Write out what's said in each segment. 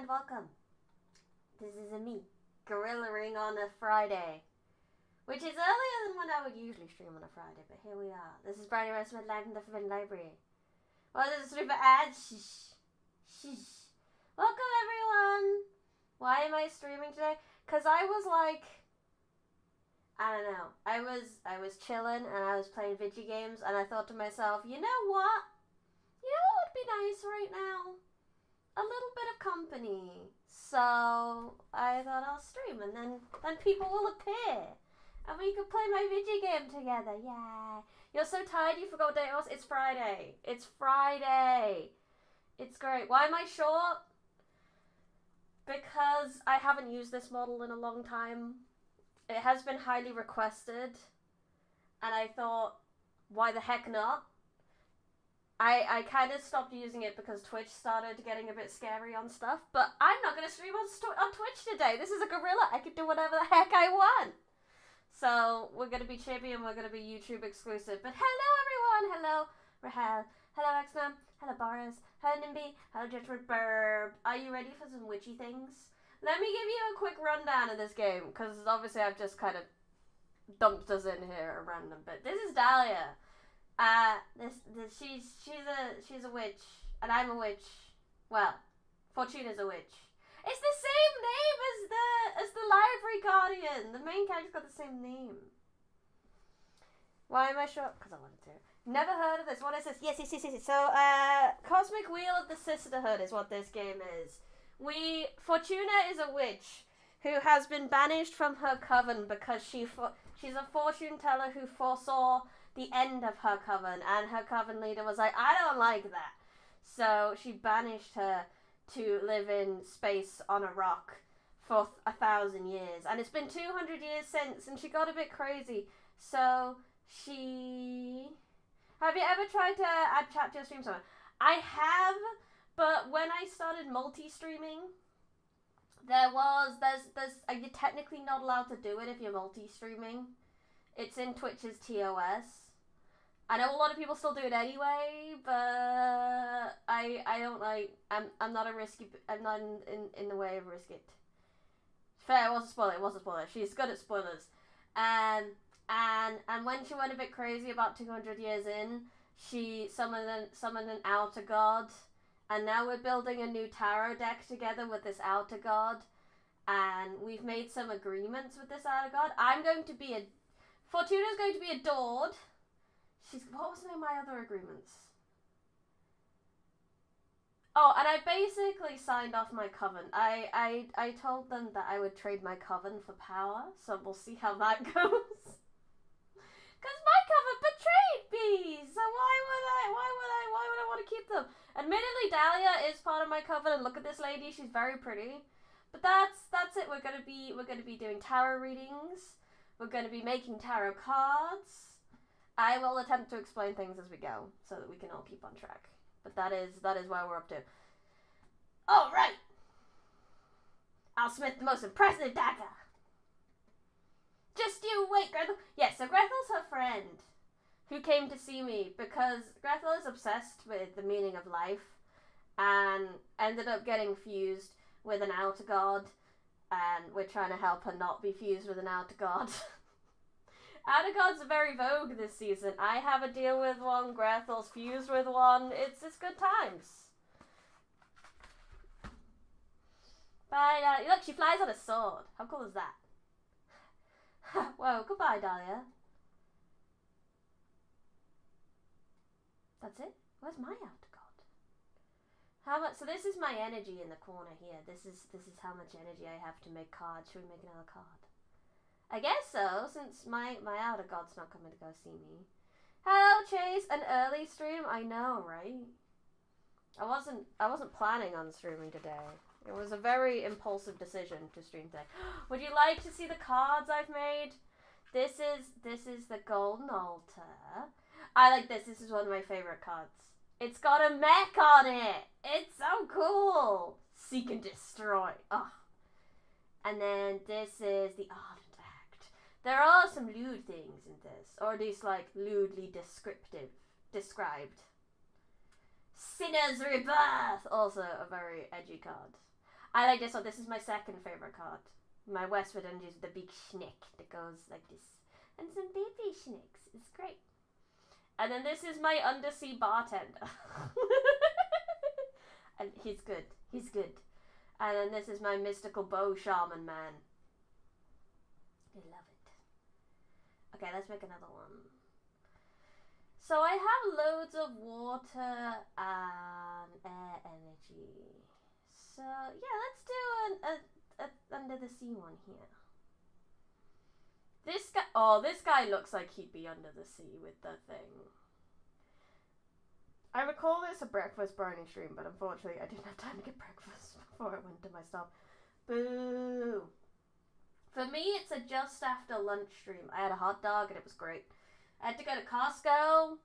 and welcome. This is a me, gorillaing on a Friday, which is earlier than when I would usually stream on a Friday, but here we are. This is Brian Smith live in the Forbidden Library. Well, this is super ad. Shh. Welcome everyone. Why am I streaming today? Cause I was like, I don't know. I was chilling and I was playing video games and I thought to myself, you know what? You know what would be nice right now? A little bit of company. So I thought I'll stream and then people will appear. And we could play my video game together. Yeah. You're so tired you forgot what day it was? It's Friday. It's Friday. It's great. Why am I short? Because I haven't used this model in a long time. It has been highly requested. And I thought, why the heck not? I kind of stopped using it because Twitch started getting a bit scary on stuff. But I'm not going to stream on Twitch today. This is a gorilla. I can do whatever the heck I want. So we're going to be chibi and we're going to be YouTube exclusive. But hello everyone. Hello Rahel. Hello X-Man. Hello Boris. Hello Nimby. Hello Judgment Burb. Are you ready for some witchy things? Let me give you a quick rundown of this game. Because obviously I've just kind of dumped us in here at random. But this is Dahlia. She's a witch, and I'm a witch. Well, Fortuna's a witch. It's the same name as the library guardian. The main character's got the same name. Why am I sure? Because I wanted to. Never heard of this. What is this? Yes. So, Cosmic Wheel of the Sisterhood is what this game is. Fortuna is a witch who has been banished from her coven because she's a fortune teller who foresaw the end of her coven, and her coven leader was like, I don't like that. So she banished her to live in space on a rock for 1,000 years. And it's been 200 years since, and she got a bit crazy. So she... Have you ever tried to add chat to your stream somewhere? I have, but when I started multi-streaming, you're technically not allowed to do it if you're multi-streaming. It's in Twitch's TOS. I know a lot of people still do it anyway, but I don't like. I'm not in the way of risk it. Fair, it was a spoiler. She's good at spoilers. And when she went a bit crazy about 200 years in, she summoned an outer god, and now we're building a new tarot deck together with this outer god, and we've made some agreements with this outer god. Fortuna's going to be adored. What was my other agreements? Oh, and I basically signed off my coven. I told them that I would trade my coven for power, so we'll see how that goes. Because my coven betrayed me, so why would I want to keep them? Admittedly, Dahlia is part of my coven, and look at this lady, she's very pretty. But that's it. We're gonna be doing tarot readings. We're gonna be making tarot cards. I will attempt to explain things as we go, so that we can all keep on track. But that is where we're up to. All right. I'll smith the most impressive dagger. Just you wait, Gretel. Yes, so Gretel's her friend, who came to see me because Gretel is obsessed with the meaning of life, and ended up getting fused with an outer god, and we're trying to help her not be fused with an outer god. Outer gods are very vogue this season. I have a deal with one, Grethel's fused with one. It's good times. Bye, Dahlia. Look, she flies on a sword. How cool is that? Whoa, goodbye, Dahlia. That's it? Where's my outer god? How much? So this is my energy in the corner here. This is how much energy I have to make cards. Should we make another card? I guess so, since my outer god's not coming to go see me. Hello, Chase. An early stream? I know, right? I wasn't planning on streaming today. It was a very impulsive decision to stream today. Would you like to see the cards I've made? This is the Golden Altar. I like this. This is one of my favorite cards. It's got a mech on it. It's so cool. Seek and destroy. Oh. And then this is the Ardent Act. There are some lewd things in this, or at least like lewdly described. Sinner's Rebirth, also a very edgy card. I like this one. This is my second favourite card. My Westward End is the big schnick that goes like this. And some baby schnicks. It's great. And then this is my undersea bartender. And he's good. He's good. And then this is my mystical bow shaman man. I love it. Okay, let's make another one. So I have loads of water and air energy. So yeah, let's do an under the sea one here. This guy looks like he'd be under the sea with the thing. I recall this a breakfast brownie stream, but unfortunately I didn't have time to get breakfast before I went to my stop. Boo! For me, it's a just after lunch stream. I had a hot dog and it was great. I had to go to Costco,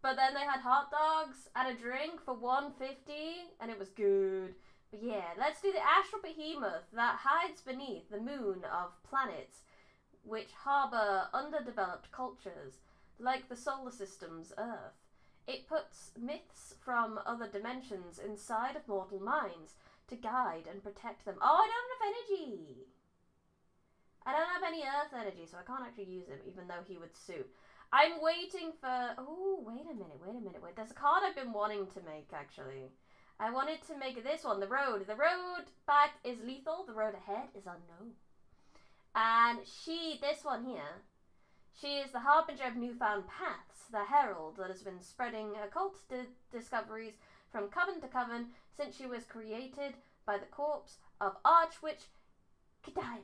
but then they had hot dogs and a drink for $1.50 and it was good. But yeah, let's do the astral behemoth that hides beneath the moon of planets which harbour underdeveloped cultures, like the solar system's Earth. It puts myths from other dimensions inside of mortal minds to guide and protect them. Oh, I don't have energy! I don't have any Earth energy, so I can't actually use him, even though he would suit. I'm waiting for... Oh, wait a minute. There's a card I've been wanting to make, actually. I wanted to make this one, the road. The road back is lethal, the road ahead is unknown. And this one here, she is the harbinger of newfound paths, the herald that has been spreading occult discoveries from coven to coven since she was created by the corpse of Archwitch Kadaima.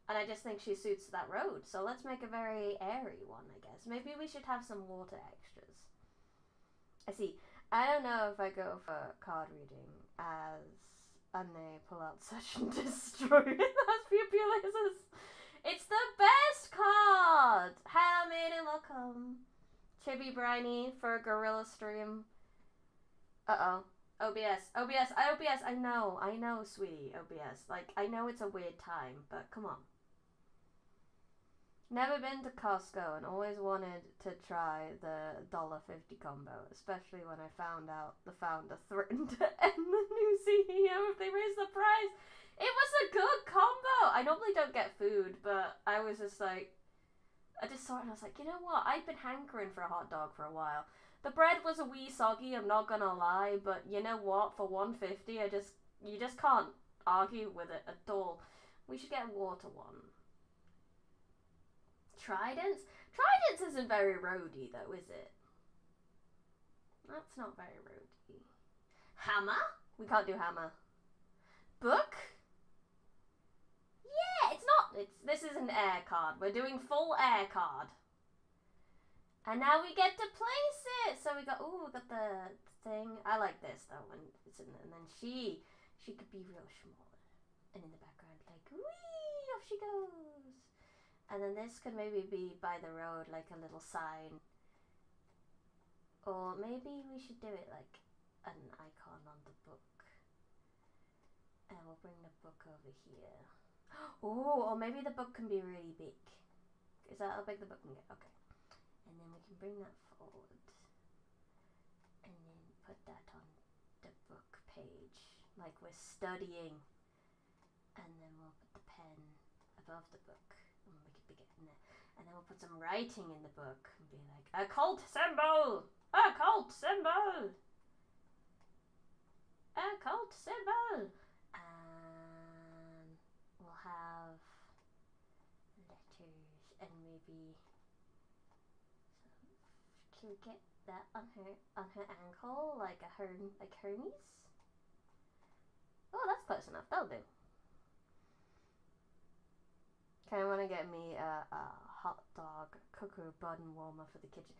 And I just think she suits that road, so let's make a very airy one, I guess. Maybe we should have some water extras. I see. I don't know if I go for card reading and they pull out Search and Destroy. That's Pupilizers. It's the best card! Hello, maiden, welcome. Chibi Briny for a gorilla stream. Uh-oh. OBS, I know, sweetie, OBS. Like, I know it's a weird time, but come on. Never been to Costco and always wanted to try the $1.50 combo, especially when I found out the founder threatened to end the new CEO if they raised the price. It was a good combo! I normally don't get food, but I was just like, I just saw it and I was like, you know what? I've been hankering for a hot dog for a while. The bread was a wee soggy, I'm not gonna lie, but you know what? For $1.50, you just can't argue with it at all. We should get a water one. Tridents? Tridents isn't very roady though, is it? That's not very roady. Hammer? We can't do hammer. Book? Yeah, it's not. This is an air card. We're doing full air card. And now we get to place it. So we got the thing. I like this though when it's in there. And then she could be real small. And in the background, like, whee, off she goes. And then this could maybe be by the road, like a little sign. Or maybe we should do it like an icon on the book. And we'll bring the book over here. Oh, or maybe the book can be really big. Is that how big the book can get? Okay. And then we can bring that forward. And then put that on the book page. Like we're studying. And then we'll put the pen above the book. And we could be getting it. And then we'll put some writing in the book. And be like, occult symbol! Occult symbol! Occult symbol! And we'll have letters and maybe can we get that on her ankle like Hermes? Oh, that's close enough. That'll do. Okay, I want to get me a hot dog cooker button warmer for the kitchen.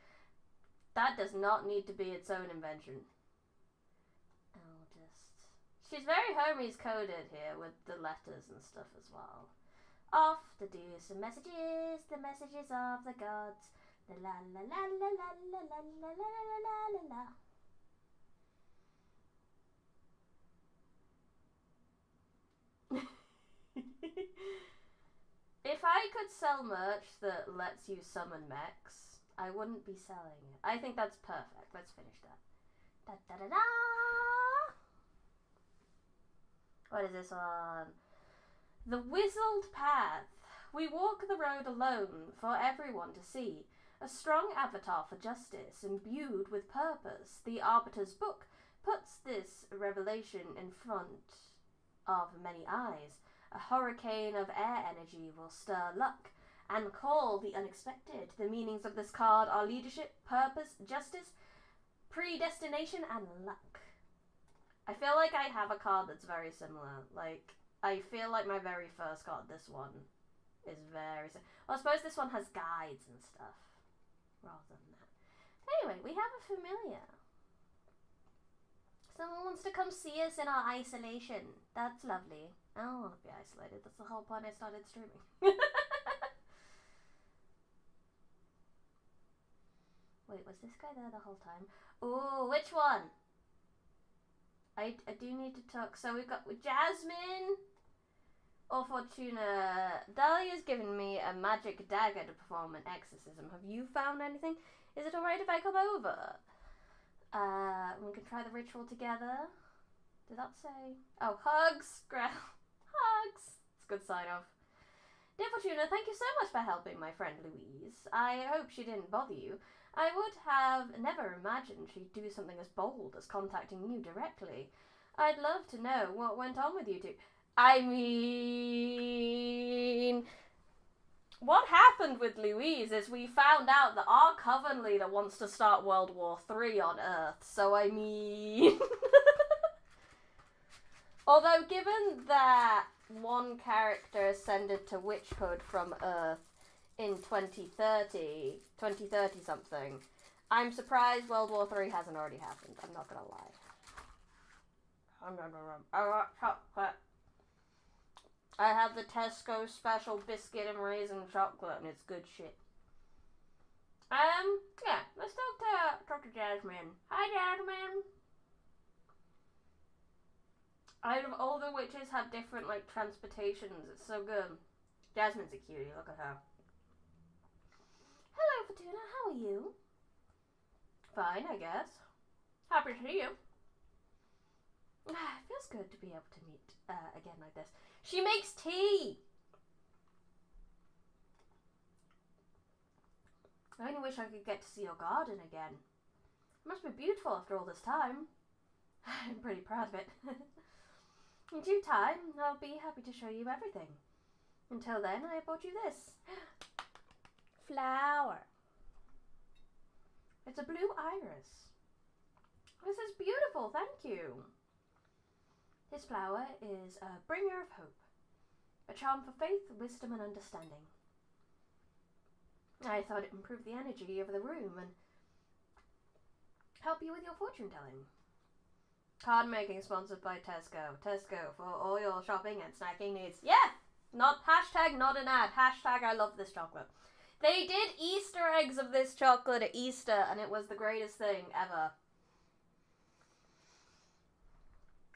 That does not need to be its own invention. She's very Hermes coded here with the letters and stuff as well. Off to do some messages, the messages of the gods. La la la la la la la la la la la la. If I could sell merch that lets you summon mechs, I wouldn't be selling it. I think that's perfect. Let's finish that. Da da da da. What is this one? The Whistled Path. We walk the road alone for everyone to see. A strong avatar for justice, imbued with purpose. The Arbiter's book puts this revelation in front of many eyes. A hurricane of air energy will stir luck and call the unexpected. The meanings of this card are leadership, purpose, justice, predestination, and luck. I feel like I have a card that's very similar. Like, I feel like my very first card, this one, is very similar. Well, I suppose this one has guides and stuff, rather than that. Anyway, we have a familiar. Someone wants to come see us in our isolation. That's lovely. I don't want to be isolated. That's the whole point I started streaming. Wait, was this guy there the whole time? Ooh, which one? I do need to talk. So we've got Jasmine or Fortuna. Dahlia's given me a magic dagger to perform an exorcism. Have you found anything? Is it alright if I come over? We can try the ritual together. Did that say? Oh, hugs. Hugs. It's a good sign off. Dear Fortuna, thank you so much for helping my friend Louise. I hope she didn't bother you. I would have never imagined she'd do something as bold as contacting you directly. I'd love to know what went on with you two. I mean, what happened with Louise is we found out that our coven leader wants to start World War III on Earth. So, I mean... Although, given that one character ascended to witchhood from Earth in 2030 something, I'm surprised World War III hasn't already happened. I'm not gonna lie. I want chocolate. I have the Tesco special biscuit and raisin chocolate, and it's good shit. Yeah, let's talk to Jasmine. Hi, Jasmine. Out of all the witches have different, like, transportations. It's so good. Jasmine's a cutie. Look at her. Hello, Fortuna. How are you? Fine, I guess. Happy to see you. It feels good to be able to meet again like this. She makes tea! I only wish I could get to see your garden again. It must be beautiful after all this time. I'm pretty proud of it. In due time, I'll be happy to show you everything. Until then, I bought you this. Flower. It's a blue iris. This is beautiful, thank you. This flower is a bringer of hope. A charm for faith, wisdom, and understanding. I thought it improved the energy of the room and help you with your fortune telling. Card making sponsored by Tesco. Tesco for all your shopping and snacking needs. Yeah! Not an ad. Hashtag I love this chocolate. They did Easter eggs of this chocolate at Easter and it was the greatest thing ever.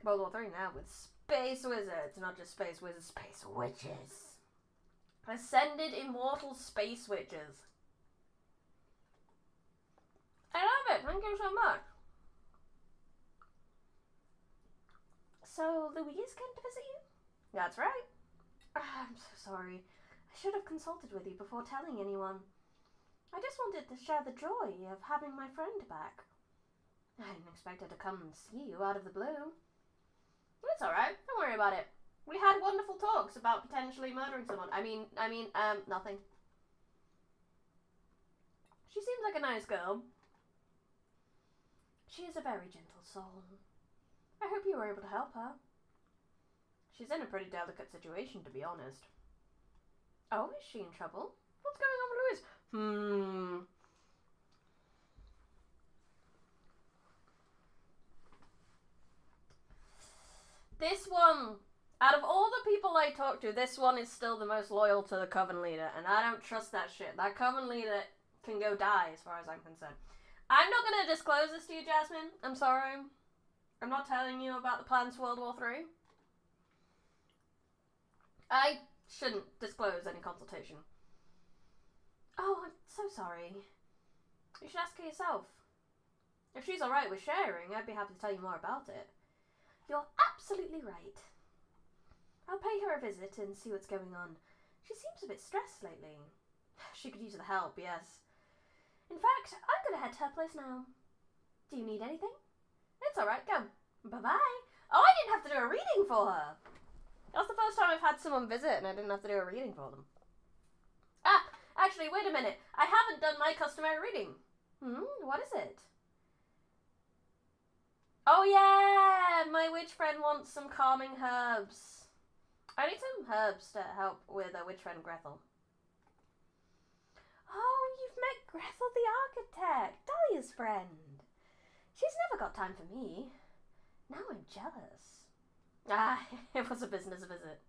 World War III now with space wizards. Not just space wizards, space witches. Ascended immortal space witches. I love it. Thank you so much. So, Louise came to visit you? That's right. I'm so sorry. I should have consulted with you before telling anyone. I just wanted to share the joy of having my friend back. I didn't expect her to come and see you out of the blue. It's alright. Don't worry about it. We had wonderful talks about potentially murdering someone. I mean, nothing. She seems like a nice girl. She is a very gentle soul. I hope you were able to help her. She's in a pretty delicate situation, to be honest. Oh, is she in trouble? What's going on with Louise? This one, out of all the people I talk to, this one is still the most loyal to the Coven leader, and I don't trust that shit. That Coven leader can go die, as far as I'm concerned. I'm not going to disclose this to you, Jasmine. I'm sorry. I'm not telling you about the plans for World War III. I shouldn't disclose any consultation. Oh, I'm so sorry. You should ask her yourself. If she's alright with sharing, I'd be happy to tell you more about it. You're absolutely right. I'll pay her a visit and see what's going on. She seems a bit stressed lately. She could use the help, yes. In fact, I'm going to head to her place now. Do you need anything? It's alright, go. Bye-bye. Oh, I didn't have to do a reading for her. That's the first time I've had someone visit and I didn't have to do a reading for them. Ah, actually, wait a minute. I haven't done my customary reading. What is it? Oh yeah, my witch friend wants some calming herbs. I need some herbs to help with a witch friend Gretel. Oh, you've met Gretel the architect, Dahlia's friend. She's never got time for me. Now I'm jealous. Ah, it was a business visit.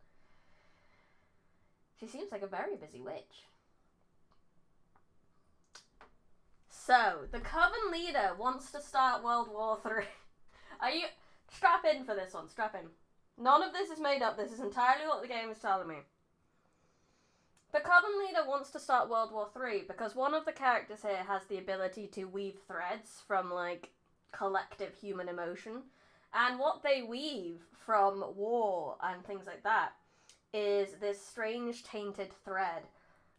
She seems like a very busy witch. So, the Coven leader wants to start World War III. Are you... Strap in for this one, strap in. None of this is made up, this is entirely what the game is telling me. The Coven leader wants to start World War III because one of the characters here has the ability to weave threads from, like, collective human emotion. And what they weave from war and things like that is this strange tainted thread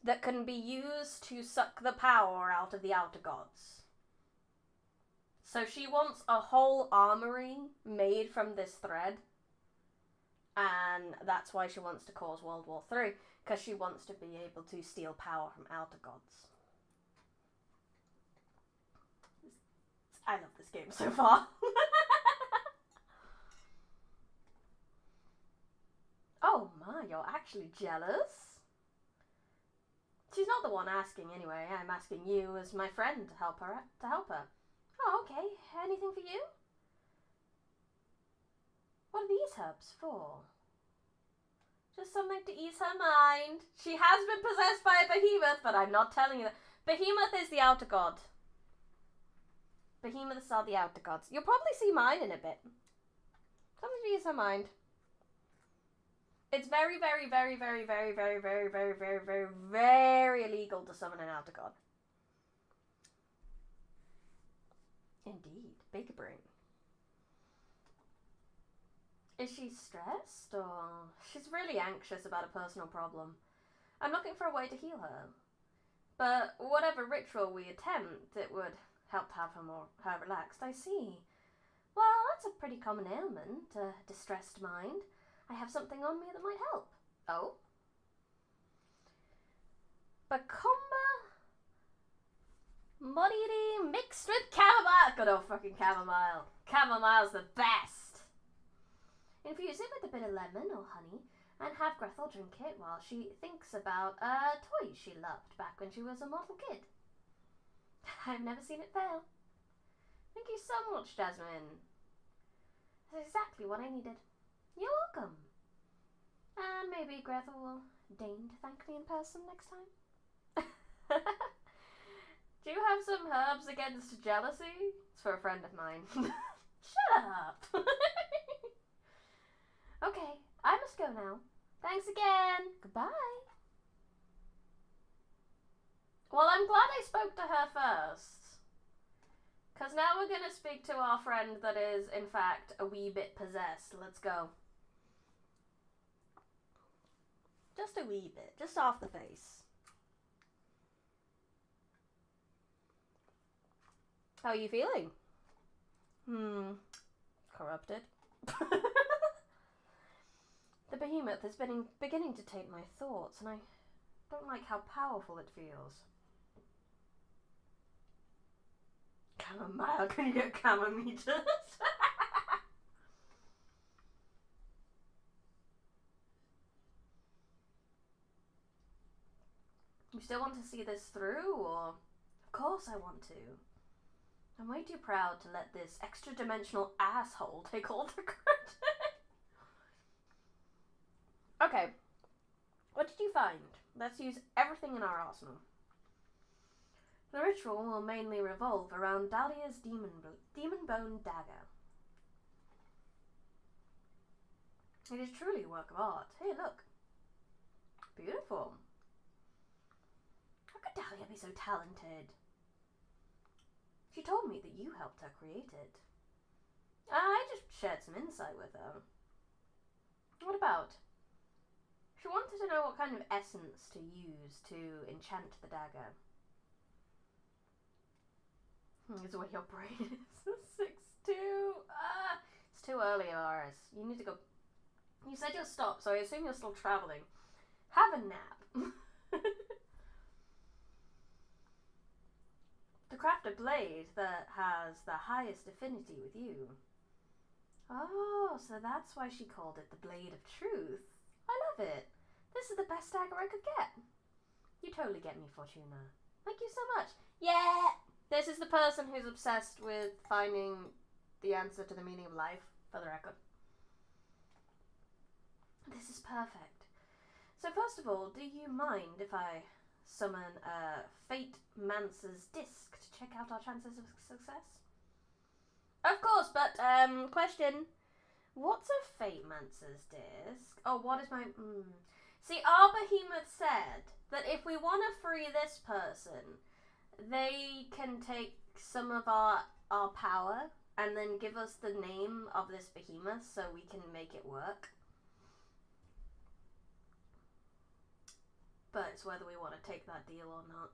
that can be used to suck the power out of the outer gods. So she wants a whole armory made from this thread. And that's why she wants to cause World War III, because she wants to be able to steal power from outer gods. I love this game so far. Oh my, you're actually jealous? She's not the one asking anyway. I'm asking you as my friend to help her. Oh, okay. Anything for you? What are these herbs for? Just something to ease her mind. She has been possessed by a behemoth, but I'm not telling you that. Behemoth is the outer god. Behemoths are the outer gods. You'll probably see mine in a bit. Something to ease her mind. It's very, very, very, very, very, very, very, very, very, very, very illegal to summon an outer god. Indeed. Big brain. Is she stressed, or... She's really anxious about a personal problem. I'm looking for a way to heal her. But whatever ritual we attempt, it would help to have her relaxed. I see. Well, that's a pretty common ailment, a distressed mind. I have something on me that might help. Oh? Bacumba Muddy mixed with chamomile. Good old fucking chamomile. Chamomile's the best. Infuse it with a bit of lemon or honey and have Gretel drink it while she thinks about a toy she loved back when she was a mortal kid. I've never seen it fail. Thank you so much, Jasmine. That's exactly what I needed. You're welcome. And maybe Gretel will deign to thank me in person next time. Do you have some herbs against jealousy? It's for a friend of mine. Shut up. Okay, I must go now. Thanks again. Goodbye. Well, I'm glad I spoke to her first. Because now we're going to speak to our friend that is, in fact, a wee bit possessed. Let's go. Just a wee bit. Just off the face. How are you feeling? Corrupted. The behemoth is beginning to taint my thoughts, and I don't like how powerful it feels. Chamomile, can you get camometers? You still want to see this through, or? Of course I want to. I'm way too proud to let this extra-dimensional asshole take all the credit. Okay. What did you find? Let's use everything in our arsenal. The ritual will mainly revolve around Dahlia's demon bone dagger. It is truly a work of art. Hey, look. Beautiful. How could Dahlia be so talented? She told me that you helped her create it. I just shared some insight with her. What about? She wanted to know what kind of essence to use to enchant the dagger. Is where your brain is. 6-2. It's too early, Aris. You need to go. You said you'll stop, so I assume you're still travelling. Have a nap. To craft a blade that has the highest affinity with you. Oh, so that's why she called it the Blade of Truth. I love it. This is the best dagger I could get. You totally get me, Fortuna. Thank you so much. Yeah! This is the person who's obsessed with finding the answer to the meaning of life, for the record. This is perfect. So first of all, do you mind if I summon Fate Mancer's disc to check out our chances of success? Of course, but question. What's a Fate Mancer's disc? Oh, what is my... See, our behemoth said that if we want to free this person, they can take some of our power and then give us the name of this behemoth so we can make it work. But it's whether we want to take that deal or not.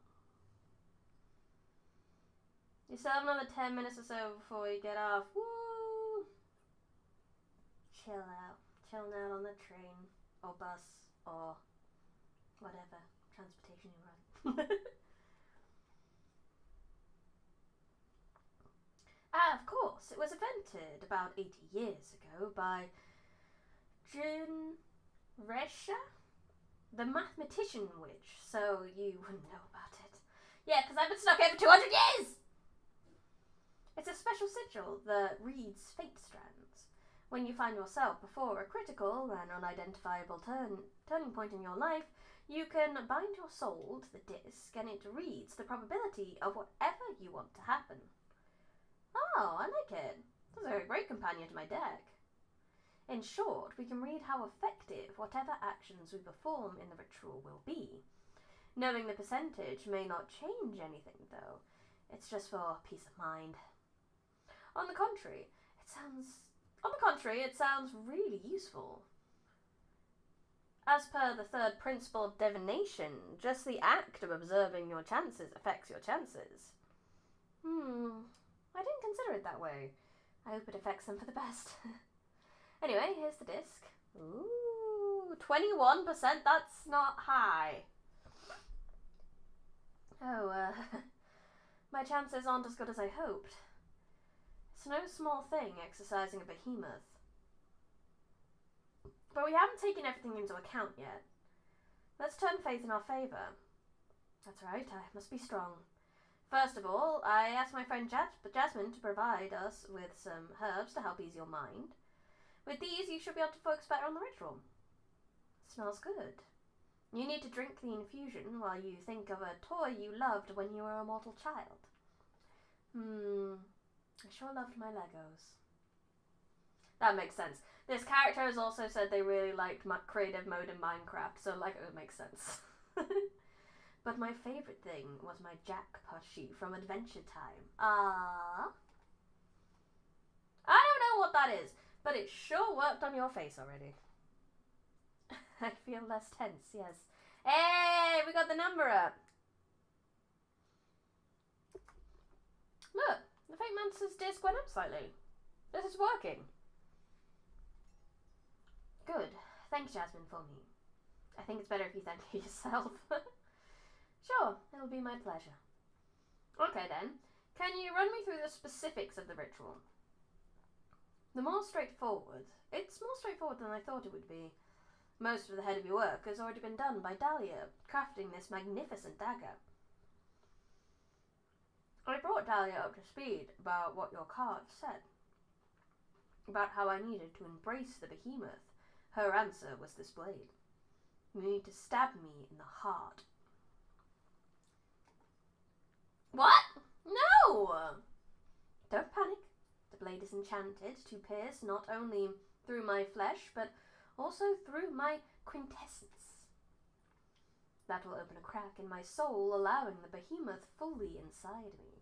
You still have another 10 minutes or so before you get off. Woo! Chill out. Chilling out on the train or bus or whatever transportation you run. Of course, it was invented about 80 years ago by Jun Resha, the mathematician witch, so you wouldn't know about it. Yeah, because I've been stuck here for 200 years! It's a special sigil that reads fate strands. When you find yourself before a critical and unidentifiable turning point in your life, you can bind your soul to the disc and it reads the probability of whatever you want to happen. Oh, I like it. This is a great companion to my deck. In short, we can read how effective whatever actions we perform in the ritual will be. Knowing the percentage may not change anything, though. It's just for peace of mind. On the contrary, it sounds really useful. As per the third principle of divination, just the act of observing your chances affects your chances. I didn't consider it that way. I hope it affects them for the best. Anyway, here's the disc. Ooh, 21%, that's not high. Oh, my chances aren't as good as I hoped. It's no small thing exercising a behemoth. But we haven't taken everything into account yet. Let's turn fate in our favour. That's right, I must be strong. First of all, I asked my friend Jasmine to provide us with some herbs to help ease your mind. With these, you should be able to focus better on the ritual. Smells good. You need to drink the infusion while you think of a toy you loved when you were a mortal child. I sure loved my Legos. That makes sense. This character has also said they really liked creative mode in Minecraft, so Lego makes sense. But my favourite thing was my Jack plushie from Adventure Time. I don't know what that is, but it sure worked on your face already. I feel less tense, yes. Hey, we got the number up. Look, the Fate Mancer's disc went up slightly. This is working. Good. Thanks, Jasmine, for me. I think it's better if you thank you yourself. Sure, it'll be my pleasure. Okay then, can you run me through the specifics of the ritual? It's more straightforward than I thought it would be. Most of the heavy work has already been done by Dahlia, crafting this magnificent dagger. I brought Dahlia up to speed about what your card said. About how I needed to embrace the behemoth. Her answer was this blade. You need to stab me in the heart. What? No! Don't panic. The blade is enchanted to pierce not only through my flesh, but also through my quintessence. That will open a crack in my soul, allowing the behemoth fully inside me.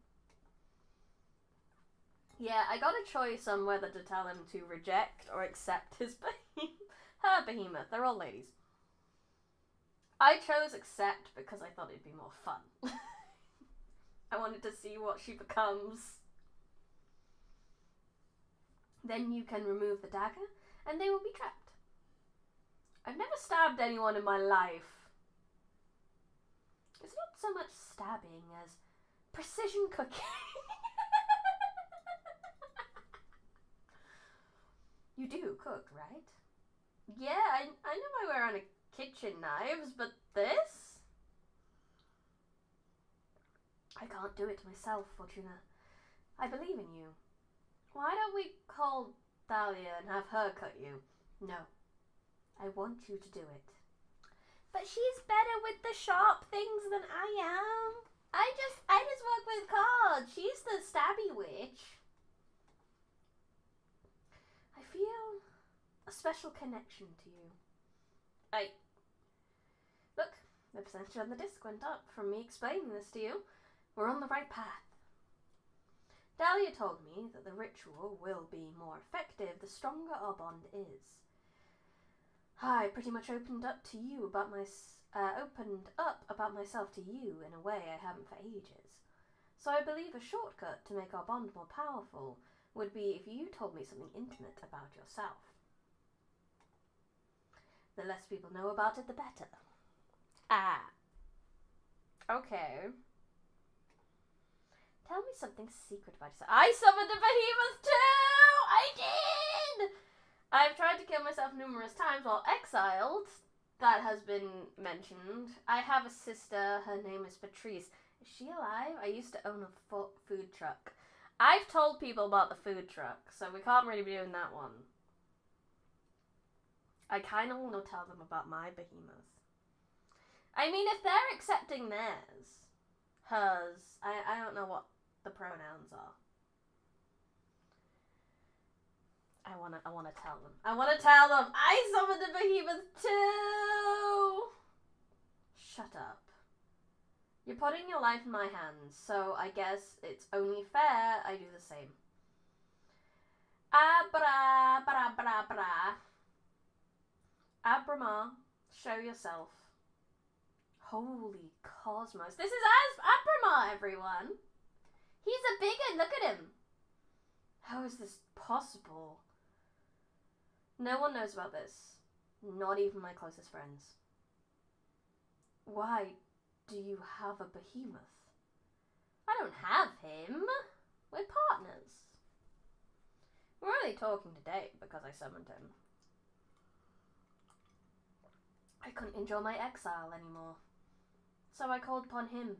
Yeah, I got a choice on whether to tell him to reject or accept his behemoth. Her behemoth, they're all ladies. I chose accept because I thought it'd be more fun. I wanted to see what she becomes. Then you can remove the dagger, and they will be trapped. I've never stabbed anyone in my life. It's not so much stabbing as precision cooking. You do cook, right? Yeah, I know my way around a kitchen knives, but this? I can't do it myself, Fortuna. I believe in you. Why don't we call Dahlia and have her cut you? No. I want you to do it. But she's better with the sharp things than I am. I just work with cards. She's the stabby witch. I feel a special connection to you. Look, the percentage on the disc went up from me explaining this to you. We're on the right path. Dahlia told me that the ritual will be more effective the stronger our bond is. I pretty much opened up about myself to you in a way I haven't for ages. So I believe a shortcut to make our bond more powerful would be if you told me something intimate about yourself. The less people know about it, the better. Okay. Tell me something secret about yourself. I summoned a behemoth too! I did! I've tried to kill myself numerous times while exiled. That has been mentioned. I have a sister. Her name is Patrice. Is she alive? I used to own a food truck. I've told people about the food truck, so we can't really be doing that one. I kind of want to tell them about my behemoth. I mean, if they're accepting theirs, hers, I don't know what the pronouns are. I wanna tell them. I wanna tell them I summoned a behemoth too! Shut up. You're putting your life in my hands, so I guess it's only fair I do the same. Abrama, show yourself. Holy cosmos. This is Abrama, everyone! He's a bigot, look at him! How is this possible? No one knows about this. Not even my closest friends. Why do you have a behemoth? I don't have him. We're partners. We're only talking today because I summoned him. I couldn't enjoy my exile anymore. So I called upon him.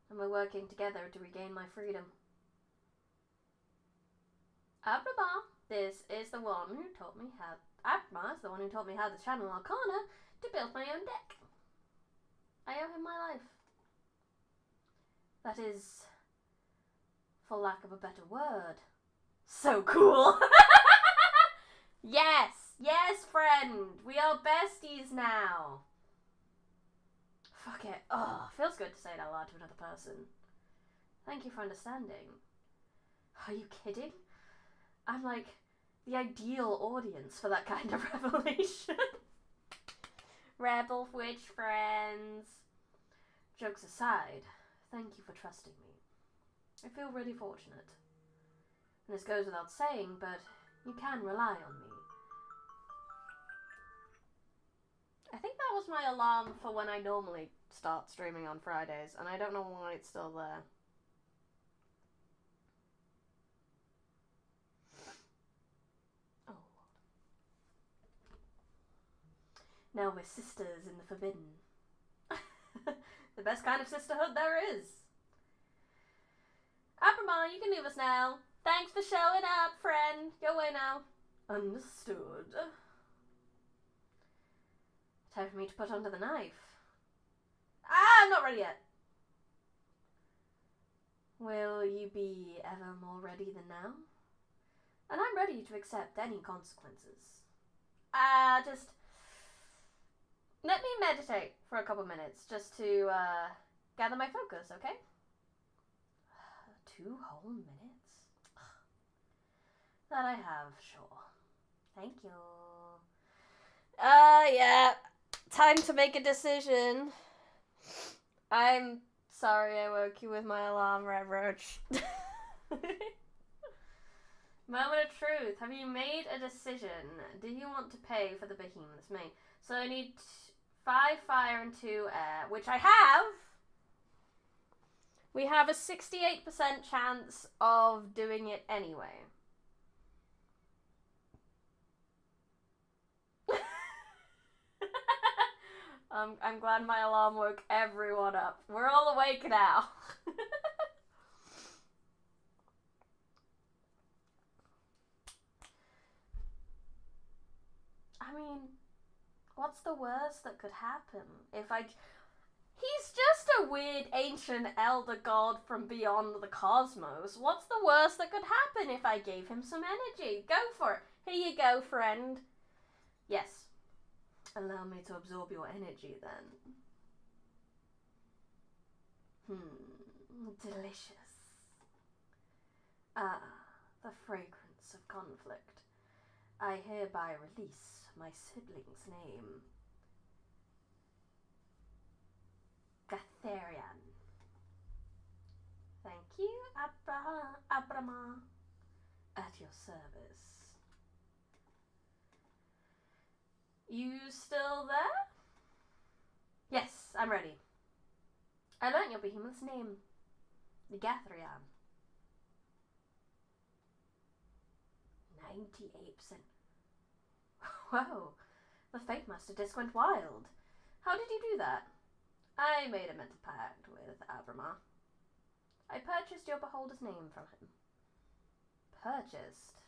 And we're working together to regain my freedom. Abrama, this is the one who taught me how. Abrama is the one who taught me how to channel Arcana to build my own deck. I owe him my life. That is, for lack of a better word, so cool. Yes, friend, we are besties now. Fuck it. Oh, feels good to say it out loud to another person. Thank you for understanding. Are you kidding? I'm like the ideal audience for that kind of revelation. Rebel witch friends. Jokes aside, thank you for trusting me. I feel really fortunate. And this goes without saying, but you can rely on me. I think that was my alarm for when I normally start streaming on Fridays, and I don't know why it's still there. Oh. Now we're sisters in the forbidden. The best kind of sisterhood there is. Abrama, you can leave us now. Thanks for showing up, friend. Go away now. Understood. Time for me to put under the knife. I'm not ready yet. Will you be ever more ready than now? And I'm ready to accept any consequences. Just let me meditate for a couple minutes just to gather my focus, okay? 2 whole minutes? That I have, sure. Thank you. Yeah. Time to make a decision. I'm sorry I woke you with my alarm, Red Roach. Moment of truth. Have you made a decision? Do you want to pay for the behemoth's mane? So I need 5 fire and 2 air, which I have. We have a 68% chance of doing it anyway. I'm glad my alarm woke everyone up. We're all awake now. I mean, what's the worst that could happen if I... He's just a weird ancient elder god from beyond the cosmos. What's the worst that could happen if I gave him some energy? Go for it. Here you go, friend. Yes. Allow me to absorb your energy, then. Delicious. Ah, the fragrance of conflict. I hereby release my sibling's name. Gatherian. Thank you, Abrama. At your service. You still there? Yes, I'm ready. I learnt your behemoth's name. Gatherian. 98%. Whoa, the Fate Master disc went wild. How did you do that? I made a mental pact with Abrama. I purchased your beholder's name from him. Purchased?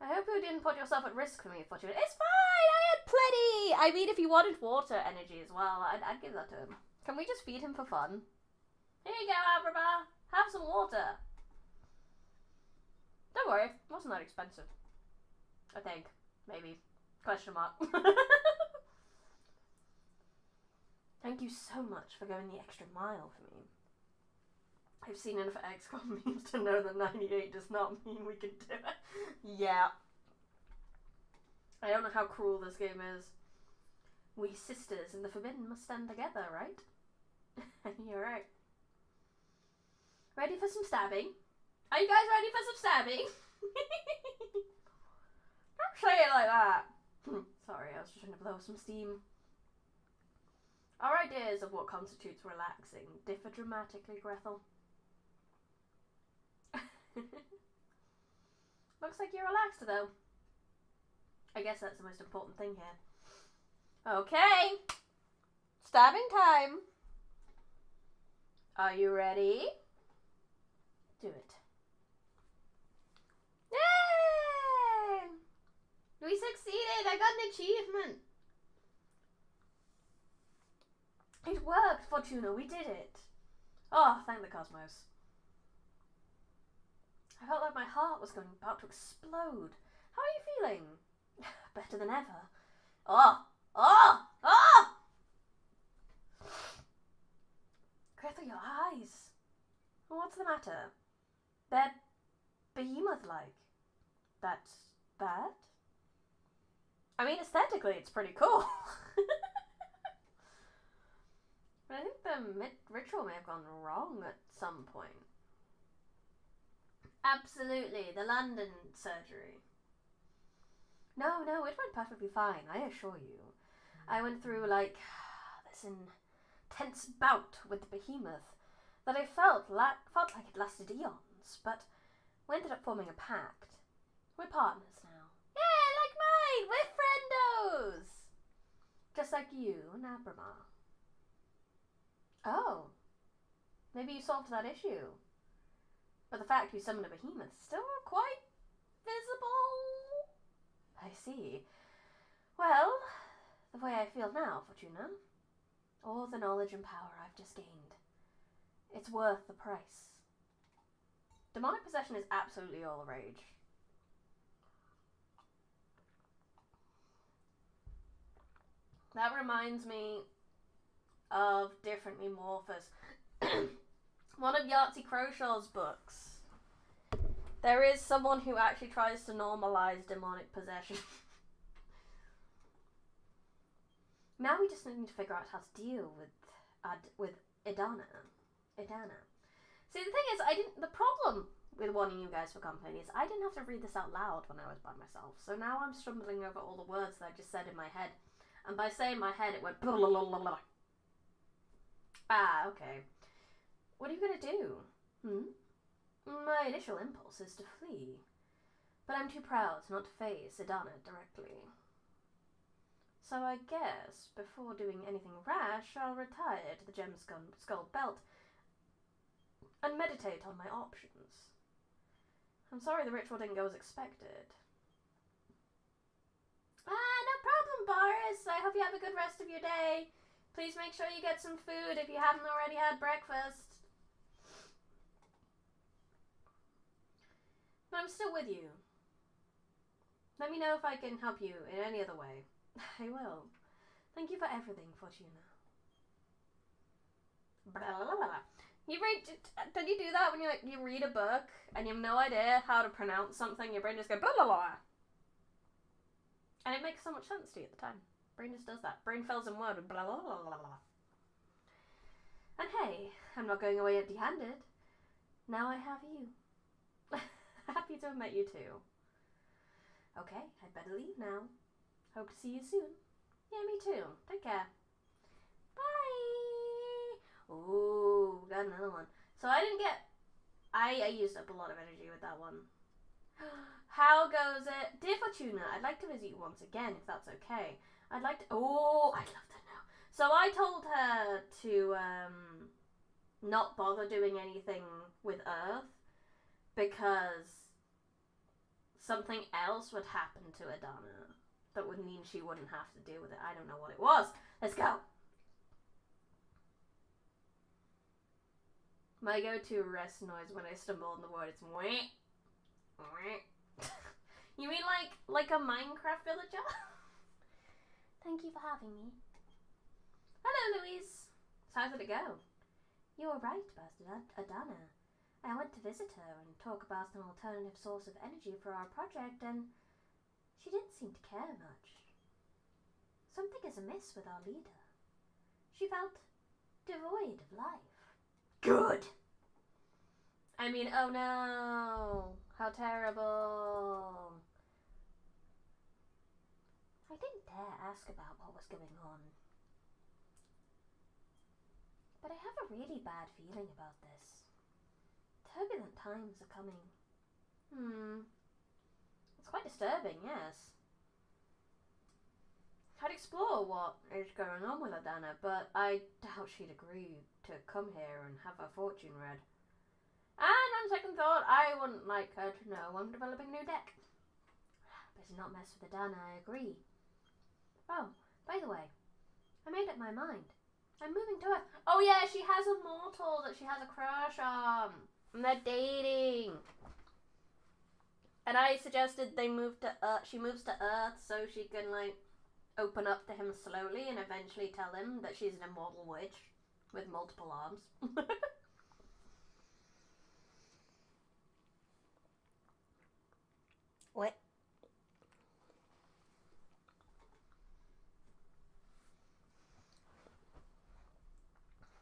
I hope you didn't put yourself at risk for me, Fortuna. It's fine, I had plenty! I mean, if he wanted water energy as well, I'd give that to him. Can we just feed him for fun? Here you go, Abrama. Have some water. Don't worry, it wasn't that expensive. I think. Maybe. Question mark. Thank you so much for going the extra mile for me. I've seen enough XCOM memes to know that 98 does not mean we can do it. Yeah. I don't know how cruel this game is. We sisters in the Forbidden must stand together, right? You're right. Ready for some stabbing? Are you guys ready for some stabbing? Don't say it like that. Sorry, I was just trying to blow some steam. Our ideas of what constitutes relaxing differ dramatically, Grethel. Looks like you're relaxed, though. I guess that's the most important thing here. Okay. Stabbing time. Are you ready? Do it. Yay! We succeeded! I got an achievement! It worked, Fortuna. We did it. Oh, thank the cosmos. I felt like my heart was about to explode. How are you feeling? Better than ever. Oh! Oh! Oh! Grethel, your eyes. What's the matter? They're behemoth-like. That's bad? I mean, aesthetically, it's pretty cool. But I think the ritual may have gone wrong at some point. Absolutely, the London surgery. No, it went perfectly fine, I assure you. I went through, like, this intense bout with the behemoth that I felt like it lasted eons, but we ended up forming a pact. We're partners now. Yeah, like mine! We're friendos! Just like you and Abrama. Oh. Maybe you solved that issue. But the fact you summoned a behemoth is still quite visible. I see. Well, the way I feel now, Fortuna, all the knowledge and power I've just gained, it's worth the price. Demonic possession is absolutely all the rage. That reminds me of Differently Morphous. One of Yahtzee Crowshaw's books. There is someone who actually tries to normalize demonic possession. Now we just need to figure out how to deal with Idana. See, the thing is, the problem with wanting you guys for company is I didn't have to read this out loud when I was by myself. So now I'm stumbling over all the words that I just said in my head. And by saying my head, it went blah, blah, blah, blah, blah. Ah, okay. What are you gonna do? My initial impulse is to flee. But I'm too proud not to face Idana directly. So I guess, before doing anything rash, I'll retire to the Gem Skull Belt and meditate on my options. I'm sorry the ritual didn't go as expected. No problem, Boris. I hope you have a good rest of your day. Please make sure you get some food if you haven't already had breakfast. But I'm still with you. Let me know if I can help you in any other way. I will. Thank you for everything, Fortuna. Blah, blah, blah, blah. Did you do that when you read a book and you have no idea how to pronounce something? Your brain just goes blah blah blah, and it makes so much sense to you at the time. Brain just does that. Brain fills in word with blah blah blah blah blah. And hey, I'm not going away empty-handed. Now I have you. Happy to have met you too. Okay, I'd better leave now. Hope to see you soon. Yeah, me too. Take care. Bye. Ooh, got another one. So I used up a lot of energy with that one. How goes it? Dear Fortuna, I'd like to visit you once again, if that's okay. I'd love to know. So I told her to not bother doing anything with Earth because something else would happen to Idana that would mean she wouldn't have to deal with it. I don't know what it was. Let's go. My go-to rest noise when I stumble on the word is wah. You mean like a Minecraft villager? Thank you for having me. Hello, Louise. So how did it go? You were right about Idana. I went to visit her and talk about an alternative source of energy for our project, and she didn't seem to care much. Something is amiss with our leader. She felt devoid of life. Good! I mean, oh no! How terrible! I didn't dare ask about what was going on. But I have a really bad feeling about this. Turbulent times are coming. It's quite disturbing, yes. I'd explore what is going on with Idana, but I doubt she'd agree to come here and have her fortune read. And on second thought, I wouldn't like her to know I'm developing a new deck. Better not mess with Idana, I agree. Oh, by the way, I made up my mind. I'm moving to Earth. Oh yeah, she has a mortal that she has a crush on. And they're dating. And I suggested she moves to Earth so she can open up to him slowly and eventually tell him that she's an immortal witch with multiple arms. What?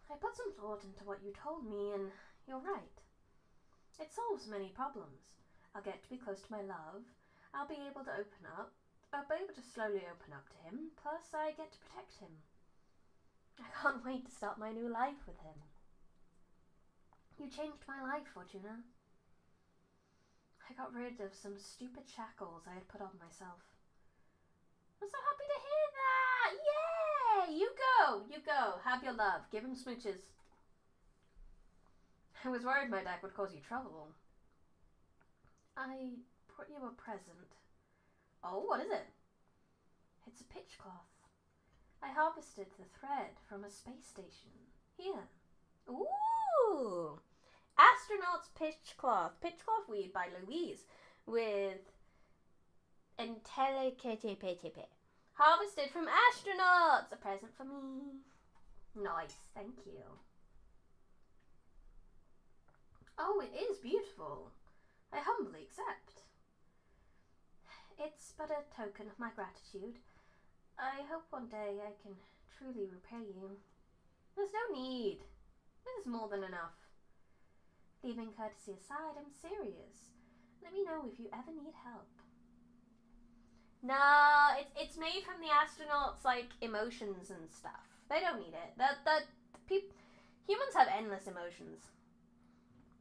I put some thought into what you told me, and you're right. It solves many problems. I'll get to be close to my love. I'll be able to open up. I'll be able to slowly open up to him. Plus, I get to protect him. I can't wait to start my new life with him. You changed my life, Fortuna. I got rid of some stupid shackles I had put on myself. I'm so happy to hear that! Yay! You go. Have your love. Give him smooches. I was worried my deck would cause you trouble. I brought you a present. Oh, what is it? It's a pitch cloth. I harvested the thread from a space station. Here. Ooh! Astronaut's pitch cloth. Pitch cloth weave by Louise with intelligent. Harvested from astronauts. A present for me. Nice, thank you. Oh, it is beautiful. I humbly accept. It's but a token of my gratitude. I hope one day I can truly repay you. There's no need. This is more than enough. Leaving courtesy aside, I'm serious. Let me know if you ever need help. Nah, it's made from the astronauts' like emotions and stuff. They don't need it. Humans have endless emotions.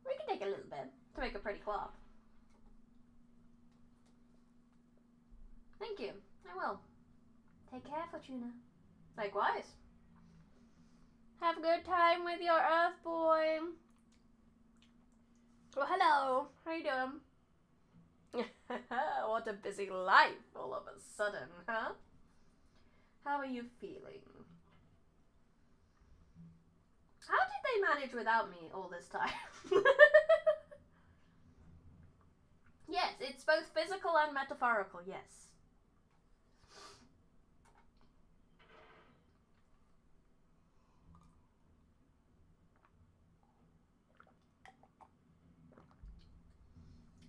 We can take a little bit to make a pretty cloth. Thank you. I will. Take care, Fortuna. Likewise. Have a good time with your Earth boy. Well, hello. How you doing? What a busy life all of a sudden, huh? How are you feeling? How did they manage without me all this time? Yes, it's both physical and metaphorical, yes.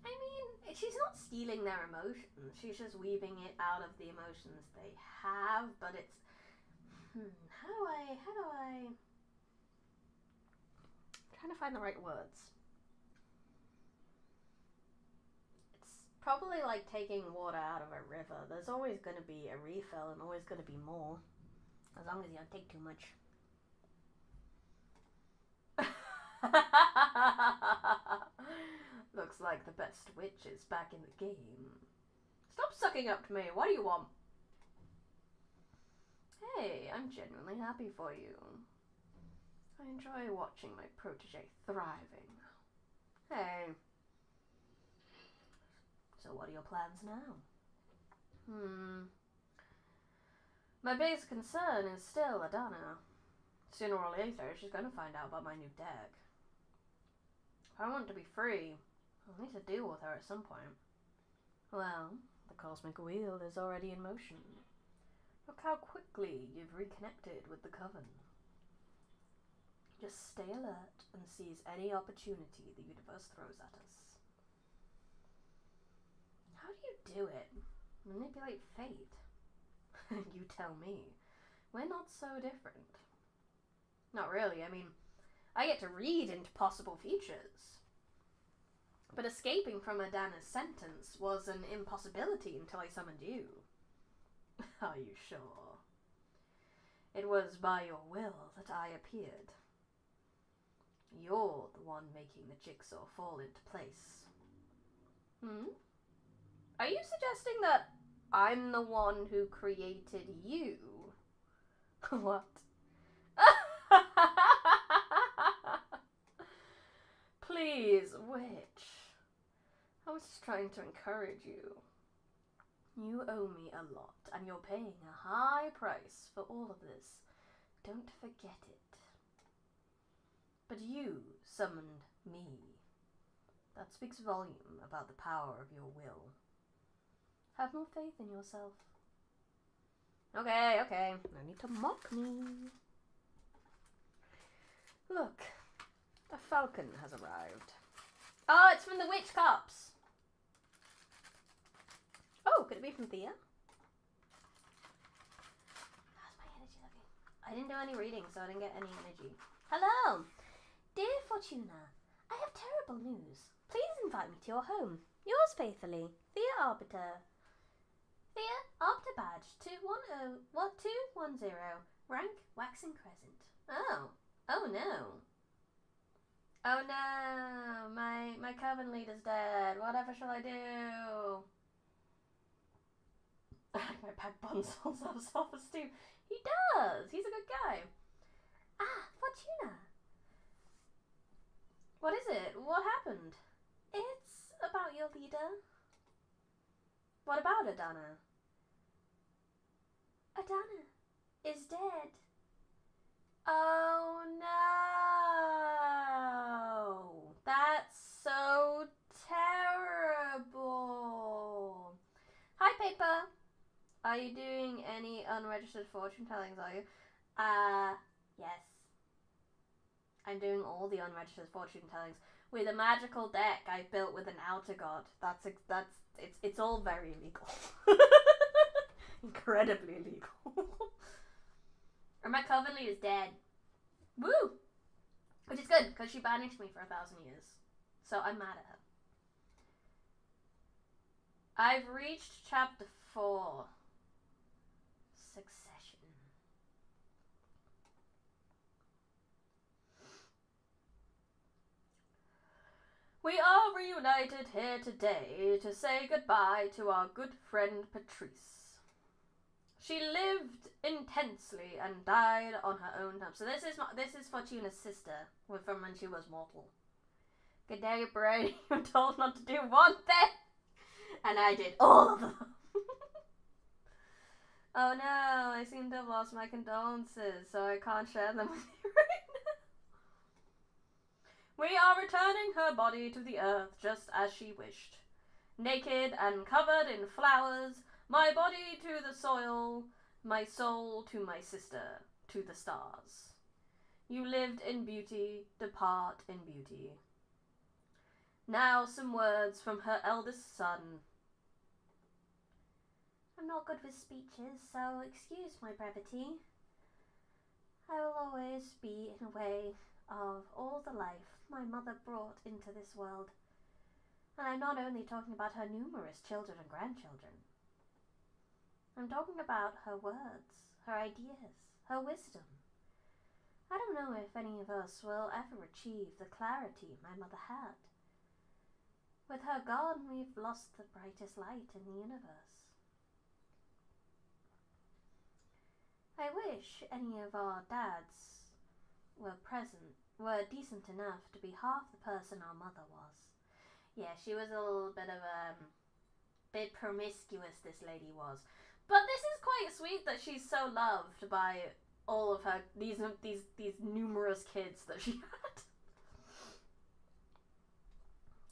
I mean, she's not stealing their emotions. She's just weaving it out of the emotions they have, but it's... How do I... I'm trying to find the right words. It's probably like taking water out of a river. There's always going to be a refill and always going to be more. As long as you don't take too much. Looks like the best witch is back in the game. Stop sucking up to me. What do you want? Hey, I'm genuinely happy for you. I enjoy watching my protege thriving. Hey. So what are your plans now? My biggest concern is still Adana. Sooner or later, she's going to find out about my new deck. If I want to be free, I'll need to deal with her at some point. Well, the cosmic wheel is already in motion. Look how quickly you've reconnected with the Coven. Just stay alert and seize any opportunity the universe throws at us. How do you do it? Manipulate fate? You tell me. We're not so different. Not really, I mean, I get to read into possible futures. But escaping from Adana's sentence was an impossibility until I summoned you. Are you sure? It was by your will that I appeared. You're the one making the jigsaw fall into place. Are you suggesting that I'm the one who created you? What? Please, witch. I was just trying to encourage you. You owe me a lot, and you're paying a high price for all of this. Don't forget it. But you summoned me. That speaks volume about the power of your will. Have more faith in yourself. Okay. No need to mock me. Look, a falcon has arrived. Oh, it's from the witch cops. Oh, could it be from Thea? How's my energy looking? I didn't do any reading, so I didn't get any energy. Hello! Dear Fortuna, I have terrible news. Please invite me to your home. Yours faithfully, Thea Arbiter. Thea Arbiter badge 210. Rank waxing crescent. Oh no. Oh no, my coven leader's dead. Whatever shall I do? My pack Bunzel's out of self-esteem. He does. He's a good guy. Ah, Fortuna. What is it? What happened? It's about your leader. What about Adana? Adana is dead. Oh no! That's so terrible. Hi, Paper. Are you doing any unregistered fortune tellings, are you? Yes. I'm doing all the unregistered fortune tellings with a magical deck I built with an outer god. It's all very legal. incredibly illegal. And my Covenly is dead. Woo! Which is good, because she banished me for 1,000 years. So I'm mad at her. I've reached chapter 4. Succession. We are reunited here today to say goodbye to our good friend Patrice. She lived intensely and died on her own time. So this is Fortuna's sister from when she was mortal. Good day, Brady. I'm told not to do one thing, and I did all of them. Oh no, I seem to have lost my condolences, so I can't share them with you right now. We are returning her body to the earth just as she wished. Naked and covered in flowers, my body to the soil, my soul to my sister, to the stars. You lived in beauty, depart in beauty. Now some words from her eldest son. I'm not good with speeches, so excuse my brevity. I will always be in a way of all the life my mother brought into this world. And I'm not only talking about her numerous children and grandchildren. I'm talking about her words, her ideas, her wisdom. I don't know if any of us will ever achieve the clarity my mother had. With her gone, we've lost the brightest light in the universe. I wish any of our dads were decent enough to be half the person our mother was. Yeah, she was a little bit of bit promiscuous, this lady was. But this is quite sweet that she's so loved by all of her, these numerous kids that she had.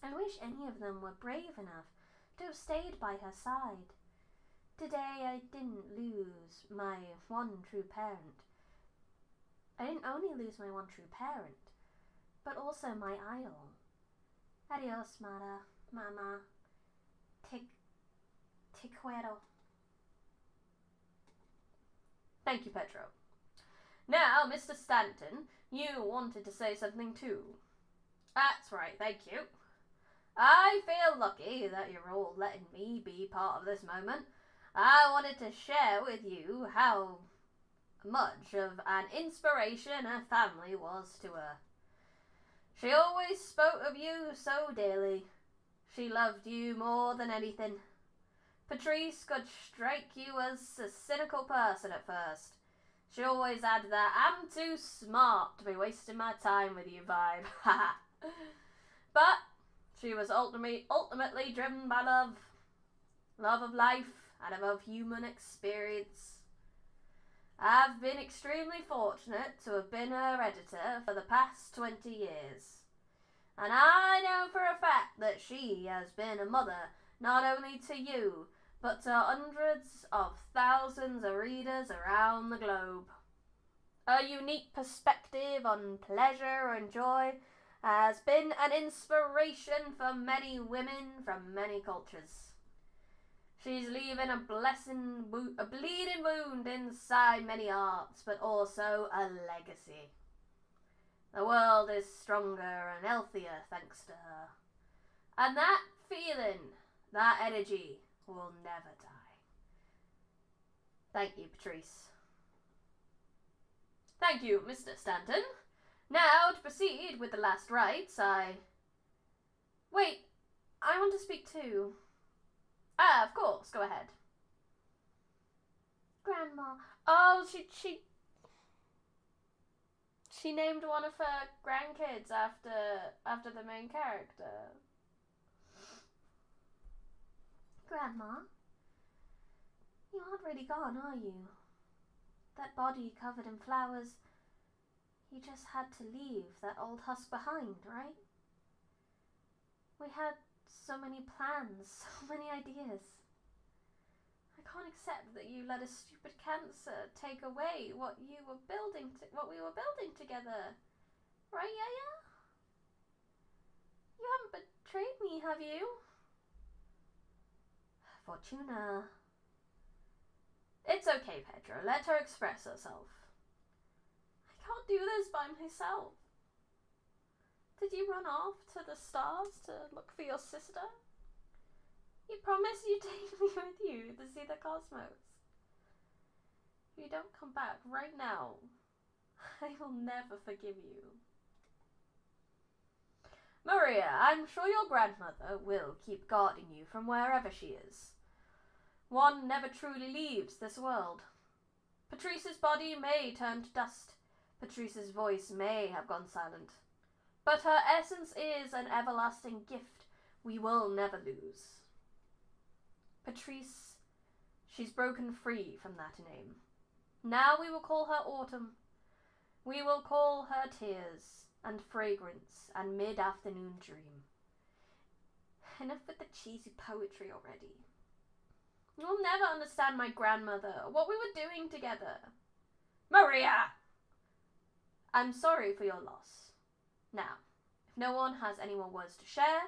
I wish any of them were brave enough to have stayed by her side. Today I didn't lose my one true parent. I didn't only lose my one true parent, but also my idol. Adios, mama. Te quiero. Thank you, Pedro. Now, Mr. Stanton, you wanted to say something too. That's right, thank you. I feel lucky that you're all letting me be part of this moment. I wanted to share with you how much of an inspiration her family was to her. She always spoke of you so dearly. She loved you more than anything. Patrice could strike you as a cynical person at first. She always had that "I'm too smart to be wasting my time with you" vibe. But she was ultimately driven by love. Love of life and of human experience. I've been extremely fortunate to have been her editor for the past 20 years. And I know for a fact that she has been a mother not only to you, but to hundreds of thousands of readers around the globe. A unique perspective on pleasure and joy has been an inspiration for many women from many cultures. She's leaving a bleeding wound inside many hearts, but also a legacy. The world is stronger and healthier thanks to her. And that feeling, that energy, will never die. Thank you, Patrice. Thank you, Mr. Stanton. Now, to proceed with the last rites, Wait, I want to speak too. Ah, of course, go ahead. Grandma. Oh, she named one of her grandkids after the main character. Grandma, you aren't really gone, are you? That body covered in flowers, you just had to leave that old husk behind, right? We had so many plans, so many ideas. I can't accept that you let a stupid cancer take away what we were building together. Right, Yaya? You haven't betrayed me, have you? Fortuna. It's okay, Pedro. Let her express herself. I can't do this by myself. Did you run off to the stars to look for your sister? You promised you'd take me with you to see the cosmos. If you don't come back right now, I will never forgive you. Maria, I'm sure your grandmother will keep guarding you from wherever she is. One never truly leaves this world. Patrice's body may turn to dust. Patrice's voice may have gone silent. But her essence is an everlasting gift we will never lose. Patrice, she's broken free from that name. Now we will call her Autumn. We will call her Tears and Fragrance and Mid-Afternoon Dream. Enough with the cheesy poetry already. You'll never understand my grandmother, what we were doing together. Maria! I'm sorry for your loss. Now, if no one has any more words to share,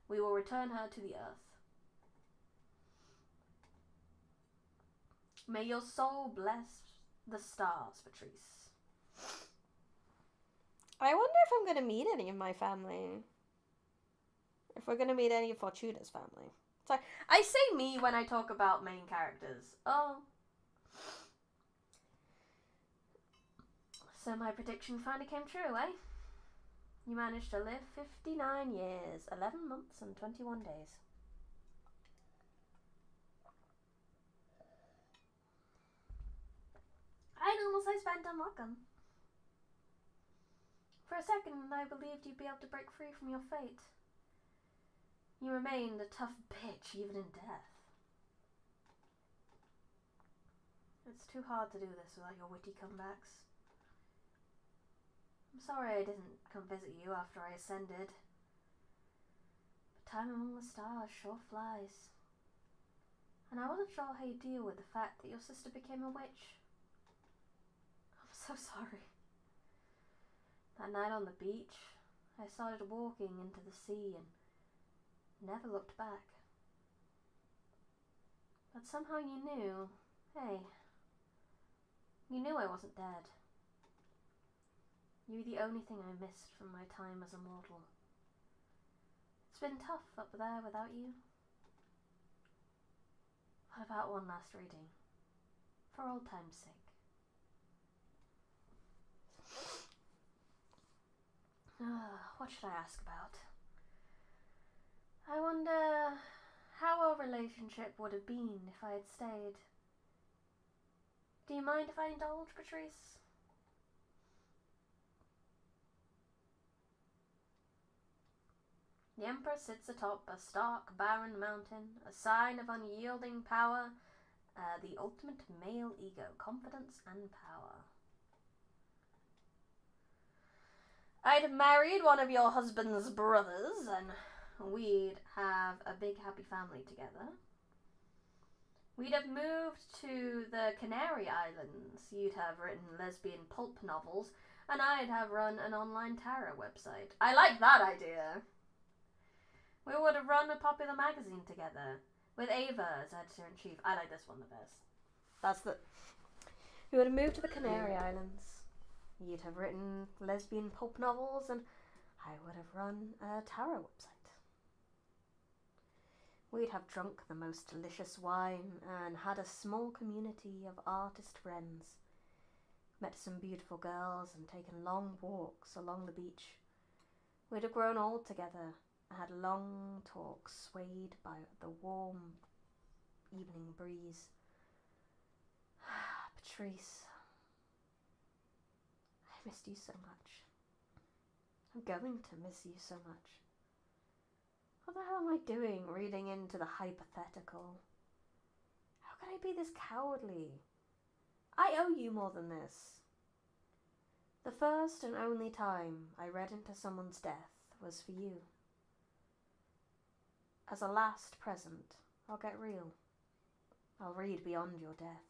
we will return her to the earth. May your soul bless the stars, Patrice. I wonder if I'm going to meet any of my family. If we're going to meet any of Fortuna's family. So I say me when I talk about main characters. Oh. So my prediction finally came true, eh? You managed to live 59 years, 11 months and 21 days. I almost I spent on welcome. For a second, I believed you'd be able to break free from your fate. You remained a tough bitch, even in death. It's too hard to do this without your witty comebacks. I'm sorry I didn't come visit you after I ascended. But time among the stars sure flies. And I wasn't sure how you deal with the fact that your sister became a witch. I'm so sorry. That night on the beach, I started walking into the sea and never looked back. But somehow you knew, hey, you knew I wasn't dead. You were the only thing I missed from my time as a mortal. It's been tough up there without you. What about one last reading? For old time's sake. What should I ask about? I wonder how our relationship would have been if I had stayed. Do you mind if I indulge, Patrice? The Emperor sits atop a stark, barren mountain, a sign of unyielding power, the ultimate male ego, confidence and power. I'd have married one of your husband's brothers, and we'd have a big happy family together. We'd have moved to the Canary Islands. You'd have written lesbian pulp novels, and I'd have run an online tarot website. I like that idea. We would have run a popular magazine together, with Ava as editor-in-chief. I like this one the best. We would have moved to the Canary Islands. You'd have written lesbian pulp novels, and I would have run a tarot website. We'd have drunk the most delicious wine and had a small community of artist friends. Met some beautiful girls and taken long walks along the beach. We'd have grown old together and had long talks swayed by the warm evening breeze. Patrice, I missed you so much. I'm going to miss you so much. What the hell am I doing reading into the hypothetical? How can I be this cowardly? I owe you more than this. The first and only time I read into someone's death was for you. As a last present, I'll get real. I'll read beyond your death.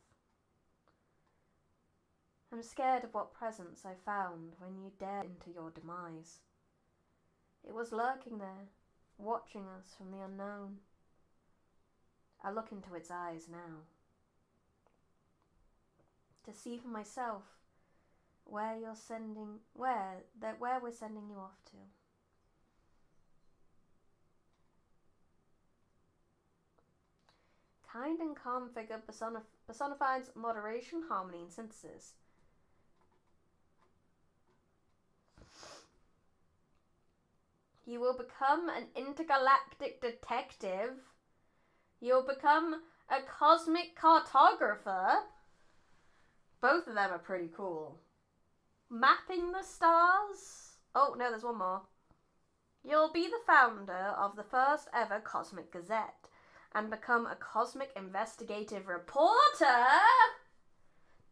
I'm scared of what presents I found when you dared into your demise. It was lurking there, watching us from the unknown. I look into its eyes now. to see for myself where we're sending you off to. Kind and calm figure personifies moderation, harmony, and synthesis. You will become an intergalactic detective. You'll become a cosmic cartographer. Both of them are pretty cool. Mapping the stars. Oh, no, there's one more. You'll be the founder of the first ever Cosmic Gazette and become a cosmic investigative reporter.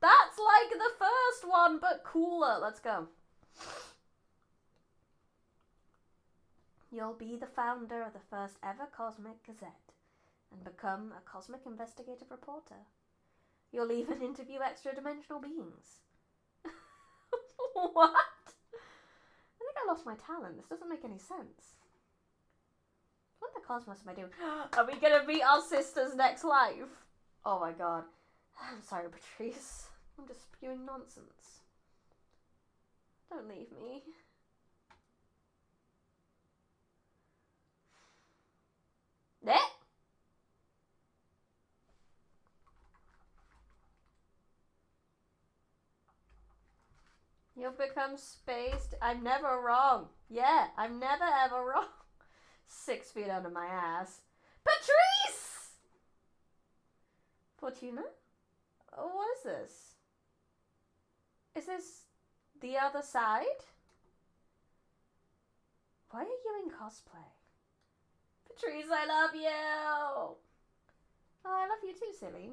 That's like the first one, but cooler. Let's go. You'll be the founder of the first ever Cosmic Gazette and become a cosmic investigative reporter. You'll even interview extra-dimensional beings. What? I think I lost my talent. This doesn't make any sense. What in the cosmos am I doing? Are we gonna meet our sisters next life? Oh my god. I'm sorry, Patrice. I'm just spewing nonsense. Don't leave me. Eh? You'll become spaced. I'm never wrong. Yeah, I'm never ever wrong. 6 feet under my ass. Patrice! Fortuna? Oh, what is this? Is this the other side? Why are you in cosplay? Patrice, I love you! Oh, I love you too, silly.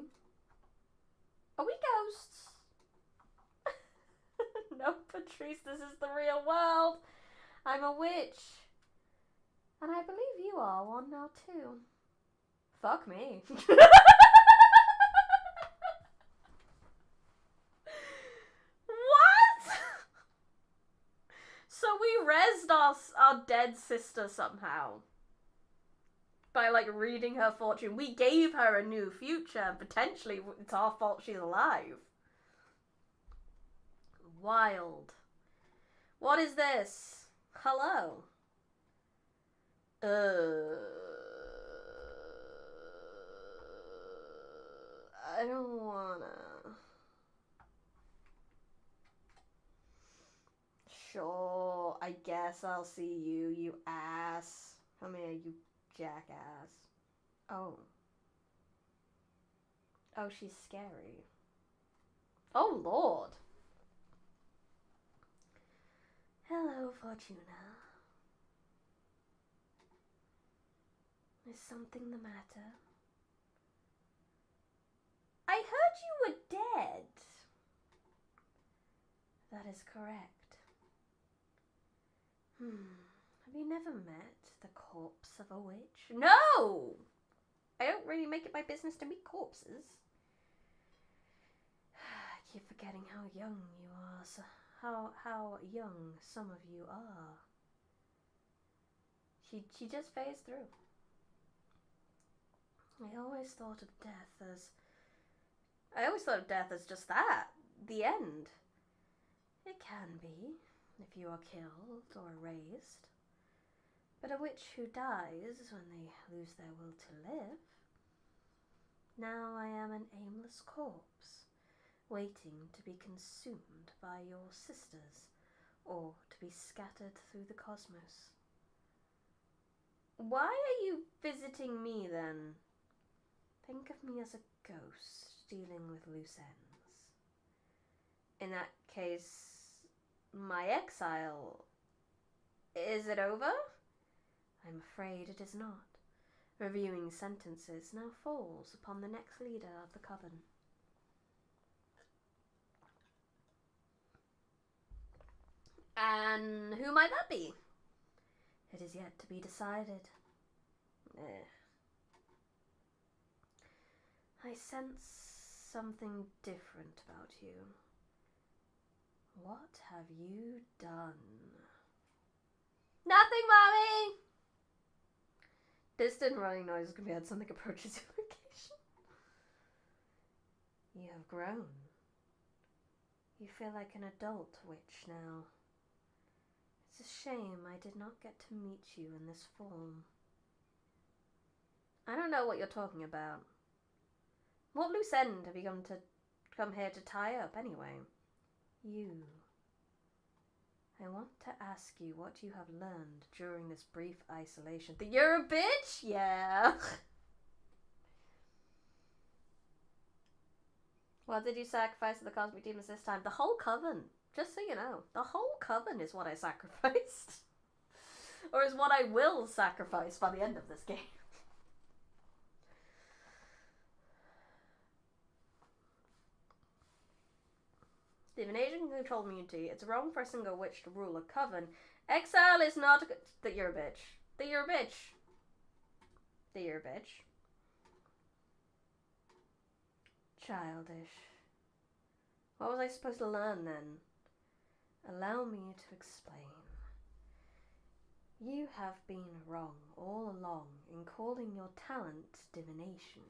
Are we ghosts? No, Patrice, this is the real world. I'm a witch. And I believe you are one now too. Fuck me. What? So we rezzed our dead sister somehow. By like reading her fortune. We gave her a new future and potentially it's our fault she's alive. Wild. What is this? Hello. I don't wanna. Sure, I guess I'll see you, you ass. Come here, you jackass. Oh. Oh, she's scary. Oh, Lord. Hello, Fortuna. Is something the matter? I heard you were dead. That is correct. Have you never met the corpse of a witch? No! I don't really make it my business to meet corpses. I keep forgetting how young you are, so how young some of you are. She just phased through. I always thought of death as just that, the end. It can be, if you are killed or erased. But a witch who dies when they lose their will to live. Now I am an aimless corpse, waiting to be consumed by your sisters, or to be scattered through the cosmos. Why are you visiting me then? Think of me as a ghost dealing with loose ends. In that case, my exile, is it over? I'm afraid it is not. Reviewing sentences now falls upon the next leader of the coven. And who might that be? It is yet to be decided. I sense something different about you. What have you done? Nothing, Mommy! Distant running noises can be heard. Something approaches your location. You have grown. You feel like an adult witch now. It's a shame I did not get to meet you in this form. I don't know what you're talking about. What loose end have you come here to tie up anyway? You. I want to ask you what you have learned during this brief isolation. That you're a bitch? Yeah. What did you sacrifice to the cosmic demons this time? The whole coven. Just so you know. The whole coven is what I sacrificed. Or is what I will sacrifice by the end of this game. Divination can control immunity. It's wrong for a single witch to rule a coven. Exile is not that you're a bitch. That you're a bitch. That you're a bitch. Childish. What was I supposed to learn then? Allow me to explain. You have been wrong all along in calling your talent divination.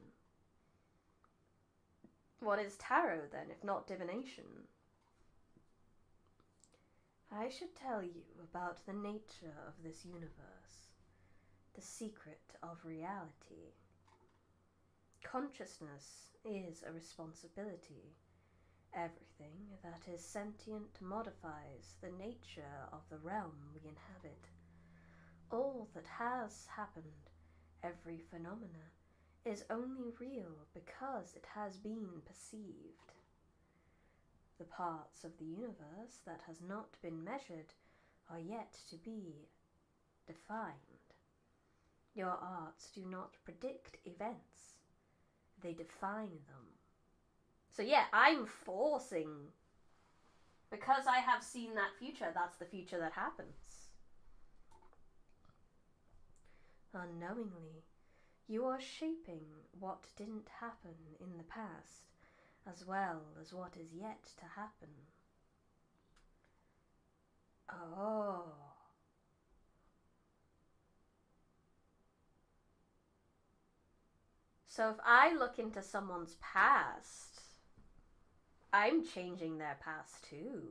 What is tarot then, if not divination? I should tell you about the nature of this universe, the secret of reality. Consciousness is a responsibility. Everything that is sentient modifies the nature of the realm we inhabit. All that has happened, every phenomena, is only real because it has been perceived. The parts of the universe that has not been measured are yet to be defined. Your arts do not predict events, they define them. So yeah, I'm forcing, because I have seen that future, that's the future that happens. Unknowingly, you are shaping what didn't happen in the past, as well as what is yet to happen. Oh. So if I look into someone's past, I'm changing their past too.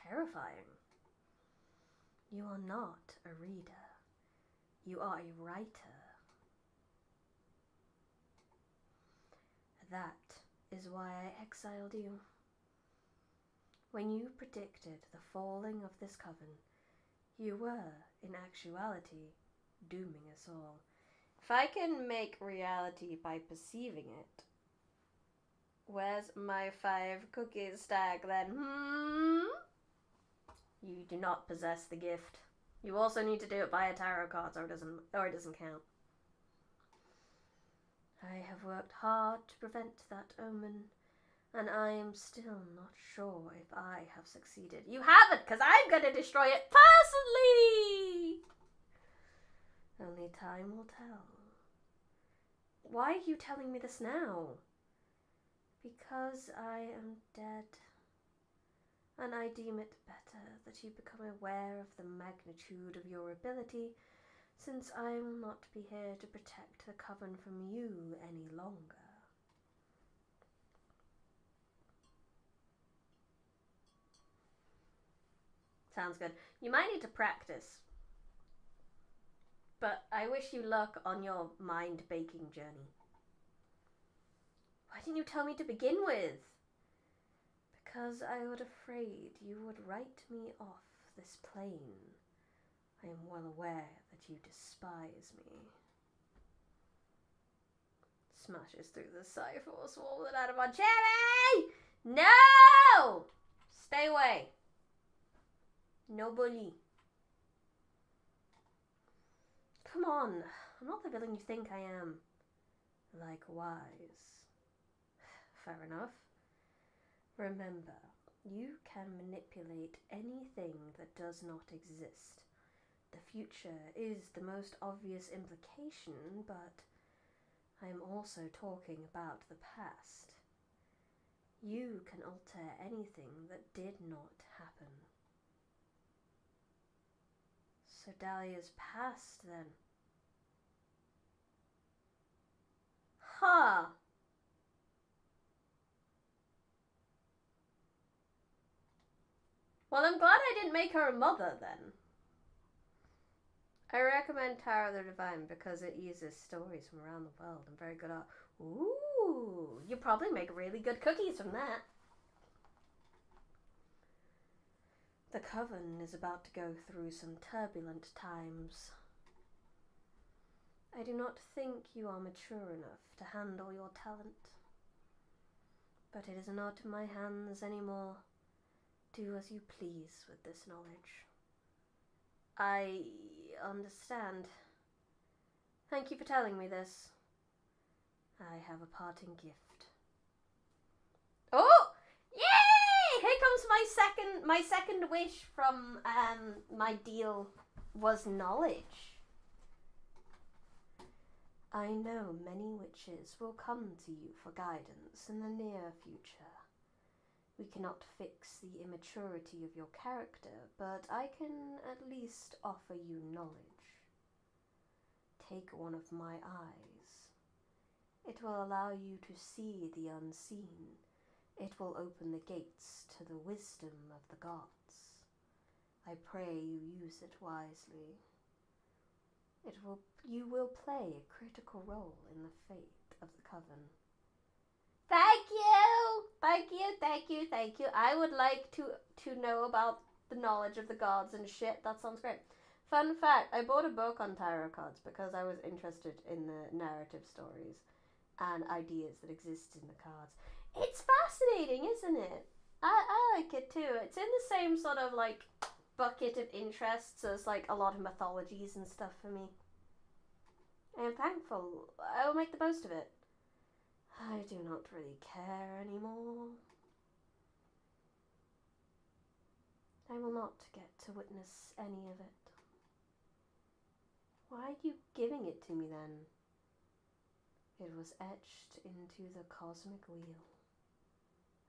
Terrifying. You are not a reader. You are a writer. That is why I exiled you. When you predicted the falling of this coven, you were, in actuality, dooming us all. If I can make reality by perceiving it, where's my 5 cookies stack then? You do not possess the gift. You also need to do it via tarot cards, or it doesn't count. I have worked hard to prevent that omen, and I am still not sure if I have succeeded. You haven't, because I'm going to destroy it personally! Only time will tell. Why are you telling me this now? Because I am dead. And I deem it better that you become aware of the magnitude of your ability, since I will not be here to protect the coven from you any longer. Sounds good. You might need to practice. But I wish you luck on your mind-baking journey. Why didn't you tell me to begin with? Because I was afraid you would write me off this plane. I am well aware that you despise me. Smashes through the cipher, swallows it out of my cherry! No! Stay away. No bully. Come on, I'm not the villain you think I am. Likewise. Fair enough. Remember, you can manipulate anything that does not exist. The future is the most obvious implication, but I am also talking about the past. You can alter anything that did not happen. So Dahlia's past, then. Ha! Well, I'm glad I didn't make her a mother then. I recommend Tower of the Divine because it uses stories from around the world and very good art. Ooh, you probably make really good cookies from that. The Coven is about to go through some turbulent times. I do not think you are mature enough to handle your talent. But it is not in my hands anymore. Do as you please with this knowledge. I understand. Thank you for telling me this. I have a parting gift. Oh! Yay! Here comes my second wish from my deal was knowledge. I know many witches will come to you for guidance in the near future. We cannot fix the immaturity of your character, but I can at least offer you knowledge. Take one of my eyes. It will allow you to see the unseen. It will open the gates to the wisdom of the gods. I pray you use it wisely. You will play a critical role in the fate of the Coven. Thank you! Thank you, thank you, thank you. I would like to know about the knowledge of the gods and shit. That sounds great. Fun fact, I bought a book on tarot cards because I was interested in the narrative stories and ideas that exist in the cards. It's fascinating, isn't it? I like it too. It's in the same sort of like bucket of interests as like a lot of mythologies and stuff for me. I am thankful. I will make the most of it. I do not really care anymore. I will not get to witness any of it. Why are you giving it to me then? It was etched into the cosmic wheel.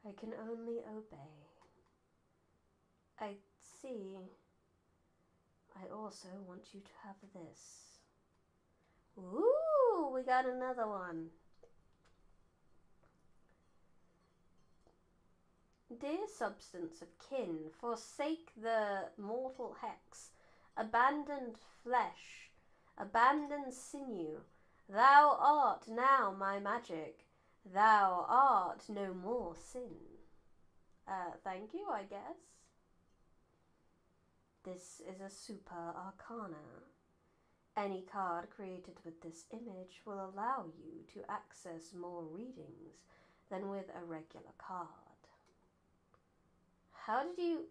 I can only obey. I see. I also want you to have this. Ooh, we got another one. Dear substance of kin, forsake the mortal hex, abandoned flesh, abandoned sinew. Thou art now my magic, thou art no more sin. Thank you, I guess. This is a super arcana. Any card created with this image will allow you to access more readings than with a regular card. How did you...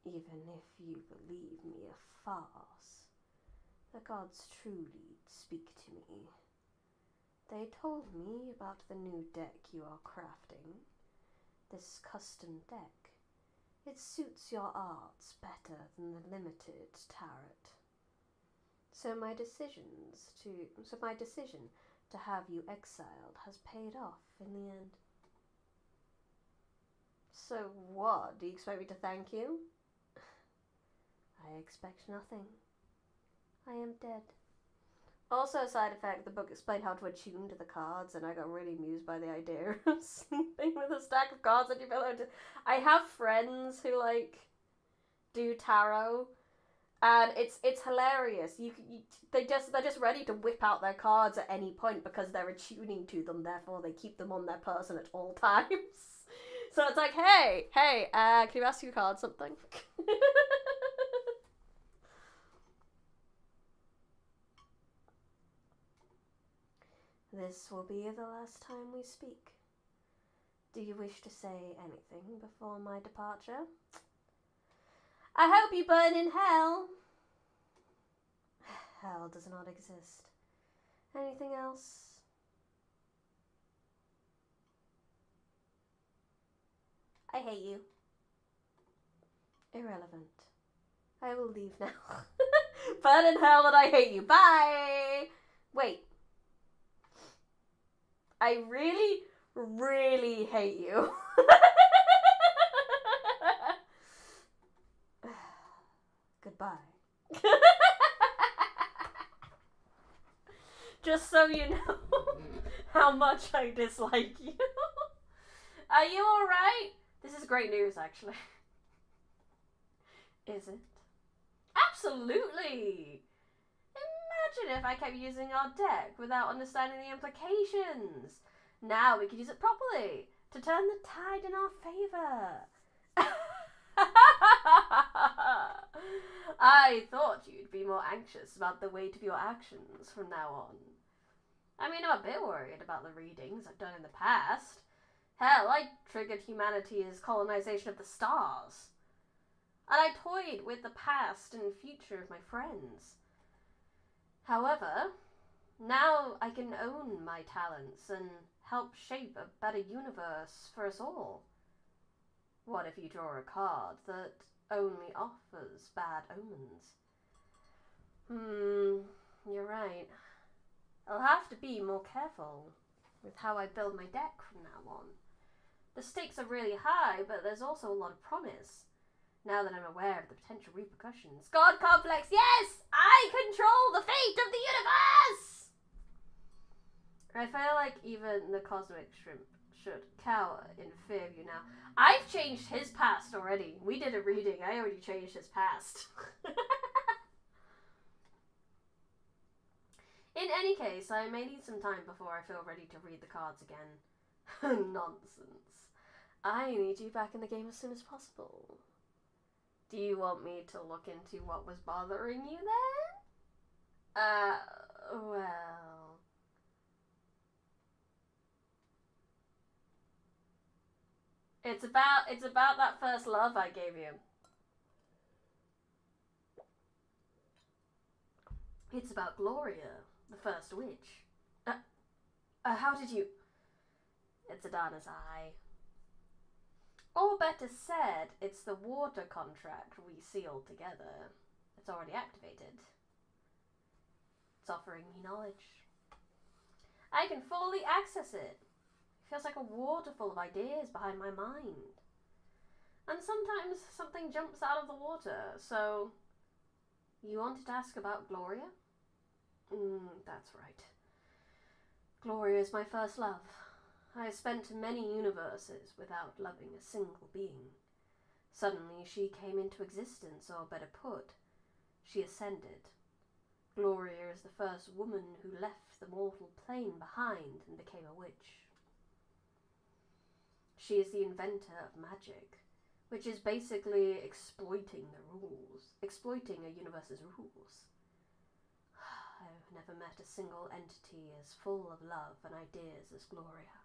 Even if you believe me a farce, the gods truly speak to me. They told me about the new deck you are crafting. This custom deck. It suits your arts better than the limited tarot. So my decision to have you exiled has paid off in the end. So what? Do you expect me to thank you? I expect nothing. I am dead. Also, a side effect, the book explained how to attune to the cards, and I got really amused by the idea of sleeping with a stack of cards that you feel like to... I have friends who, like, do tarot, and it's hilarious. They're just ready to whip out their cards at any point because they're attuning to them, therefore they keep them on their person at all times. So it's like, hey, can you ask your card something? This will be the last time we speak. Do you wish to say anything before my departure? I hope you burn in hell. Hell does not exist. Anything else? I hate you. Irrelevant. I will leave now. Burn in hell and I hate you. Bye! Wait. I really, really hate you. Goodbye. Just so you know how much I dislike you. Are you alright? This is great news, actually. Is it? Absolutely! Imagine if I kept using our deck without understanding the implications. Now we could use it properly to turn the tide in our favour. I thought you'd be more anxious about the weight of your actions from now on. I mean, I'm a bit worried about the readings I've done in the past. Hell, I triggered humanity's colonization of the stars. And I toyed with the past and future of my friends. However, now I can own my talents and help shape a better universe for us all. What if you draw a card that only offers bad omens? You're right. I'll have to be more careful with how I build my deck from now on. The stakes are really high, but there's also a lot of promise. Now that I'm aware of the potential repercussions. God complex, yes! I control the fate of the universe! I feel like even the cosmic shrimp should cower in fear of you now. I've changed his past already. We did a reading. I already changed his past. In any case, I may need some time before I feel ready to read the cards again. Nonsense. I need you back in the game as soon as possible. Do you want me to look into what was bothering you then? Well... It's about that first love I gave you. It's about Gloria, the first witch. How did you... It's Adana's eye. Or better said, it's the water contract we sealed together. It's already activated. It's offering me knowledge. I can fully access it. It feels like a waterfall of ideas behind my mind. And sometimes something jumps out of the water, so... You wanted to ask about Gloria? That's right. Gloria is my first love. I have spent many universes without loving a single being. Suddenly she came into existence, or better put, she ascended. Gloria is the first woman who left the mortal plane behind and became a witch. She is the inventor of magic, which is basically exploiting a universe's rules. I've never met a single entity as full of love and ideas as Gloria.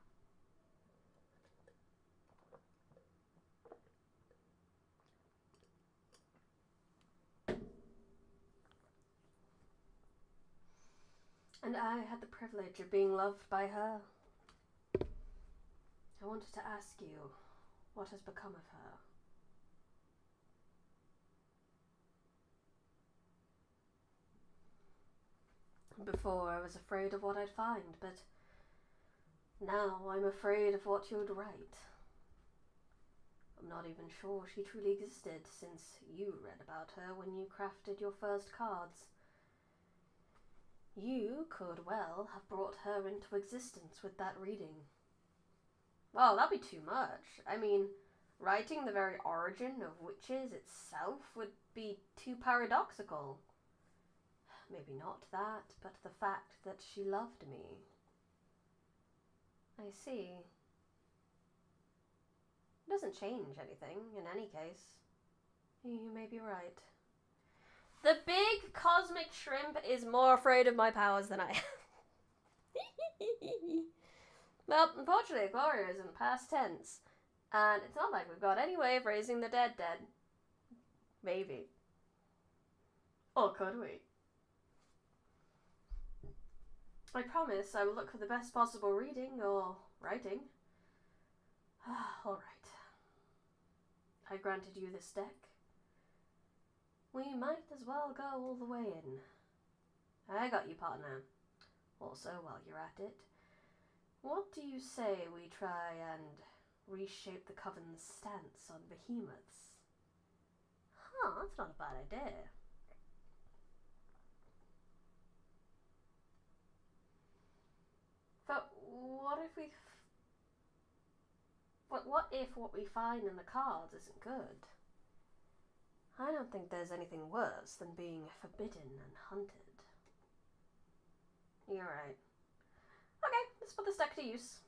And I had the privilege of being loved by her. I wanted to ask you, what has become of her? Before I was afraid of what I'd find, but now I'm afraid of what you'd write. I'm not even sure she truly existed, since you read about her when you crafted your first cards. You could well have brought her into existence with that reading. Well, that'd be too much. I mean, writing the very origin of witches itself would be too paradoxical. Maybe not that, but the fact that she loved me. I see. It doesn't change anything, in any case. You may be right. The big cosmic shrimp is more afraid of my powers than I am. Well, unfortunately, Gloria is in past tense. And it's not like we've got any way of raising the dead. Maybe. Or could we? I promise I will look for the best possible reading or writing. Alright. I granted you this deck. We might as well go all the way in. I got you, partner. Also, while you're at it, what do you say we try and reshape the Coven's stance on behemoths? Huh, that's not a bad idea. But what if what if what we find in the cards isn't good? I don't think there's anything worse than being forbidden and hunted. You're right. Okay, let's put this deck to use.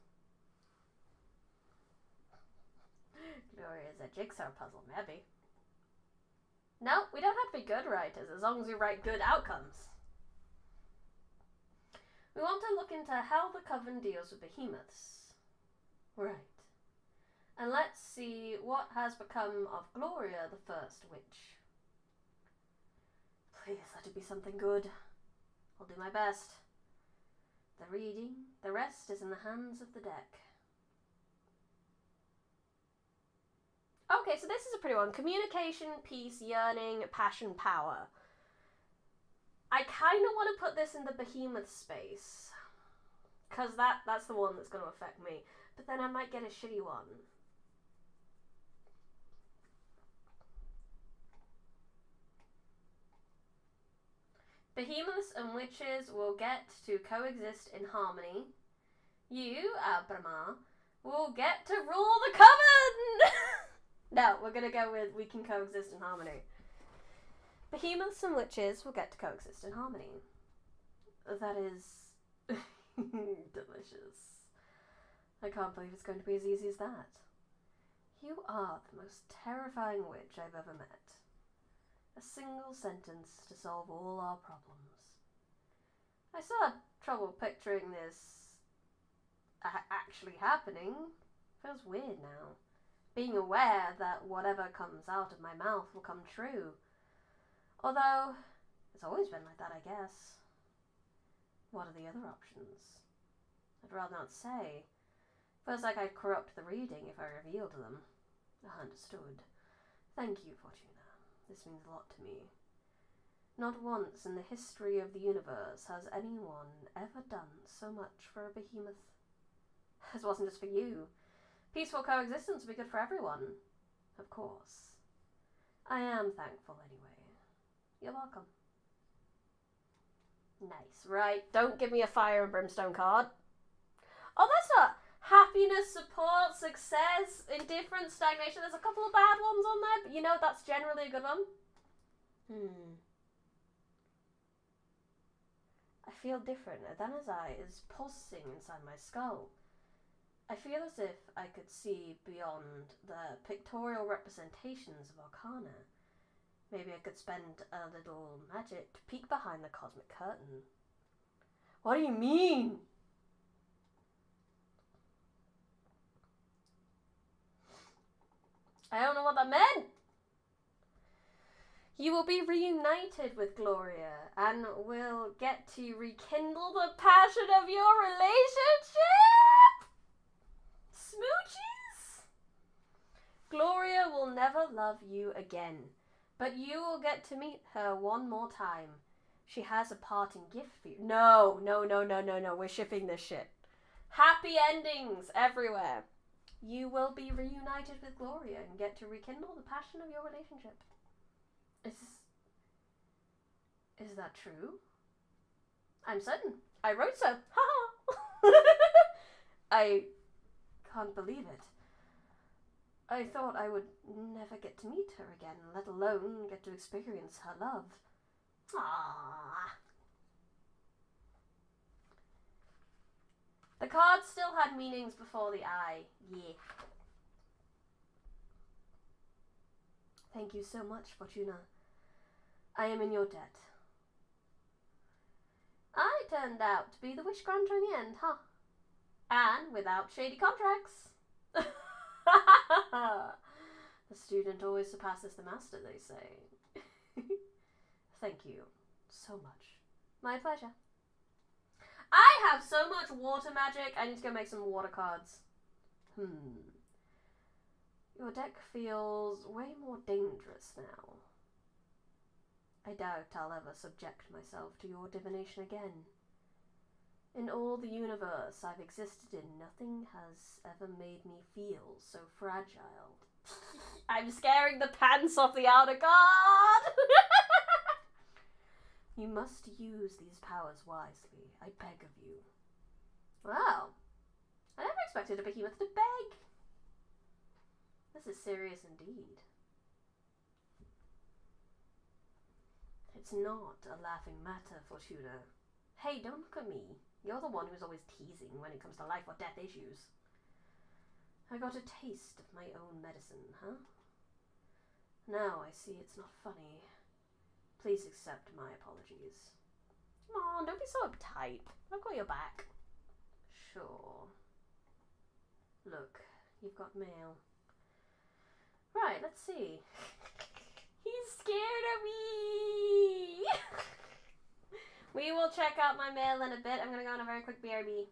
Gloria's a jigsaw puzzle, maybe. No, we don't have to be good writers, as long as we write good outcomes. We want to look into how the Coven deals with behemoths. Right. And let's see what has become of Gloria, the first witch. Please let it be something good. I'll do my best. The reading, the rest is in the hands of the deck. Okay, so this is a pretty one. Communication, peace, yearning, passion, power. I kind of want to put this in the behemoth space. Because that's the one that's going to affect me. But then I might get a shitty one. Behemoths and witches will get to coexist in harmony. You, Abrama, will get to rule the Coven! No, we're going to go with we can coexist in harmony. Behemoths and witches will get to coexist in harmony. That is delicious. I can't believe it's going to be as easy as that. You are the most terrifying witch I've ever met. A single sentence to solve all our problems. I still have trouble picturing this actually happening. Feels weird now. Being aware that whatever comes out of my mouth will come true. Although, it's always been like that, I guess. What are the other options? I'd rather not say. Feels like I'd corrupt the reading if I revealed them. Understood. Thank you, Fortuna. This means a lot to me. Not once in the history of the universe has anyone ever done so much for a behemoth. This wasn't just for you. Peaceful coexistence would be good for everyone. Of course. I am thankful anyway. You're welcome. Nice, right? Don't give me a fire and brimstone card. Oh, that's not happiness, support, success, indifference, stagnation. There's a couple of bad ones on there, but you know that's generally a good one. I feel different. Adana's eye is pulsing inside my skull. I feel as if I could see beyond the pictorial representations of Arcana. Maybe I could spend a little magic to peek behind the cosmic curtain. What do you mean? I don't know what that meant. You will be reunited with Gloria and will get to rekindle the passion of your relationship. Smoochies? Gloria will never love you again, but you will get to meet her one more time. She has a parting gift for you. No. We're shipping this shit. Happy endings everywhere. You will be reunited with Gloria and get to rekindle the passion of your relationship. Is that true? I'm certain. I wrote so. Ha! I can't believe it. I thought I would never get to meet her again, let alone get to experience her love. Ah. The card still had meanings before the eye. Yeah. Thank you so much, Fortuna. I am in your debt. I turned out to be the wish granter in the end, huh? And without shady contracts. The student always surpasses the master, they say. Thank you so much. My pleasure. I have so much water magic. I need to go make some water cards. Your deck feels way more dangerous now. I doubt I'll ever subject myself to your divination again. In all the universe I've existed in, nothing has ever made me feel so fragile. I'm scaring the pants off the outer guard! You must use these powers wisely, I beg of you. Wow. I never expected a behemoth to beg. This is serious indeed. It's not a laughing matter, Fortuna. Hey, don't look at me. You're the one who's always teasing when it comes to life or death issues. I got a taste of my own medicine, huh? Now I see it's not funny. Please accept my apologies. Come on, don't be so uptight. I've got your back. Sure. Look, you've got mail. Right, let's see. He's scared of me! We will check out my mail in a bit. I'm gonna go on a very quick BRB.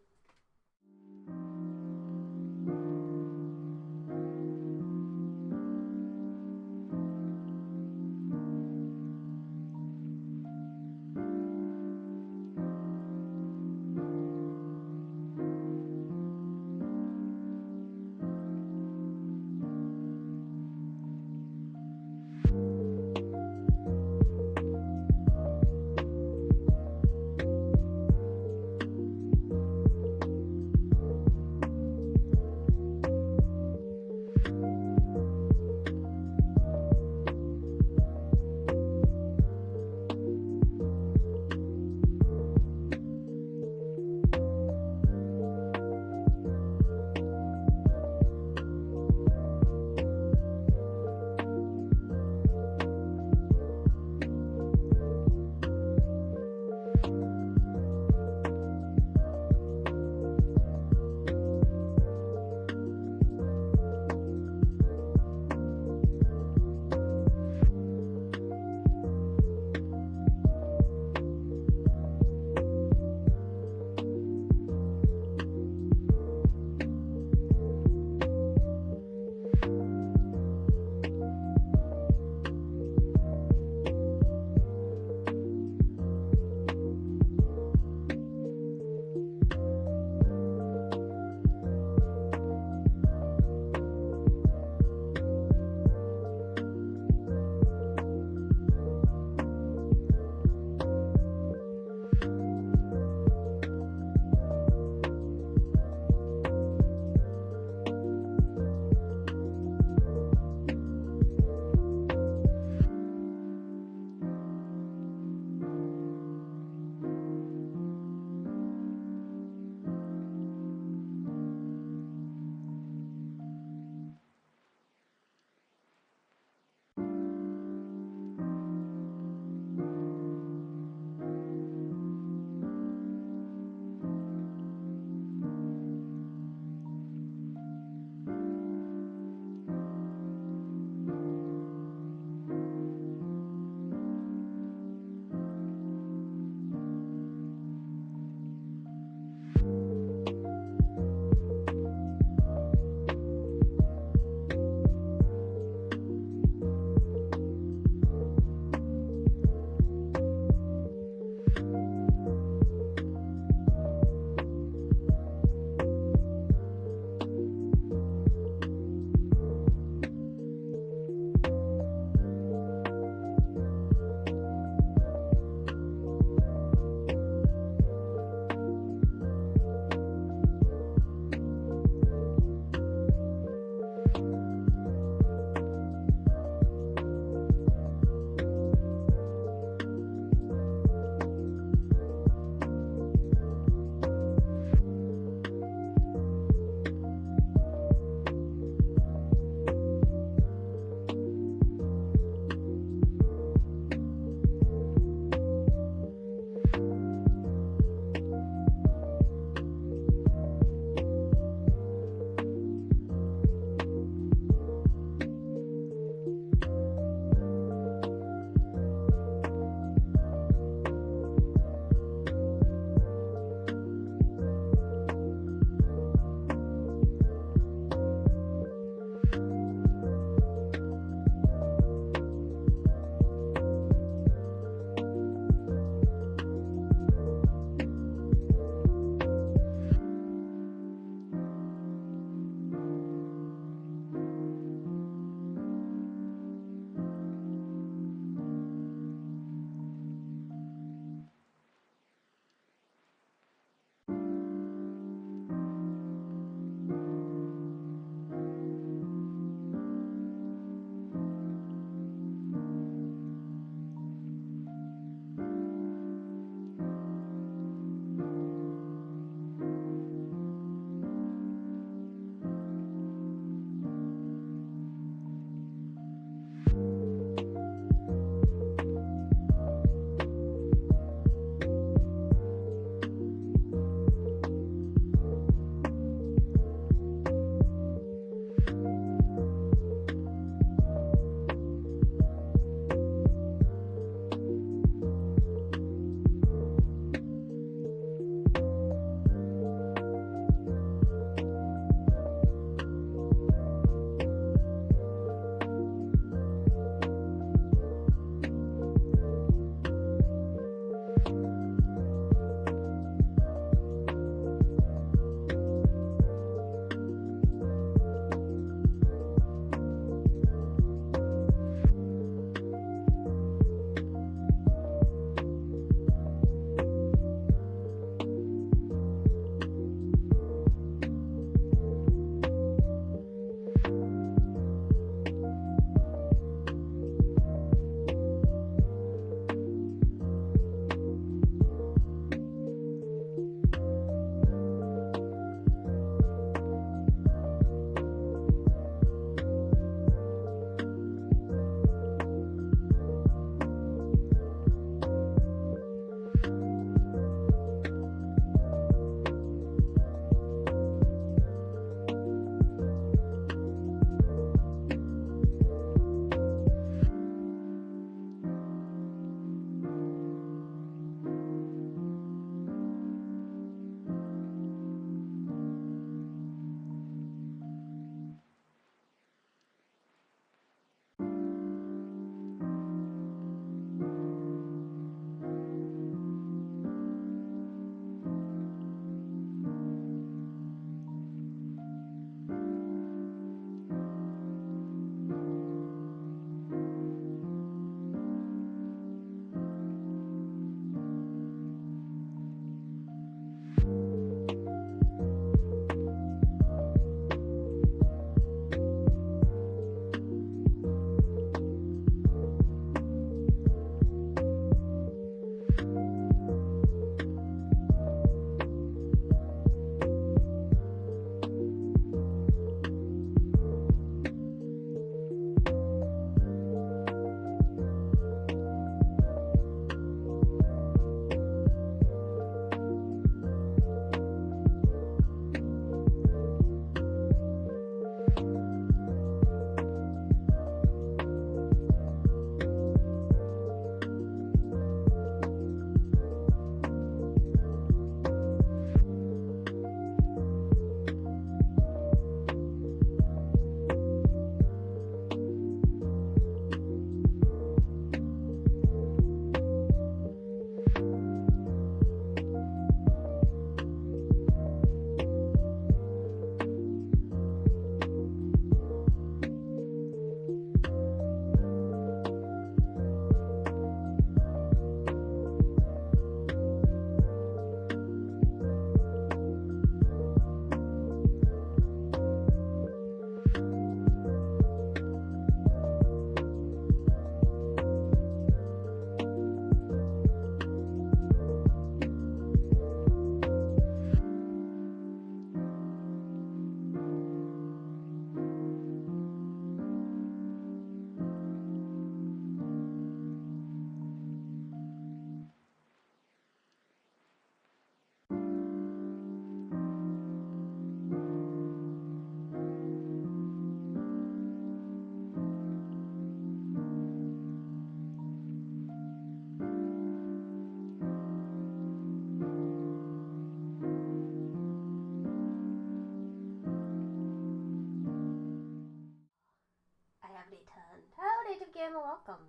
come.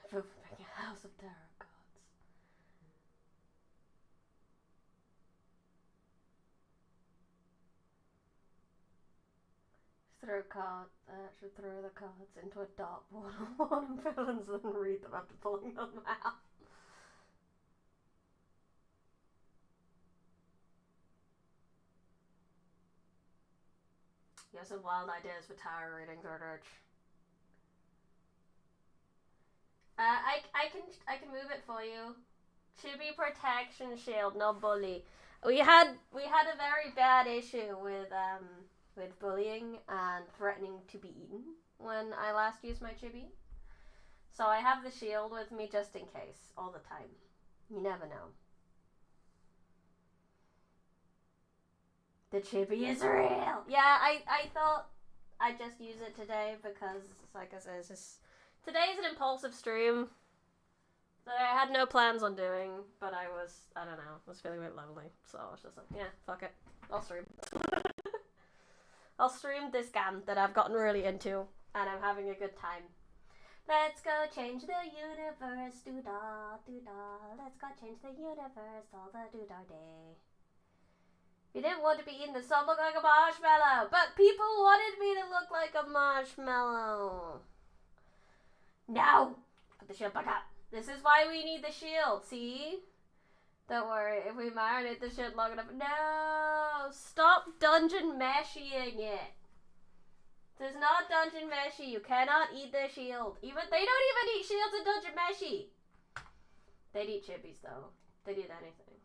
I vote for making a house of tarot cards. Should throw the cards into a dartboard on villains and then read them after pulling them out. You have some wild ideas for tarot readings, Ordurge. I can move it for you. Chibi protection shield, no bully. We had a very bad issue with bullying and threatening to be eaten when I last used my chibi. So I have the shield with me just in case, all the time. You never know. The chibi is real! Yeah, I thought I'd just use it today because, like I said, today's an impulsive stream that I had no plans on doing, but I don't know, was feeling a bit lonely, so I was just like, yeah, fuck it, I'll stream. I'll stream this game that I've gotten really into, and I'm having a good time. Let's go change the universe, doo-dah, doo-dah. Let's go change the universe, all the doo-dah day. You didn't want to be eaten, the sun looked like a marshmallow, but people wanted me to look like a marshmallow. No! Put the shield back up. This is why we need the shield, see? Don't worry, if we marinate the shield long enough. No! Stop dungeon meshying it. This is not dungeon meshy. You cannot eat the shield. They don't even eat shields in dungeon meshy. They'd eat chibis though. They'd eat anything.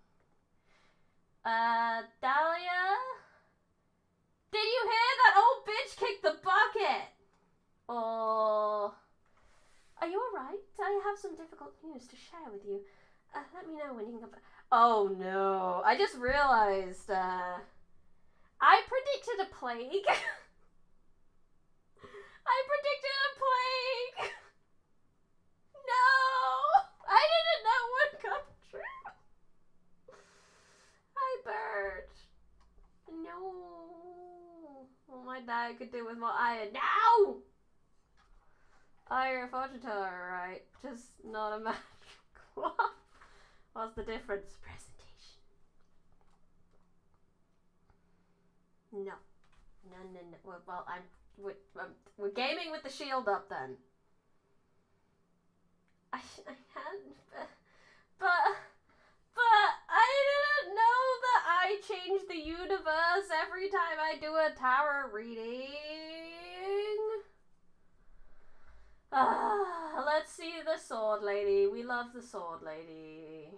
Dahlia? Did you hear that old bitch kick the bucket? Oh. Are you alright? I have some difficult news to share with you. Let me know when you can come back. Oh no. I just realized, I predicted a plague. I predicted a plague. No. I didn't know it would come true. Hi, bird. No. What my dad could do with my iron. No! Oh, you're a fortune teller, right? Just not a magic one. What's the difference? Presentation. No. No. Well, we're gaming with the shield up then. I can't. But I didn't know that I change the universe every time I do a tarot reading. Let's see the sword lady. We love the sword lady.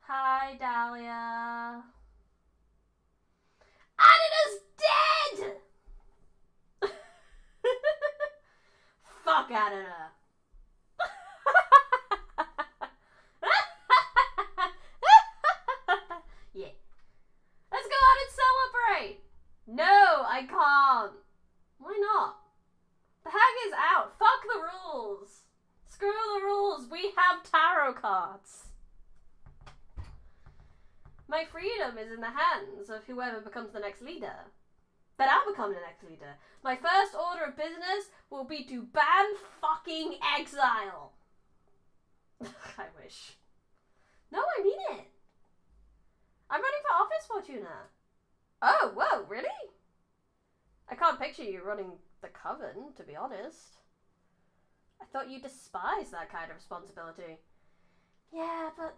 Hi, Dahlia. Adina's dead! Fuck Adina. Yeah. Let's go out and celebrate! No, I can't. Why not? The hag is out. Fuck the rules. Screw the rules. We have tarot cards. My freedom is in the hands of whoever becomes the next leader. Then I'll become the next leader. My first order of business will be to ban fucking exile. I wish. No, I mean it. I'm running for office, Fortuna. Oh, whoa, really? I can't picture you running the coven, to be honest. I thought you despised that kind of responsibility. Yeah, but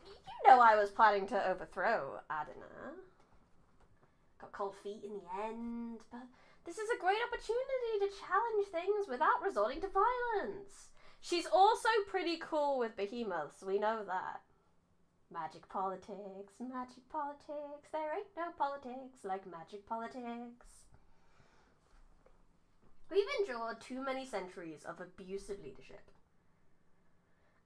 you know I was planning to overthrow Adina. Got cold feet in the end, but this is a great opportunity to challenge things without resorting to violence. She's also pretty cool with behemoths, we know that. Magic politics, magic politics. There ain't no politics like magic politics. We've endured too many centuries of abusive leadership.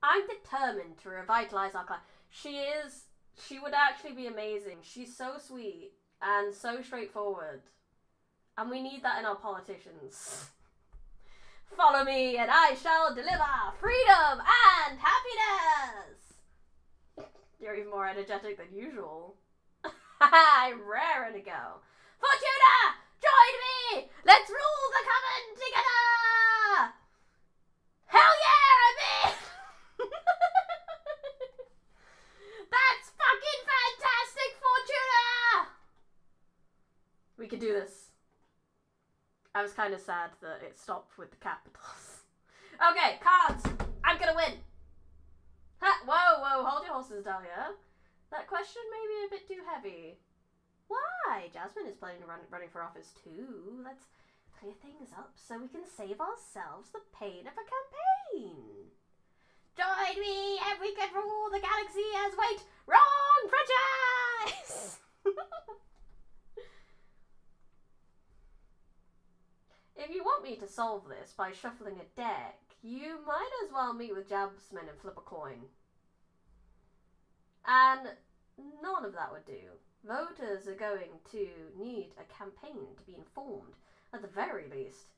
I'm determined to revitalize our class. She would actually be amazing. She's so sweet and so straightforward. And we need that in our politicians. Follow me and I shall deliver freedom and happiness! You're even more energetic than usual. I'm raring to go. Fortuna, join me! Let's rule the coven together! Hell yeah, I'm in! That's fucking fantastic, Fortuna! We can do this. I was kind of sad that it stopped with the capitals. Okay, cards. I'm gonna win. Ha, whoa, hold your horses, Dahlia. That question may be a bit too heavy. Why? Jasmine is planning on running for office too. Let's clear things up so we can save ourselves the pain of a campaign. Join me and we can rule the galaxy as wait, wrong franchise! If you want me to solve this by shuffling a deck, you might as well meet with Jasmine and flip a coin. And none of that would do. Voters are going to need a campaign to be informed, at the very least.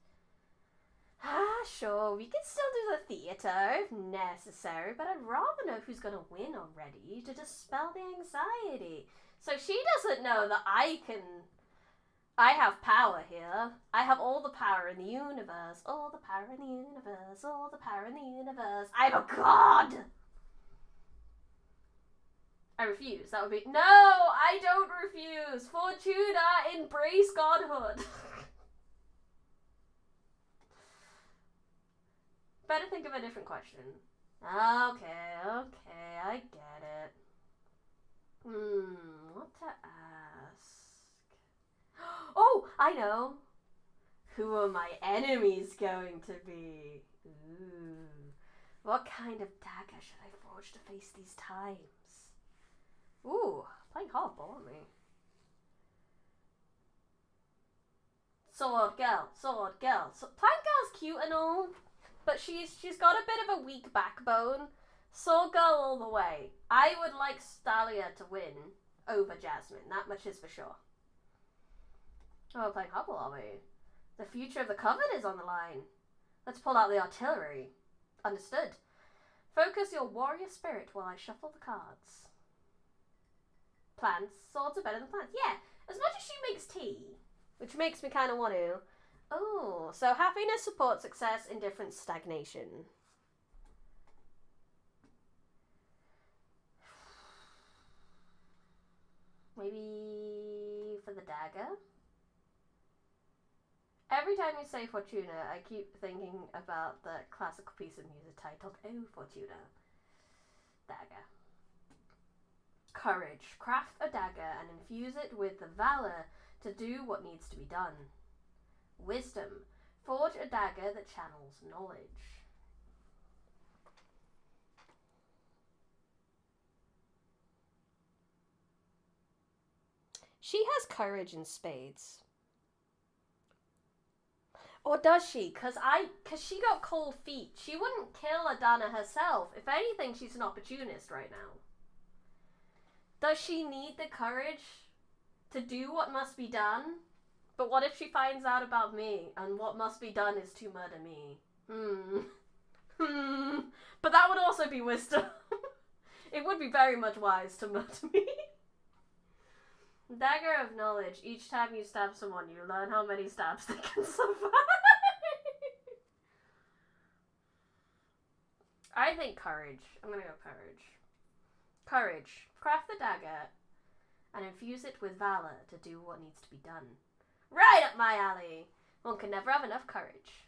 Sure, we can still do the theatre if necessary, but I'd rather know who's going to win already to dispel the anxiety. So she doesn't know that I have power here. I have all the power in the universe. All the power in the universe. All the power in the universe. I'm a god! I refuse. That would be... No! I don't refuse! Fortuna, embrace godhood! Better think of a different question. Okay, I get it. What to ask? Oh, I know! Who are my enemies going to be? Ooh. What kind of dagger should I forge to face these times? Ooh, playing hardball, aren't we? Sword girl, sword girl. Plank girl's cute and all, but she's got a bit of a weak backbone. Sword girl all the way. I would like Stalia to win over Jasmine. That much is for sure. Oh, we're playing hardball, are we? The future of the coven is on the line. Let's pull out the artillery. Understood. Focus your warrior spirit while I shuffle the cards. Plants. Swords are better than plants. Yeah, as much as she makes tea, which makes me kind of want to. Oh, so happiness supports success, indifference, stagnation. Maybe for the dagger? Every time you say Fortuna, I keep thinking about the classical piece of music titled Oh Fortuna. Dagger. Courage. Craft a dagger and infuse it with the valor to do what needs to be done. Wisdom. Forge a dagger that channels knowledge. She has courage in spades. Or does she? Cause she got cold feet. She wouldn't kill Adana herself. If anything, she's an opportunist right now. Does she need the courage to do what must be done? But what if she finds out about me and what must be done is to murder me? But that would also be wisdom. It would be very much wise to murder me. Dagger of knowledge. Each time you stab someone, you learn how many stabs they can survive. I think courage. I'm gonna go courage. Courage. Craft the dagger and infuse it with valor to do what needs to be done. Right up my alley. One can never have enough courage.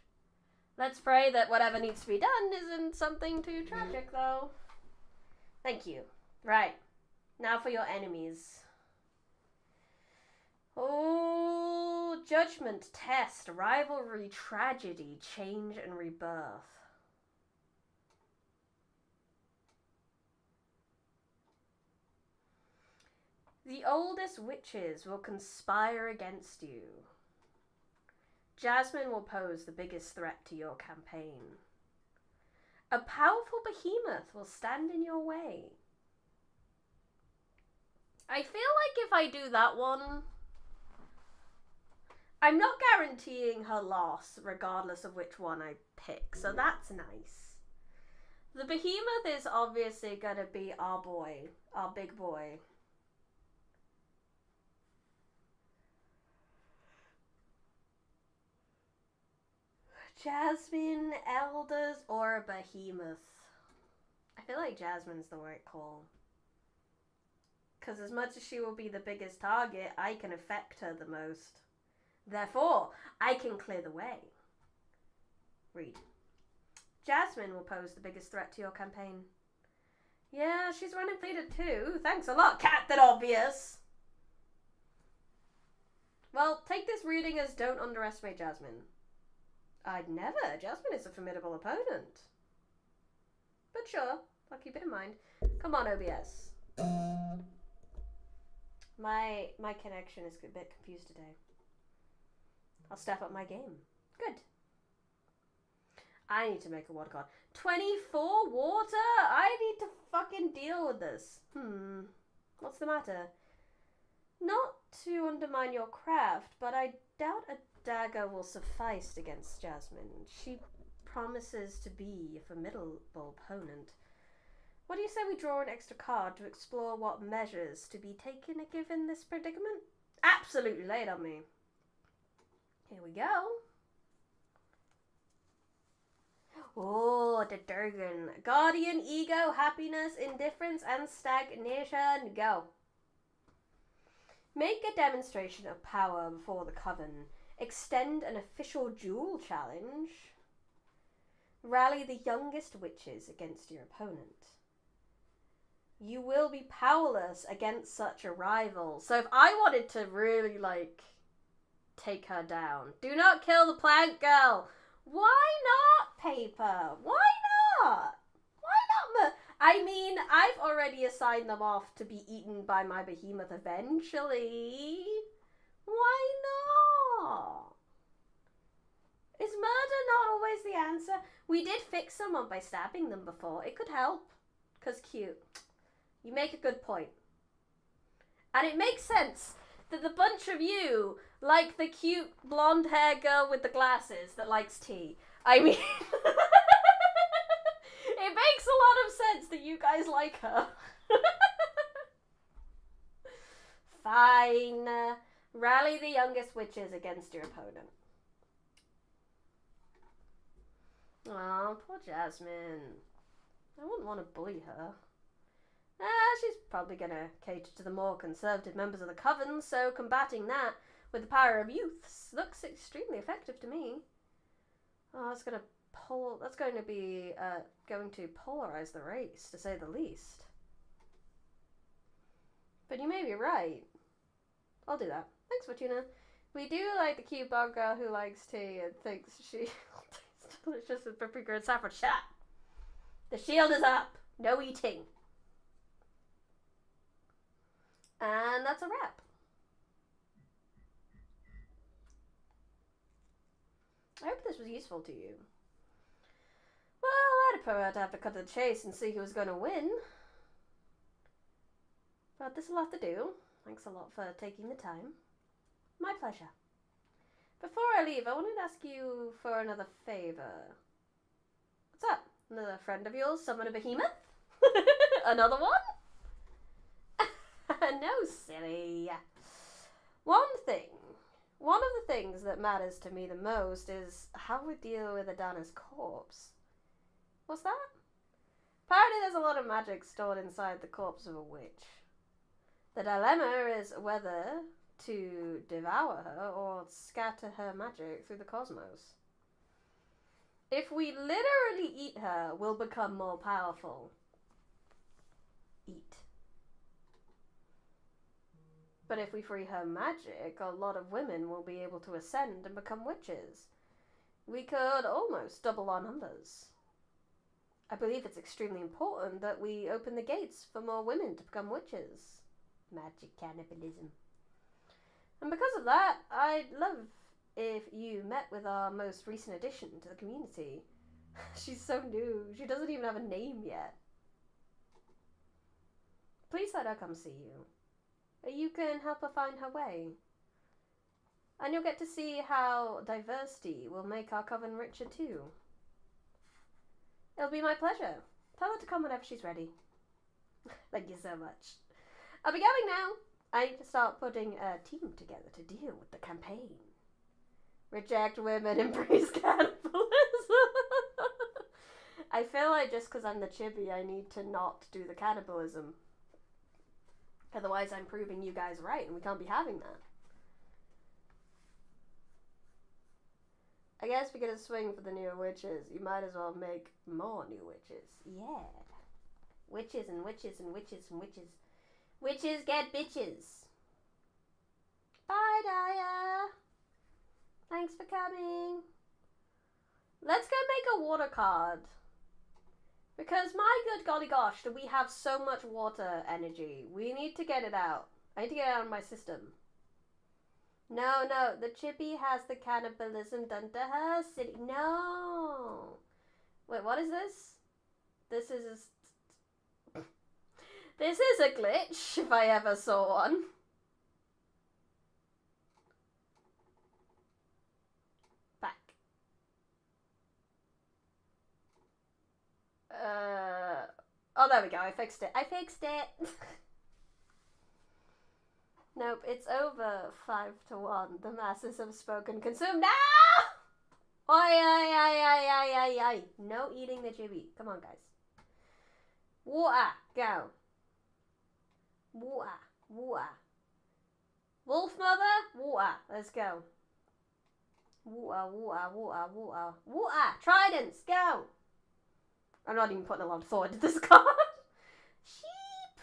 Let's pray that whatever needs to be done isn't something too tragic, though. Thank you. Right. Now for your enemies. Oh, judgment, test, rivalry, tragedy, change, and rebirth. The oldest witches will conspire against you. Jasmine will pose the biggest threat to your campaign. A powerful behemoth will stand in your way. I feel like if I do that one, I'm not guaranteeing her loss regardless of which one I pick, so that's nice. The behemoth is obviously going to be our boy, our big boy. Jasmine, elders, or behemoth? I feel like Jasmine's the right call. Because as much as she will be the biggest target, I can affect her the most. Therefore, I can clear the way. Read. Jasmine will pose the biggest threat to your campaign. Yeah, she's running leader too. Thanks a lot, Captain Obvious. Well, take this reading as don't underestimate Jasmine. I'd never. Jasmine is a formidable opponent. But sure, I'll keep it in mind. Come on, OBS. My connection is a bit confused today. I'll step up my game. Good. I need to make a water card. 24 water? I need to fucking deal with this. What's the matter? Not to undermine your craft, but I doubt a dagger will suffice against Jasmine. She promises to be a formidable opponent. What do you say we draw an extra card to explore what measures to be taken given this predicament? Absolutely, lay it on me. Here we go. Oh, the Durgan. Guardian, ego, happiness, indifference, and stagnation. Go. Make a demonstration of power before the coven. Extend an official duel challenge. Rally the youngest witches against your opponent. You will be powerless against such a rival. So if I wanted to really, take her down. Do not kill the plant girl. Why not, Paper? Why not? Why not? I mean, I've already assigned them off to be eaten by my behemoth eventually. Why not? Is murder not always the answer? We did fix someone by stabbing them before. It could help. 'Cause cute. You make a good point. And it makes sense that the bunch of you like the cute blonde hair girl with the glasses that likes tea. I mean, it makes a lot of sense that you guys like her. Fine. Rally the youngest witches against your opponent. Oh, poor Jasmine. I wouldn't want to bully her. She's probably going to cater to the more conservative members of the coven, so combating that with the power of youths looks extremely effective to me. Oh, that's going to be going to polarize the race, to say the least. But you may be right. I'll do that. Thanks, Fortuna. We do like the cute bog girl who likes tea and thinks she tastes delicious with paprika and saffron. Shut up! The shield is up! No eating! And that's a wrap. I hope this was useful to you. Well, I'd prefer to have to cut to the chase and see who was going to win. But this will have to do. Thanks a lot for taking the time. My pleasure. Before I leave, I wanted to ask you for another favor. What's up? Another friend of yours summon a behemoth? Another one? No, silly. One of the things that matters to me the most is how we deal with Adana's corpse. What's that? Apparently there's a lot of magic stored inside the corpse of a witch. The dilemma is whether to devour her or scatter her magic through the cosmos. If we literally eat her, we'll become more powerful. Eat. But if we free her magic, a lot of women will be able to ascend and become witches. We could almost double our numbers. I believe it's extremely important that we open the gates for more women to become witches. Magic cannibalism. And because of that, I'd love if you met with our most recent addition to the community. She's so new. She doesn't even have a name yet. Please let her come see you. You can help her find her way. And you'll get to see how diversity will make our coven richer too. It'll be my pleasure. Tell her to come whenever she's ready. Thank you so much. I'll be going now. I need to start putting a team together to deal with the campaign. Reject women, embrace cannibalism. I feel like just because I'm the chibi, I need to not do the cannibalism. Otherwise, I'm proving you guys right, and we can't be having that. I guess if you're gonna swing for the newer witches, you might as well make more new witches. Yeah. Witches and witches and witches and witches. Witches get bitches. Bye, Daya. Thanks for coming. Let's go make a water card. Because my good golly gosh, do we have so much water energy. We need to get it out. I need to get it out of my system. No, the chibi has the cannibalism done to her. City. No. Wait, what is this? This is a glitch, if I ever saw one. Back. Oh, there we go. I fixed it. Nope, it's over 5-1. The masses have spoken. Consume now! Oi. No eating the chibi. Come on, guys. Water. Go. Water. Wolf mother. Water. Let's go. Water. Tridents. Go. I'm not even putting a lot of thought into this card. Sheep.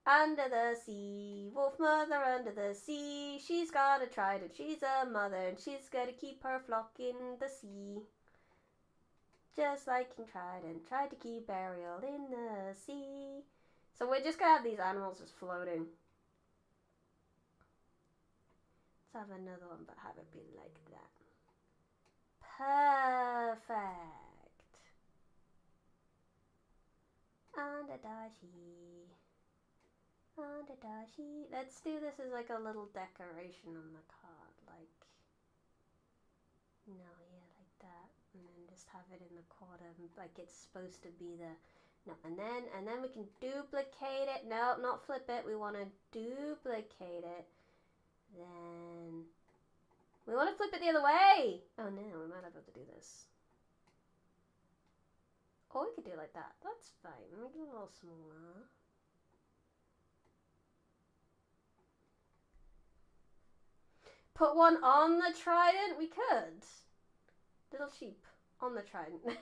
Under the sea. Wolf mother under the sea. She's got a trident. She's a mother. And she's gonna keep her flock in the sea. Just like King Trident tried to keep Ariel in the sea. So we're just gonna have these animals just floating. Let's have another one, but have it be like that. Perfect. Andadashi. Let's do this as like a little decoration on the card. Like, no, yeah, like that. And then just have it in the corner, like it's supposed to be the, no, and then we can duplicate it. No, not flip it. We want to duplicate it. Then we want to flip it the other way. Oh no, we might not be able to do this. Or we could do it like that. That's fine. Make it a little smaller. Put one on the trident? We could. Little sheep on the trident.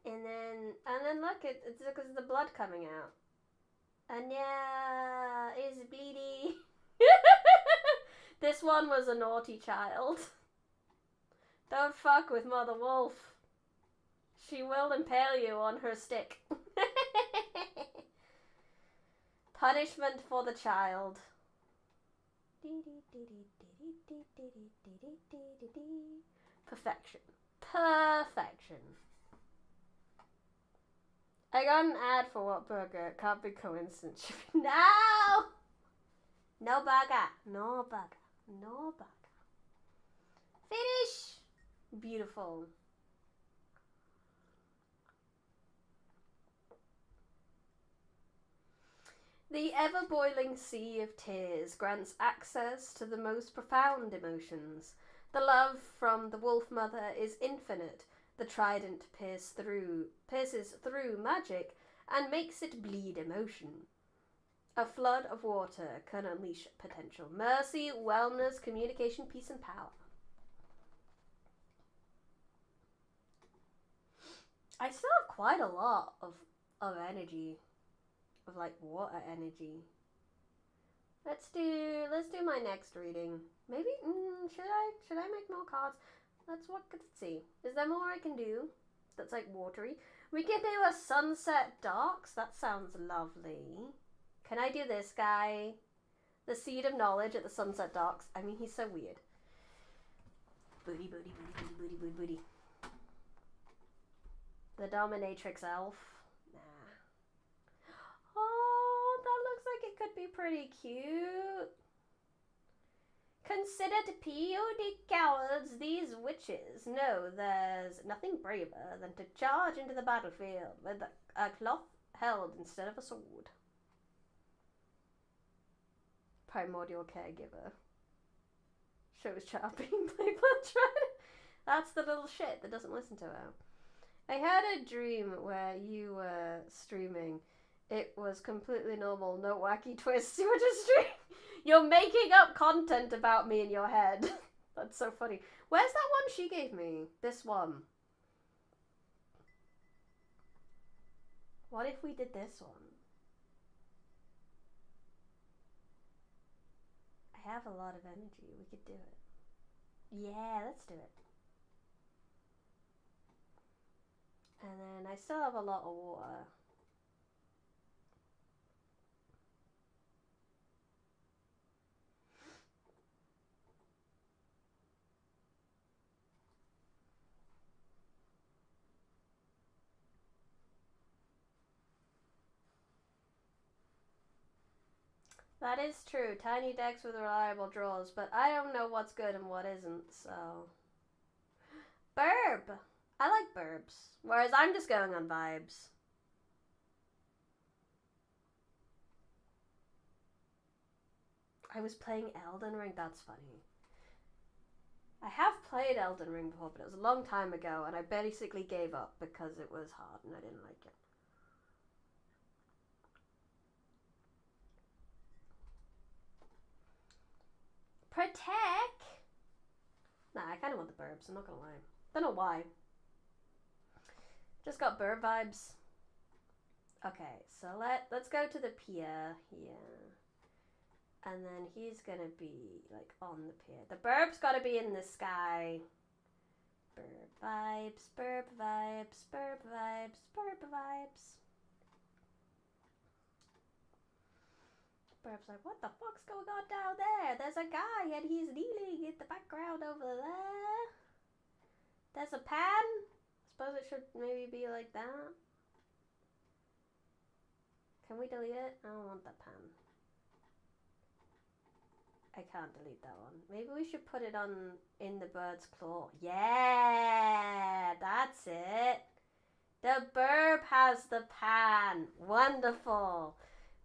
And then look, it's because of the blood coming out. And yeah, it's bleedy. This one was a naughty child. Don't fuck with Mother Wolf. She will impale you on her stick. Punishment for the child. Perfection. I got an ad for what burger? It can't be coincidence. No! No burger. Finish! Beautiful. The ever-boiling sea of tears grants access to the most profound emotions. The love from the wolf mother is infinite. The trident pierces through magic and makes it bleed emotion. A flood of water can unleash potential mercy, wellness, communication, peace, and power. I still have quite a lot of energy. Of like water energy. Let's do my next reading. Maybe should I make more cards? Let's see. Is there more I can do that's like watery? We can do a sunset darks. That sounds lovely. Can I do this guy? The seed of knowledge at the sunset darks. I mean, he's so weird. Booty. The dominatrix elf. Oh, that looks like it could be pretty cute. Considered POD cowards, these witches know there's nothing braver than to charge into the battlefield with a cloth held instead of a sword. Primordial caregiver. shows chat being played by Tron. That's the little shit that doesn't listen to her. I had a dream where you were streaming. It was completely normal, no wacky twists. You were just streaming. You're making up content about me in your head. That's so funny. Where's that one she gave me? This one. What if we did this one? I have a lot of energy. We could do it. Yeah, let's do it. And then I still have a lot of water. That is true. Tiny decks with reliable draws, but I don't know what's good and what isn't, so... Burb! I like burbs. Whereas I'm just going on vibes. I was playing Elden Ring. That's funny. I have played Elden Ring before, but it was a long time ago, and I basically gave up because it was hard and I didn't like it. Protect? Nah, I kind of want the burbs, I'm not gonna lie. Don't know why. Just got burb vibes. Okay, so let's go to the pier here. And then he's gonna be like on the pier. The burb's gotta be in the sky. Burb vibes, burb vibes, burb vibes, burb vibes. Burb's like, what the fuck's going on down there? There's a guy and he's kneeling in the background over there. There's a pan. I suppose it should maybe be like that. Can we delete it? I don't want that pan. I can't delete that one. Maybe we should put it on in the bird's claw. Yeah, that's it. The burb has the pan. Wonderful.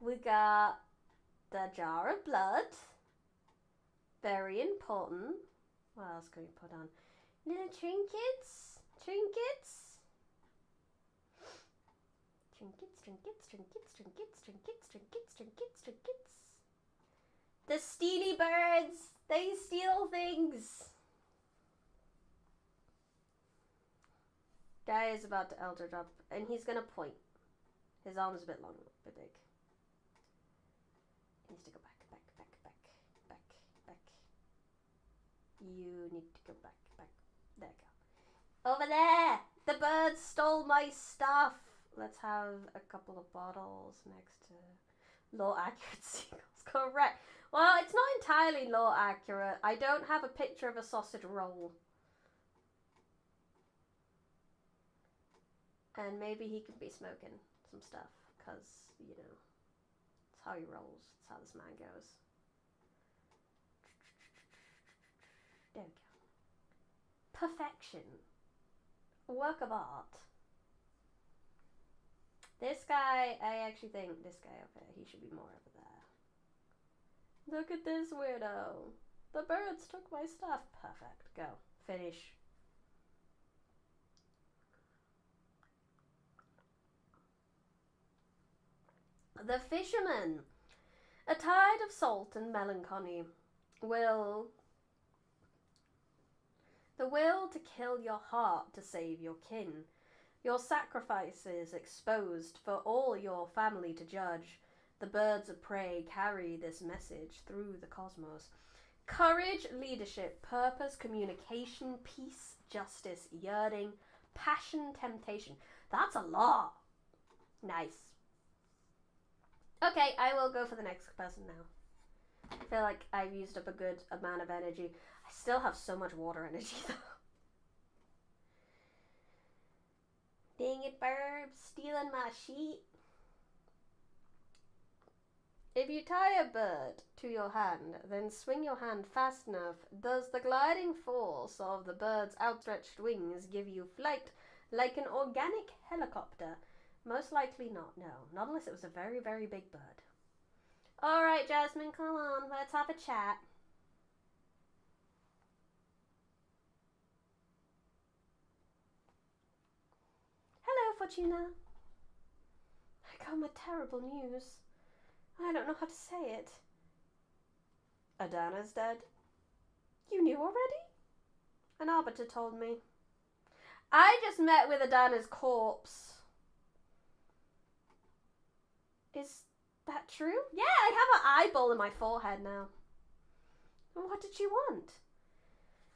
We got the jar of blood. Very important. What else can we put on? Little trinkets. Trinkets. Trinkets, trinkets, trinkets, trinkets, trinkets, trinkets, trinkets, trinkets. The steely birds. They steal things. Guy is about to elder drop, and he's gonna point. His arm's a bit long, a bit big. He needs to go back, back, back, back, back, back. You need to go back, back. There you go. Over there! The birds stole my stuff! Let's have a couple of bottles next to law accurate seagulls. Correct. Well, it's not entirely law accurate. I don't have a picture of a sausage roll. And maybe he could be smoking some stuff, because, you know, it's how he rolls. It's how this man goes. There we go. Perfection. A work of art. This guy, I actually think this guy up here, he should be more over there. Look at this weirdo. The birds took my stuff. Perfect. Go. Finish. The fisherman. A tide of salt and melancholy will... The will to kill your heart to save your kin. Your sacrifices exposed for all your family to judge. The birds of prey carry this message through the cosmos. Courage, leadership, purpose, communication, peace, justice, yearning, passion, temptation. That's a lot. Nice. Okay, I will go for the next person now. I feel like I've used up a good amount of energy. I still have so much water energy though. Dang it, bird, stealing my sheet. If you tie a bird to your hand, then swing your hand fast enough, does the gliding force of the bird's outstretched wings give you flight like an organic helicopter? Most likely not, no. Not unless it was a very, very big bird. Alright, Jasmine, come on, let's have a chat. Fortuna? I got my terrible news. I don't know how to say it. Adana's dead. You knew already? An arbiter told me. I just met with Adana's corpse. Is that true? Yeah, I have an eyeball in my forehead now. What did she want?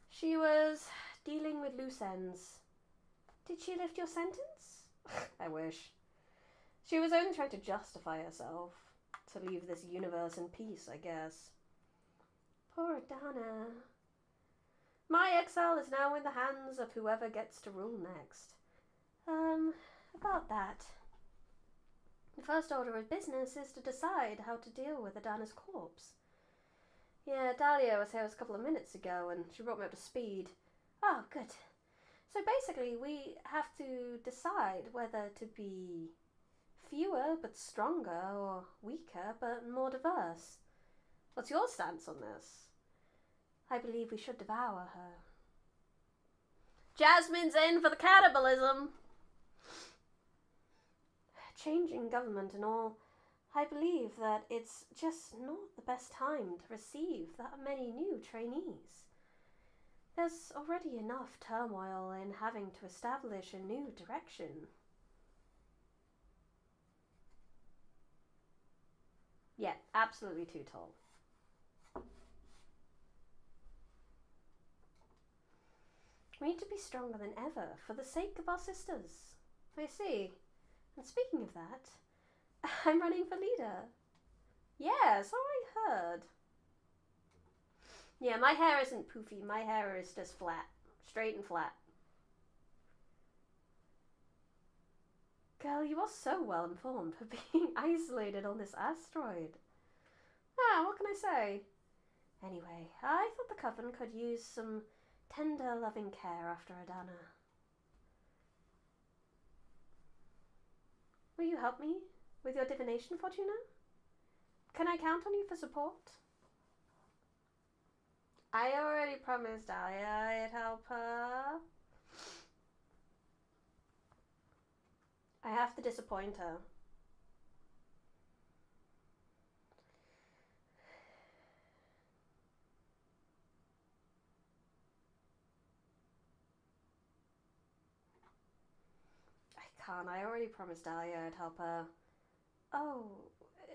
She was dealing with loose ends. Did she lift your sentence? I wish. She was only trying to justify herself. To leave this universe in peace, I guess. Poor Adana. My exile is now in the hands of whoever gets to rule next. About that. The first order of business is to decide how to deal with Adana's corpse. Yeah, Dahlia was here a couple of minutes ago and she brought me up to speed. Oh, good. So basically we have to decide whether to be fewer but stronger or weaker but more diverse. What's your stance on this? I believe we should devour her. Jasmine's in for the cannibalism. Changing government and all, I believe that it's just not the best time to receive that many new trainees. There's already enough turmoil in having to establish a new direction. Yeah, absolutely too tall. We need to be stronger than ever for the sake of our sisters. I see. And speaking of that, I'm running for leader. Yeah, so I heard. Yeah, my hair isn't poofy. My hair is just flat. Straight and flat. Girl, you are so well informed for being isolated on this asteroid. Ah, what can I say? Anyway, I thought the Coven could use some tender, loving care after Adana. Will you help me with your divination, Fortuna? Can I count on you for support? I already promised Dahlia I'd help her. I have to disappoint her. I can't. I already promised Dahlia I'd help her. Oh,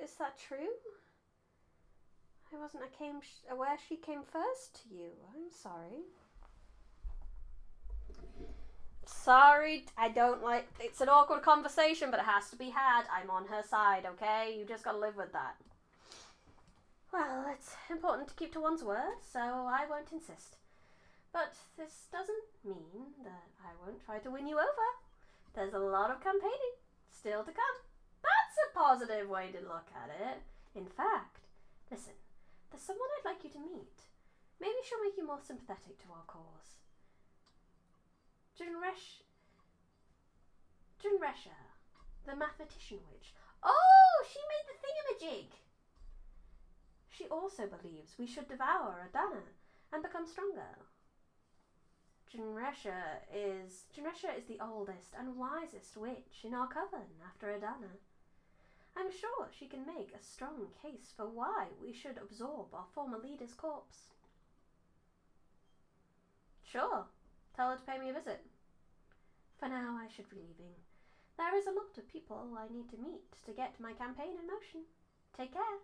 is that true? I wasn't aware she came first to you. I'm sorry. Sorry, I don't like... It's an awkward conversation, but it has to be had. I'm on her side, okay? You just gotta live with that. Well, it's important to keep to one's word, so I won't insist. But this doesn't mean that I won't try to win you over. There's a lot of campaigning still to come. That's a positive way to look at it. In fact, listen, there's someone I'd like you to meet. Maybe she'll make you more sympathetic to our cause. Junresha, the mathematician witch. Oh, she made the thingamajig. She also believes we should devour Adana and become stronger. Junresha is the oldest and wisest witch in our coven after Adana. I'm sure she can make a strong case for why we should absorb our former leader's corpse. Sure, tell her to pay me a visit. For now, I should be leaving. There is a lot of people I need to meet to get my campaign in motion. Take care.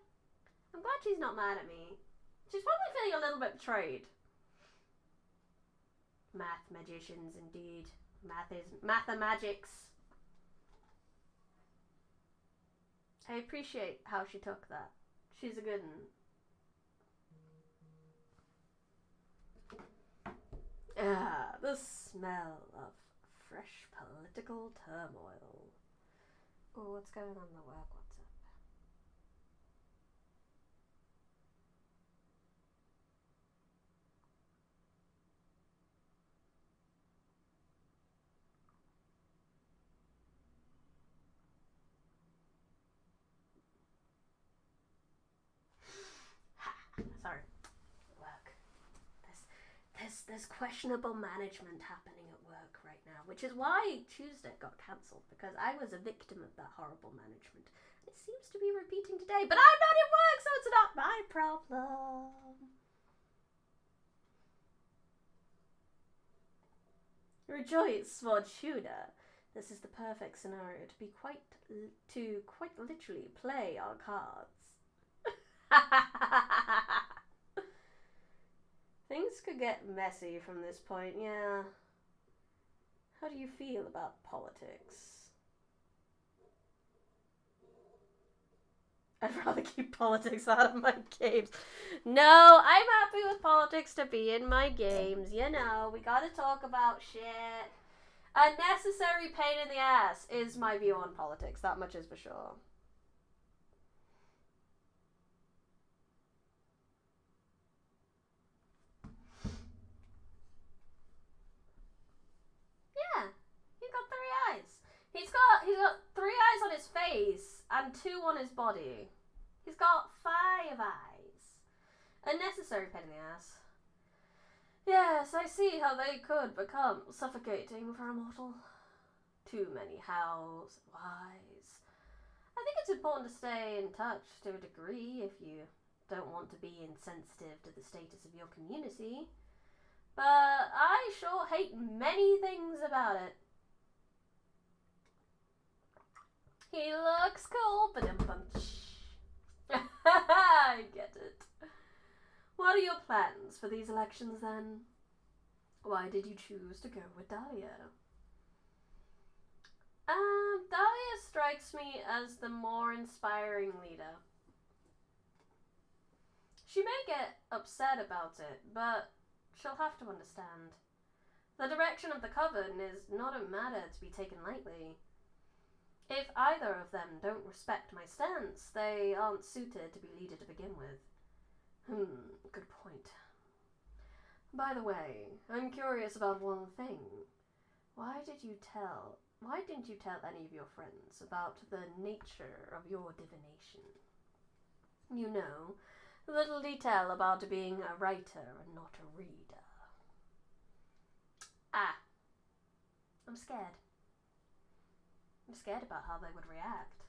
I'm glad she's not mad at me. She's probably feeling a little bit betrayed. Math magicians, indeed. Mathemagics. I appreciate how she took that. She's a good one. Ah, the smell of fresh political turmoil. Oh, what's going on in the work WhatsApp? Sorry. Work. There's there's questionable management happening at work right now, which is why Tuesday got cancelled, because I was a victim of that horrible management. It seems to be repeating today, but I'm not at work, so it's not my problem. Rejoice, Fortuna. This is the perfect scenario to quite literally play our cards. Things could get messy from this point, yeah. How do you feel about politics? I'd rather keep politics out of my games. No, I'm happy with politics to be in my games. You know, we gotta talk about shit. A necessary pain in the ass is my view on politics. That much is for sure. Yeah, he's got 3 eyes. He's got 3 eyes on his face and 2 on his body. He's got 5 eyes. A necessary pain in the ass. Yes, I see how they could become suffocating for a mortal. Too many hows, whys. I think it's important to stay in touch to a degree if you don't want to be insensitive to the status of your community. But I sure hate many things about it. He looks cool, but I get it. What are your plans for these elections then? Why did you choose to go with Dahlia? Dahlia strikes me as the more inspiring leader. She may get upset about it, but she'll have to understand. The direction of the coven is not a matter to be taken lightly. If either of them don't respect my stance, they aren't suited to be leader to begin with. Good point. By the way, I'm curious about one thing. Why didn't you tell any of your friends about the nature of your divination? You know, the little detail about being a writer and not a reader. I'm scared. I'm scared about how they would react.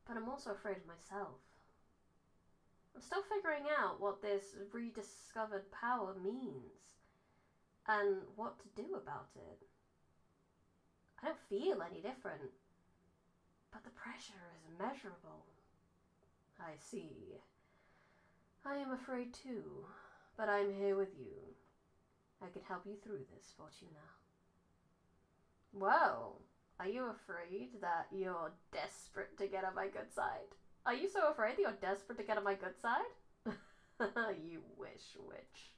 But I'm also afraid of myself. I'm still figuring out what this rediscovered power means and what to do about it. I don't feel any different, but the pressure is immeasurable. I see. I am afraid too, but I'm here with you. I can help you through this, Fortuna. Whoa, are you afraid that you're desperate to get on my good side? Are you so afraid that you're desperate to get on my good side? You wish, witch.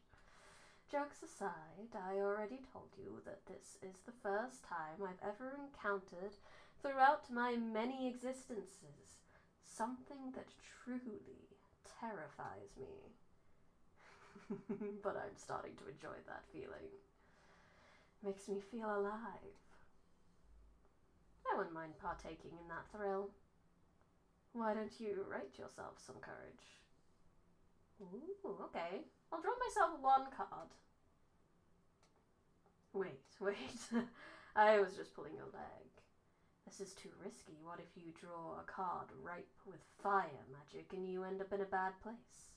Jokes aside, I already told you that this is the first time I've ever encountered, throughout my many existences, something that truly terrifies me. But I'm starting to enjoy that feeling. Makes me feel alive. I wouldn't mind partaking in that thrill. Why don't you rate yourself some courage? Ooh, okay. I'll draw myself 1 card. Wait. I was just pulling your leg. This is too risky. What if you draw a card ripe with fire magic and you end up in a bad place?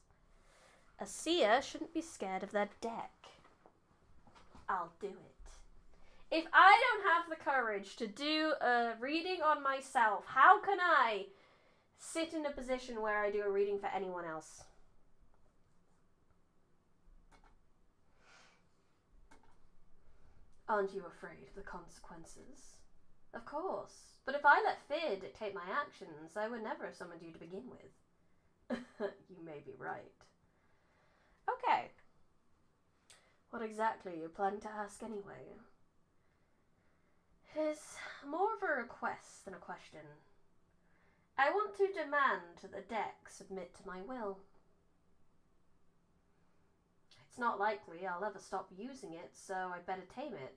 A seer shouldn't be scared of their deck. I'll do it. If I don't have the courage to do a reading on myself, how can I sit in a position where I do a reading for anyone else? Aren't you afraid of the consequences? Of course, but if I let fear dictate my actions, I would never have summoned you to begin with. You may be right. Okay. What exactly are you planning to ask anyway? It is more of a request than a question. I want to demand that the deck submit to my will. It's not likely I'll ever stop using it, so I better tame it.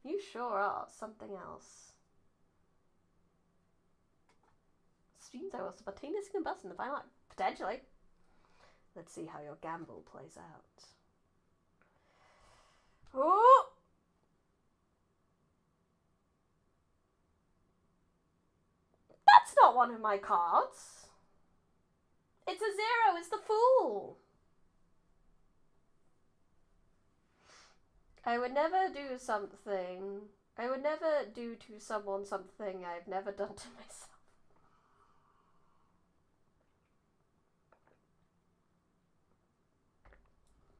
You sure are something else. Streams I will spontaneously combust in the final act. Potentially. Let's see how your gamble plays out. Oh! That's not one of my cards. It's a 0. It's the Fool. I would never do to someone something I've never done to myself.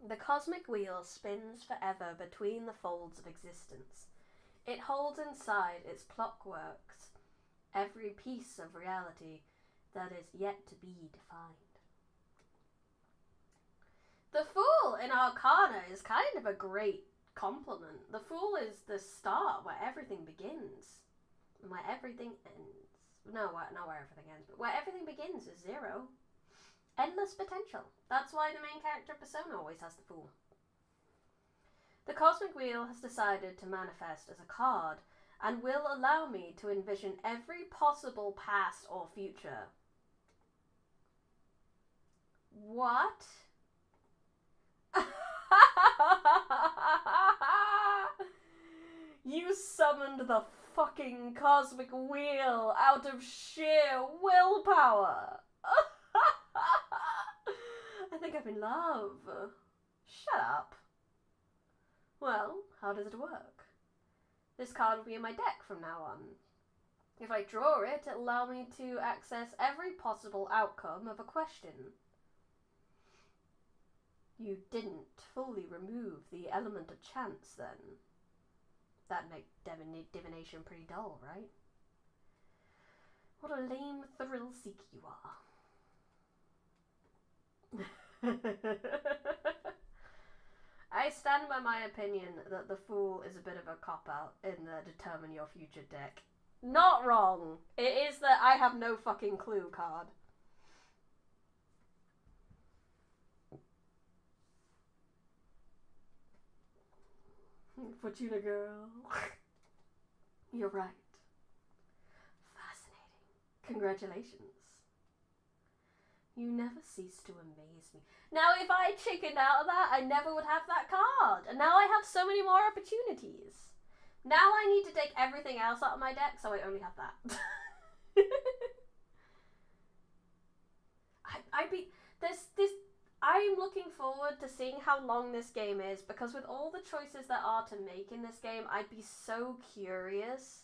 The cosmic wheel spins forever between the folds of existence. It holds inside its clockworks every piece of reality that is yet to be defined. The Fool in Arcana is kind of a great compliment. The Fool is the start where everything begins and where everything ends. Not where everything ends, but where everything begins is 0. Endless potential. That's why the main character persona always has the Fool. The cosmic wheel has decided to manifest as a card and will allow me to envision every possible past or future. What? You summoned the fucking cosmic wheel out of sheer willpower. I think I'm in love. Shut up. Well, how does it work? This card will be in my deck from now on. If I draw it, it'll allow me to access every possible outcome of a question. You didn't fully remove the element of chance, then. That'd make divination pretty dull, right? What a lame thrill-seek you are. I stand by my opinion that the Fool is a bit of a cop-out in the Determine Your Future deck. Not wrong. It is that I have no fucking clue card. Fortuna girl. You're right. Fascinating. Congratulations. You never cease to amaze me. Now, if I chickened out of that, I never would have that card. And now I have so many more opportunities. Now I need to take everything else out of my deck, so I only have that. I'm looking forward to seeing how long this game is, because with all the choices there are to make in this game, I'd be so curious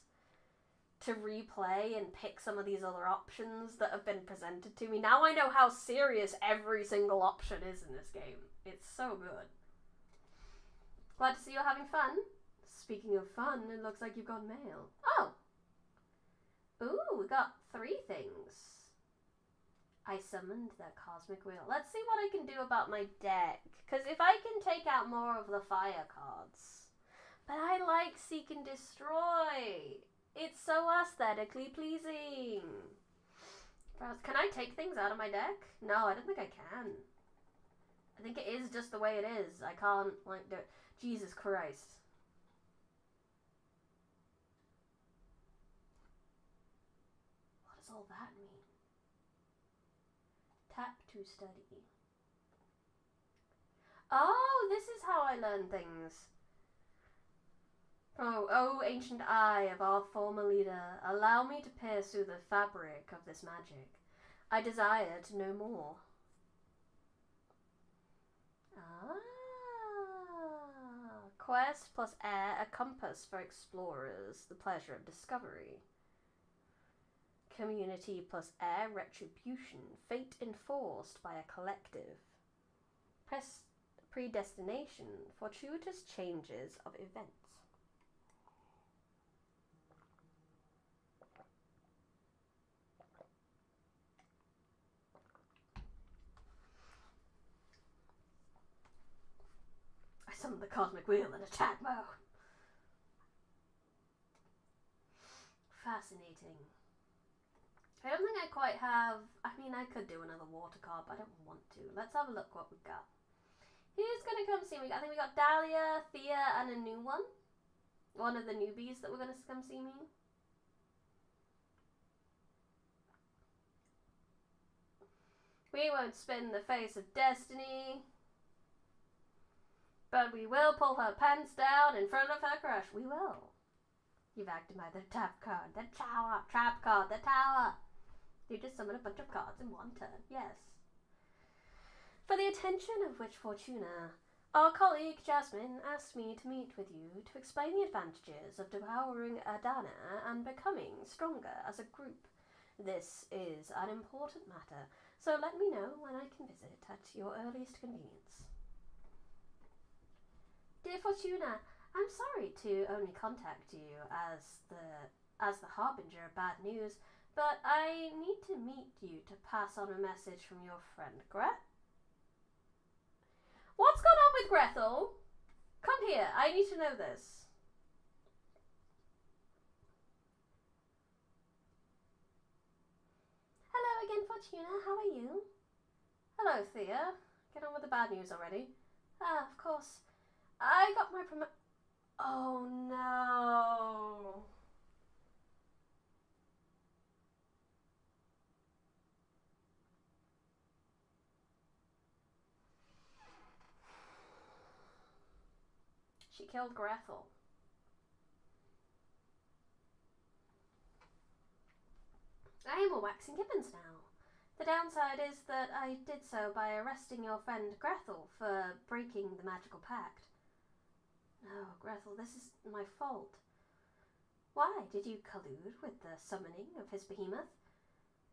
to replay and pick some of these other options that have been presented to me. Now I know how serious every single option is in this game. It's so good. Glad to see you're having fun. Speaking of fun, it looks like you've got mail. Oh! Ooh, we got 3 things. I summoned the cosmic wheel. Let's see what I can do about my deck. Because if I can take out more of the fire cards. But I like Seek and Destroy. It's so aesthetically pleasing. Can I take things out of my deck? No, I don't think I can. I think it is just the way it is. I can't, like, do it. Jesus Christ. What does all that mean? Tap to study. Oh, this is how I learn things. Oh, ancient eye of our former leader, allow me to pierce through the fabric of this magic. I desire to know more. Quest plus air, a compass for explorers, the pleasure of discovery. Community plus air, retribution, fate enforced by a collective. Press predestination, fortuitous changes of events. I summoned the cosmic wheel in attack mode. Fascinating. I don't think I quite have... I mean, I could do another water card, but I don't want to. Let's have a look what we've got. Who's going to come see me? I think we got Dahlia, Thea, and a new one. One of the newbies that were going to come see me. We won't spin the face of destiny, but we will pull her pants down in front of her crush. We will. You've acted by the trap card, the tower, trap card, the tower. You just summoned a bunch of cards in one turn, yes. For the attention of which Fortuna, our colleague Jasmine asked me to meet with you to explain the advantages of devouring Adana and becoming stronger as a group. This is an important matter, so let me know when I can visit at your earliest convenience. Dear Fortuna, I'm sorry to only contact you as the harbinger of bad news, but I need to meet you to pass on a message from your friend Gret. What's going on with Grethel? Come here, I need to know this. Hello again, Fortuna, how are you? Hello, Thea. Get on with the bad news already. Ah, of course. I got my Oh no. She killed Grethel. I am a waxing gibbons now. The downside is that I did so by arresting your friend Grethel for breaking the magical pact. No, Grethel, this is my fault. Why? Did you collude with the summoning of his behemoth?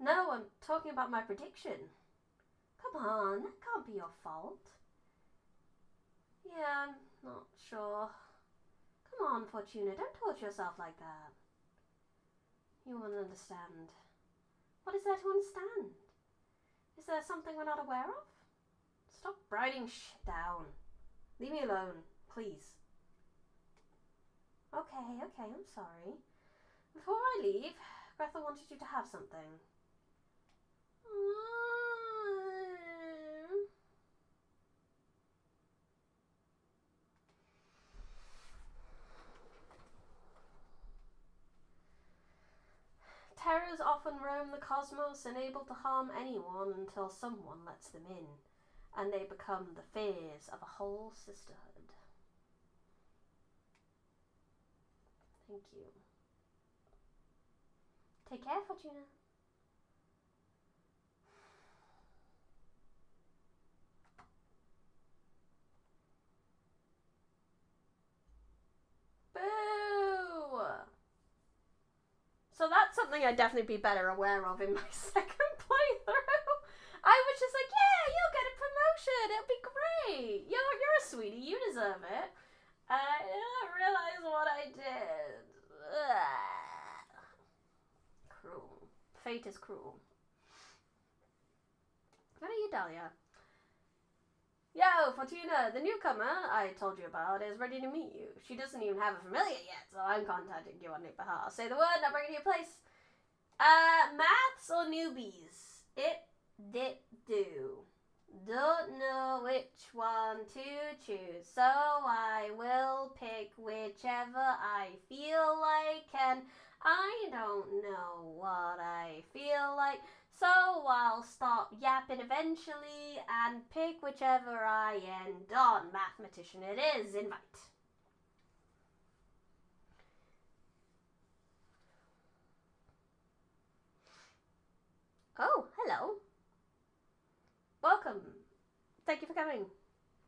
No, I'm talking about my prediction. Come on, that can't be your fault. Yeah, I'm not sure. Come on, Fortuna, don't torture yourself like that. You won't understand. What is there to understand? Is there something we're not aware of? Stop writing shit down. Leave me alone, please. Okay, I'm sorry. Before I leave, Grethel wanted you to have something. Terrors often roam the cosmos, unable to harm anyone until someone lets them in, and they become the fears of a whole sisterhood. Thank you. Take care, Fortuna. Boo! So that's something I'd definitely be better aware of in my second playthrough. I was just like, yeah, you'll get a promotion. It'll be great. You're a sweetie. You deserve it. I didn't realize what I did. Ugh. Cruel. Fate is cruel. What are you, Dahlia? Yo, Fortuna, the newcomer I told you about is ready to meet you. She doesn't even have a familiar yet, so I'm contacting you on your behalf. Say the word and I'll bring it to your place. Maths or newbies? It did do. Don't know which one to choose, so I will pick whichever I feel like, and I don't know what I feel like, so I'll stop yapping eventually and pick whichever I end on. Mathematician it is. Invite. Oh, hello. Welcome. Thank you for coming.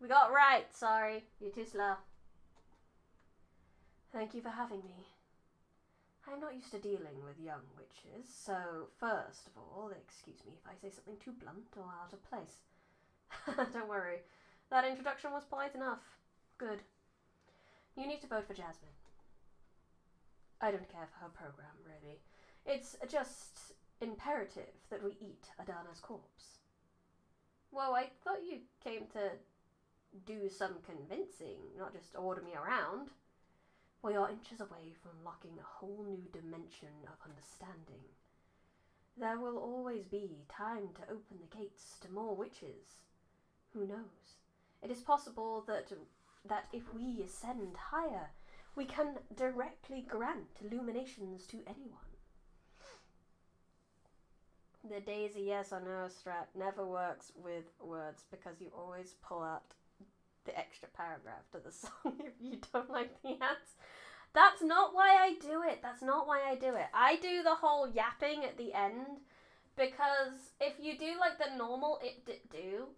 We got it right. Sorry, you're too slow. Thank you for having me. I'm not used to dealing with young witches, so first of all, excuse me if I say something too blunt or out of place. Don't worry, that introduction was polite enough. Good. You need to vote for Jasmine. I don't care for her program, really. It's just imperative that we eat Adana's corpse. Whoa, I thought you came to do some convincing, not just order me around. We are inches away from unlocking a whole new dimension of understanding. There will always be time to open the gates to more witches. Who knows? It is possible that if we ascend higher, we can directly grant illuminations to anyone. The Daisy yes or no strat never works with words because you always pull out the extra paragraph to the song if you don't like the answer. That's not why I do it. That's not why I do it. I do the whole yapping at the end because if you do like the normal it did do,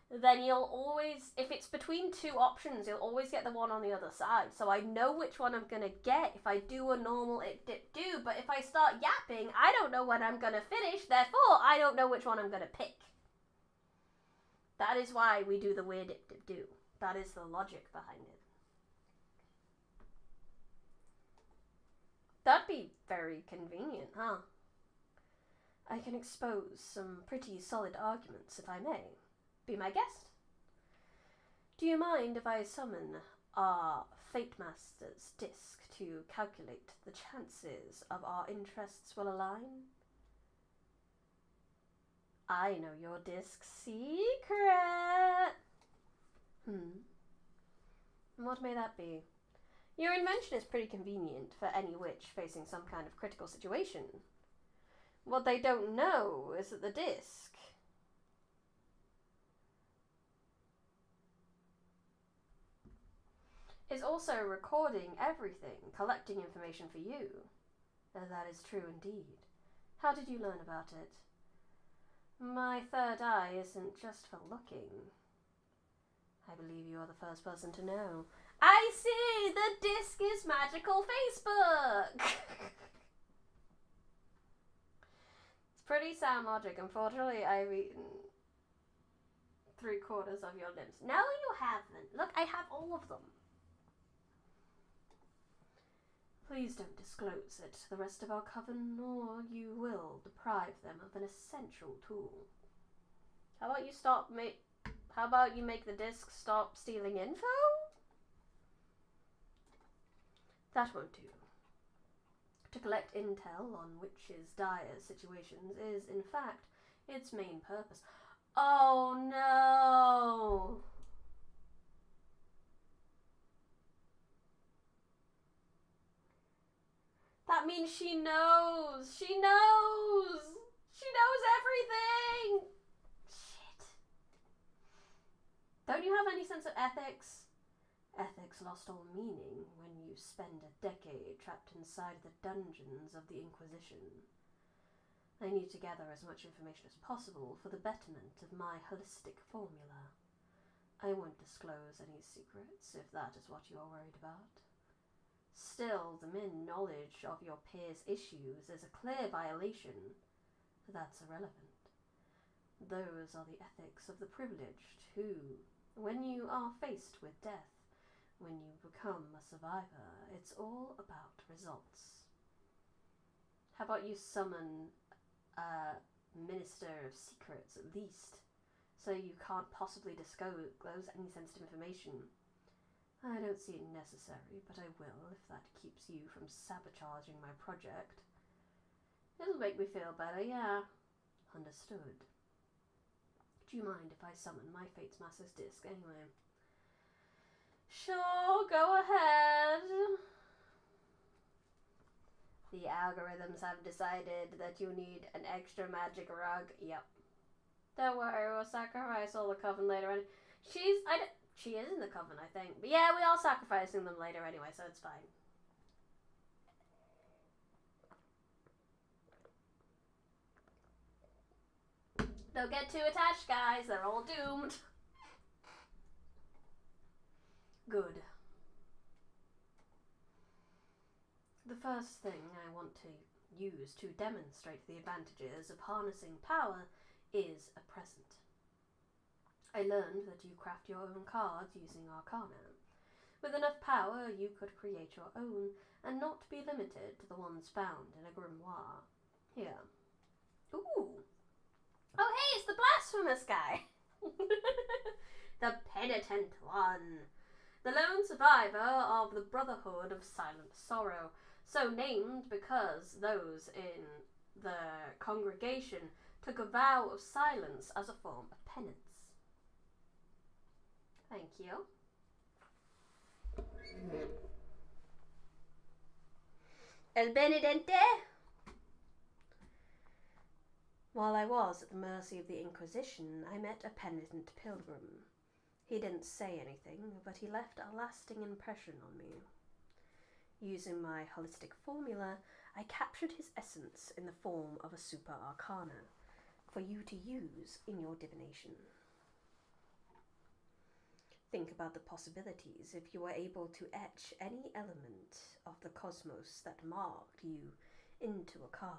then you'll always, if it's between two options, you'll always get the one on the other side. So I know which one I'm gonna get if I do a normal it did do, but if I start yapping, I don't know when I'm gonna finish, therefore I don't know which one I'm gonna pick. That is why we do the weird it did do. That is the logic behind it. That'd be very convenient, huh? I can expose some pretty solid arguments, if I may. Be my guest? Do you mind if I summon our Fate Master's disc to calculate the chances of our interests will align? I know your disc's secret. What may that be? Your invention is pretty convenient for any witch facing some kind of critical situation. What they don't know is that the disc is also recording everything, collecting information for you. That is true indeed. How did you learn about it? My third eye isn't just for looking. I believe you are the first person to know. I see! The disc is magical Facebook! It's pretty sound logic. Unfortunately, I've eaten 3/4 of your limbs. No, you haven't. Look, I have all of them. Please don't disclose it to the rest of our coven, or you will deprive them of an essential tool. How about you make the disc stop stealing info? That won't do. To collect intel on witches' dire situations is, in fact, its main purpose. Oh no! That means she knows! She knows! She knows everything! Shit. Don't you have any sense of ethics? Ethics lost all meaning when you spend a decade trapped inside the dungeons of the Inquisition. I need to gather as much information as possible for the betterment of my holistic formula. I won't disclose any secrets if that is what you are worried about. Still, the mere knowledge of your peers' issues is a clear violation. That's irrelevant. Those are the ethics of the privileged who, when you are faced with death, when you become a survivor, it's all about results. How about you summon a Minister of Secrets at least, so you can't possibly disclose any sensitive information? I don't see it necessary, but I will if that keeps you from sabotaging my project. It'll make me feel better, yeah. Understood. Do you mind if I summon my Fates Master's disc anyway? Sure, go ahead. The algorithms have decided that you need an extra magic rug. Yep. Don't worry, we'll sacrifice all the coven later on. She is in the coven, I think. But yeah, we all sacrificing them later anyway, so it's fine. Don't get too attached, guys. They're all doomed. Good. The first thing I want to use to demonstrate the advantages of harnessing power is a present. I learned that you craft your own cards using Arcana. With enough power, you could create your own and not be limited to the ones found in a grimoire. Here. Ooh. Oh, hey, it's the blasphemous guy. The penitent one. The lone survivor of the Brotherhood of Silent Sorrow, so named because those in the congregation took a vow of silence as a form of penance. Thank you. El Benedente. While I was at the mercy of the Inquisition, I met a penitent pilgrim. He didn't say anything, but he left a lasting impression on me. Using my holistic formula, I captured his essence in the form of a super arcana for you to use in your divination. Think about the possibilities if you were able to etch any element of the cosmos that marked you into a card.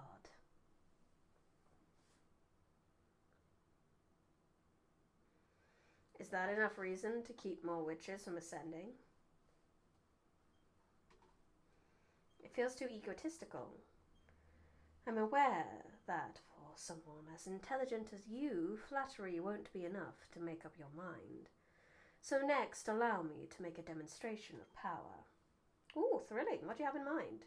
Is that enough reason to keep more witches from ascending? It feels too egotistical. I'm aware that for someone as intelligent as you, flattery won't be enough to make up your mind. So next, allow me to make a demonstration of power. Ooh, thrilling. What do you have in mind?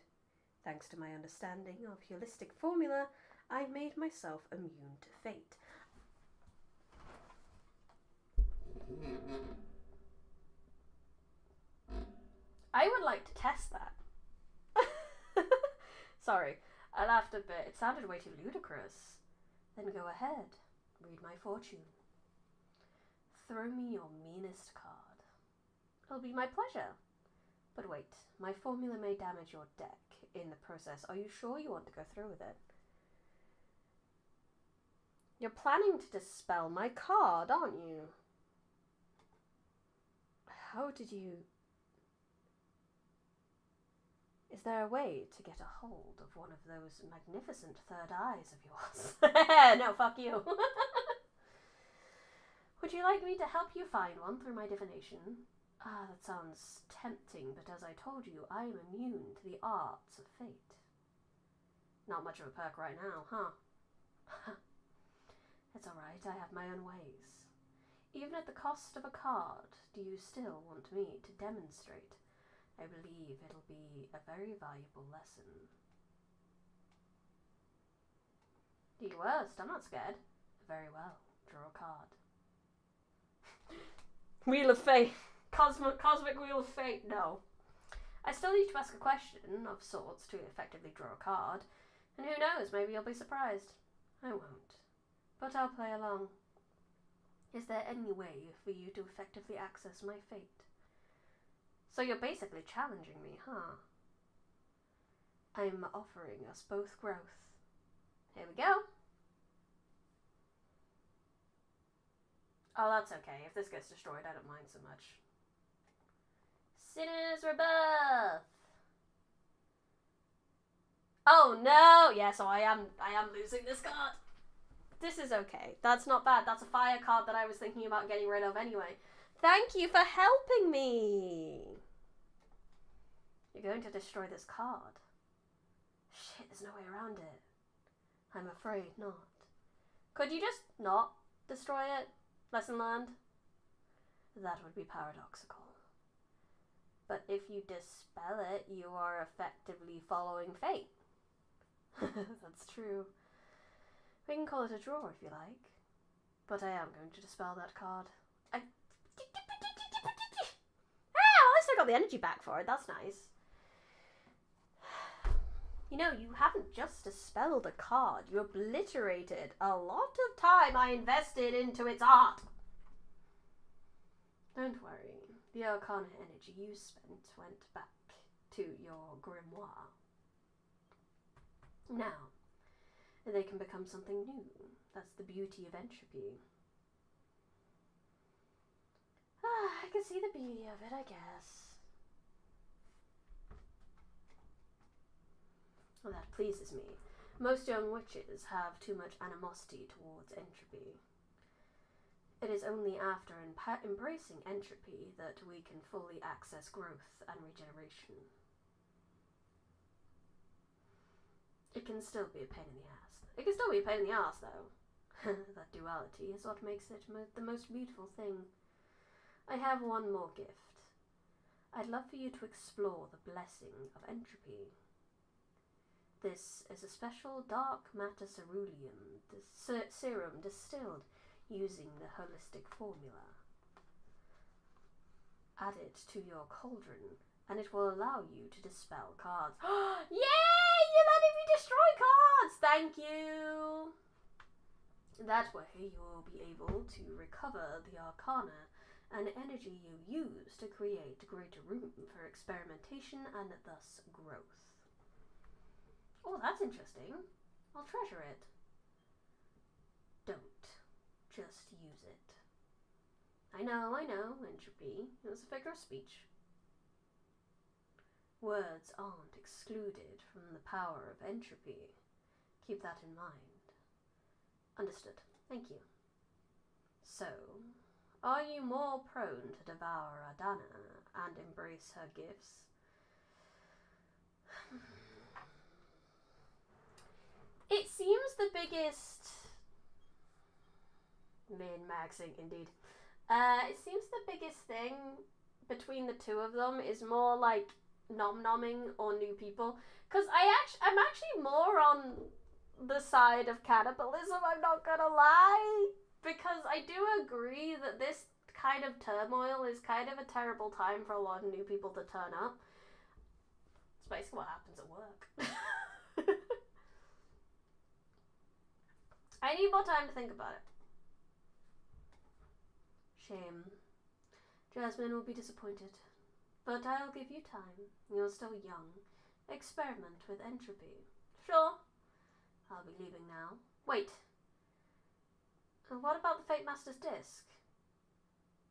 Thanks to my understanding of holistic formula, I made myself immune to fate. I would like to test that. Sorry, I laughed a bit. It sounded way too ludicrous. Then go ahead. Read my fortune. Throw me your meanest card. It'll be my pleasure. But wait, my formula may damage your deck in the process. Are you sure you want to go through with it? You're planning to dispel my card, aren't you? How did you... Is there a way to get a hold of one of those magnificent third eyes of yours? No, fuck you. Would you like me to help you find one through my divination? Ah, that sounds tempting, but as I told you, I am immune to the arts of fate. Not much of a perk right now, huh? It's alright, I have my own ways. Even at the cost of a card, do you still want me to demonstrate? I believe it'll be a very valuable lesson. Do your worst, I'm not scared. Very well, draw a card. Wheel of Fate. Cosmic Wheel of Fate, no. I still need to ask a question of sorts to effectively draw a card, and who knows, maybe you'll be surprised. I won't, but I'll play along. Is there any way for you to effectively access my fate? So you're basically challenging me, huh? I'm offering us both growth. Here we go. Oh, that's okay. If this gets destroyed, I don't mind so much. Sinner's Rebirth! Oh no! Yeah, so I am losing this card. This is okay. That's not bad. That's a fire card that I was thinking about getting rid of anyway. Thank you for helping me! You're going to destroy this card. Shit, there's no way around it. I'm afraid not. Could you just not destroy it? Lesson learned? That would be paradoxical. But if you dispel it, you are effectively following fate. That's true. We can call it a draw if you like. But I am going to dispel that card. Ah, at least I got the energy back for it. That's nice. You know, you haven't just dispelled a card. You obliterated a lot of time I invested into its art. Don't worry. The arcana energy you spent went back to your grimoire. Now, they can become something new. That's the beauty of entropy. I can see the beauty of it, I guess. Well, that pleases me. Most young witches have too much animosity towards entropy. It is only after embracing entropy that we can fully access growth and regeneration. It can still be a pain in the ass. It can still be a pain in the ass, though. That duality is what makes it the most beautiful thing. I have one more gift. I'd love for you to explore the blessing of entropy. This is a special dark matter ceruleum, serum distilled using the holistic formula. Add it to your cauldron, and it will allow you to dispel cards. Yay! You're letting me destroy cards! Thank you! That way you will be able to recover the arcana and energy you use to create greater room for experimentation and thus growth. Oh, that's interesting. I'll treasure it. Don't. Just use it. I know, entropy. It was a figure of speech. Words aren't excluded from the power of entropy. Keep that in mind. Understood. Thank you. So, are you more prone to devour Adana and embrace her gifts? It seems the biggest... Min-maxing, indeed. It seems the biggest thing between the two of them is more like nom-nomming or new people. Because I'm actually more on the side of cannibalism, I'm not gonna lie. Because I do agree that this kind of turmoil is kind of a terrible time for a lot of new people to turn up. It's basically what happens at work. I need more time to think about it. Shame. Jasmine will be disappointed. But I'll give you time. You're still young. Experiment with entropy. Sure. I'll be leaving now. Wait. What about the Fate Master's disc?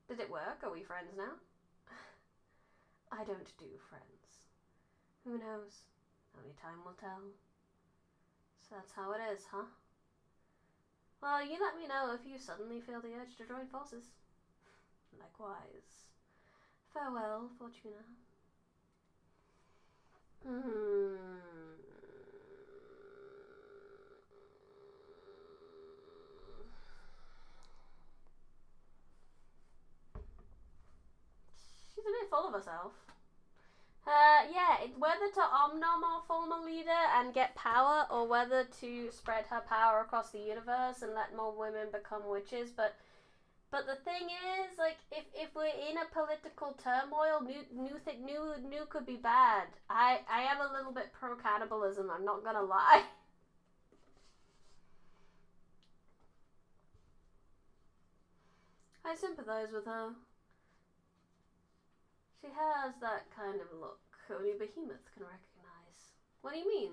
Did it work? Are we friends now? I don't do friends. Who knows? Only time will tell. So that's how it is, huh? Well, you let me know if you suddenly feel the urge to join forces. Likewise. Farewell, Fortuna. She's a bit full of herself. Yeah, whether to omnom our former leader and get power, or whether to spread her power across the universe and let more women become witches, but the thing is, like, if we're in a political turmoil, new could be bad. I am a little bit pro-cannibalism, I'm not gonna lie. I sympathize with her. She has that kind of look only a behemoth can recognize. What do you mean?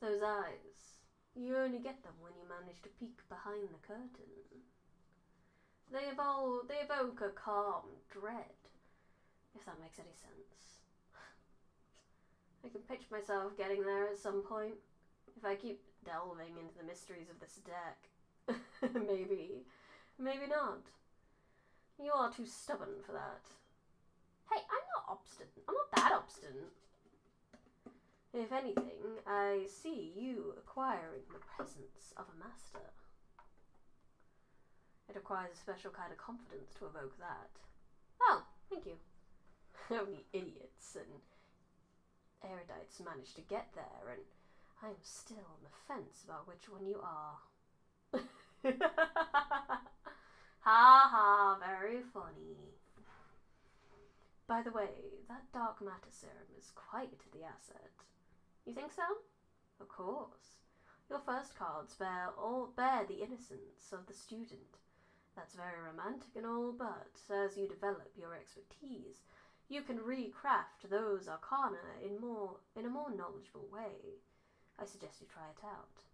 Those eyes. You only get them when you manage to peek behind the curtain. They evoke a calm dread, if that makes any sense. I can picture myself getting there at some point, if I keep delving into the mysteries of this deck. Maybe not. You are too stubborn for that. Hey, I'm not obstinate. I'm not that obstinate. If anything, I see you acquiring the presence of a master. It requires a special kind of confidence to evoke that. Oh, thank you. Only idiots and erudites manage to get there, and I'm still on the fence about which one you are. Ha ha, very funny. By the way, that dark matter serum is quite the asset. You think so? Of course. Your first cards bear the innocence of the student. That's very romantic and all, but as you develop your expertise, you can recraft those arcana in a more knowledgeable way. I suggest you try it out.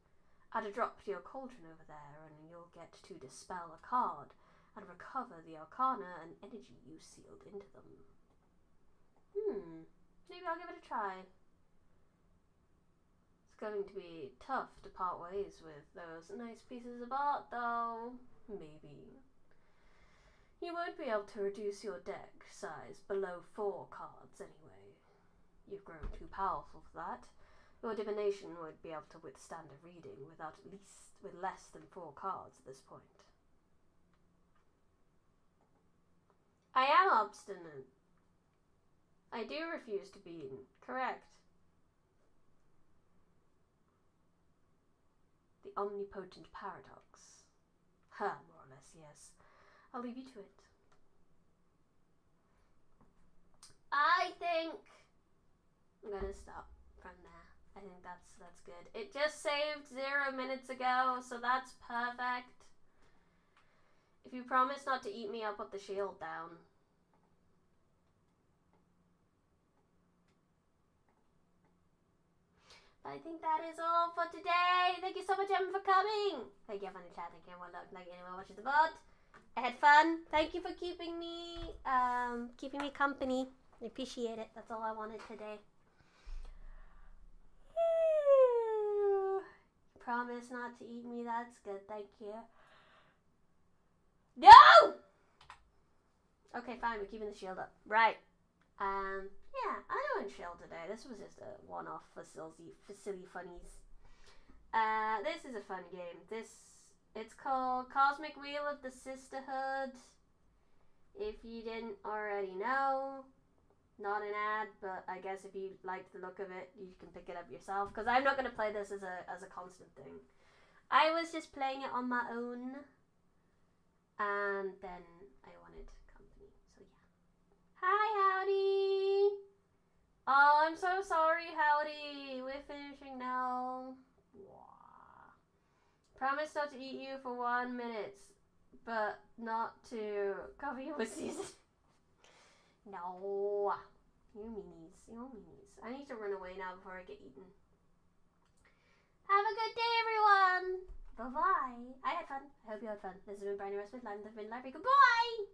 Add a drop to your cauldron over there, and you'll get to dispel a card and recover the arcana and energy you sealed into them. Maybe I'll give it a try. It's going to be tough to part ways with those nice pieces of art, though. Maybe. You won't be able to reduce your deck size below 4 cards anyway. You've grown too powerful for that. Your divination won't be able to withstand a reading with less than 4 cards at this point. I am obstinate. I do refuse to be incorrect. The omnipotent paradox. Ha, more or less, yes. I'll leave you to it. I think I'm gonna stop from there. I think that's good. It just saved 0 minutes ago, so that's perfect. If you promise not to eat me, I'll put the shield down. But I think that is all for today. Thank you so much, Emma, for coming. Thank you for the chat. Thank you everyone. Thank you anyone watching the VOD. I had fun. Thank you for keeping me company. I appreciate it. That's all I wanted today. Promise not to eat me. That's good. Thank you. No! Okay, fine. We're keeping the shield up. Right. Yeah, I don't want shield today. This was just a one-off for silly funnies. This is a fun game. It's called Cosmic Wheel of the Sisterhood. If you didn't already know, not an ad, but I guess if you like the look of it, you can pick it up yourself. Because I'm not going to play this as a constant thing. I was just playing it on my own, and then I wanted company. So yeah. Hi, Howdy. Oh, I'm so sorry, Howdy. We're finishing now. Promise not to eat you for 1 minute, but not to cover you with season. No. You meanies. I need to run away now before I get eaten. Have a good day, everyone. Bye-bye. I had fun. I hope you had fun. This has been Briny Westwood, live in the Library. Goodbye.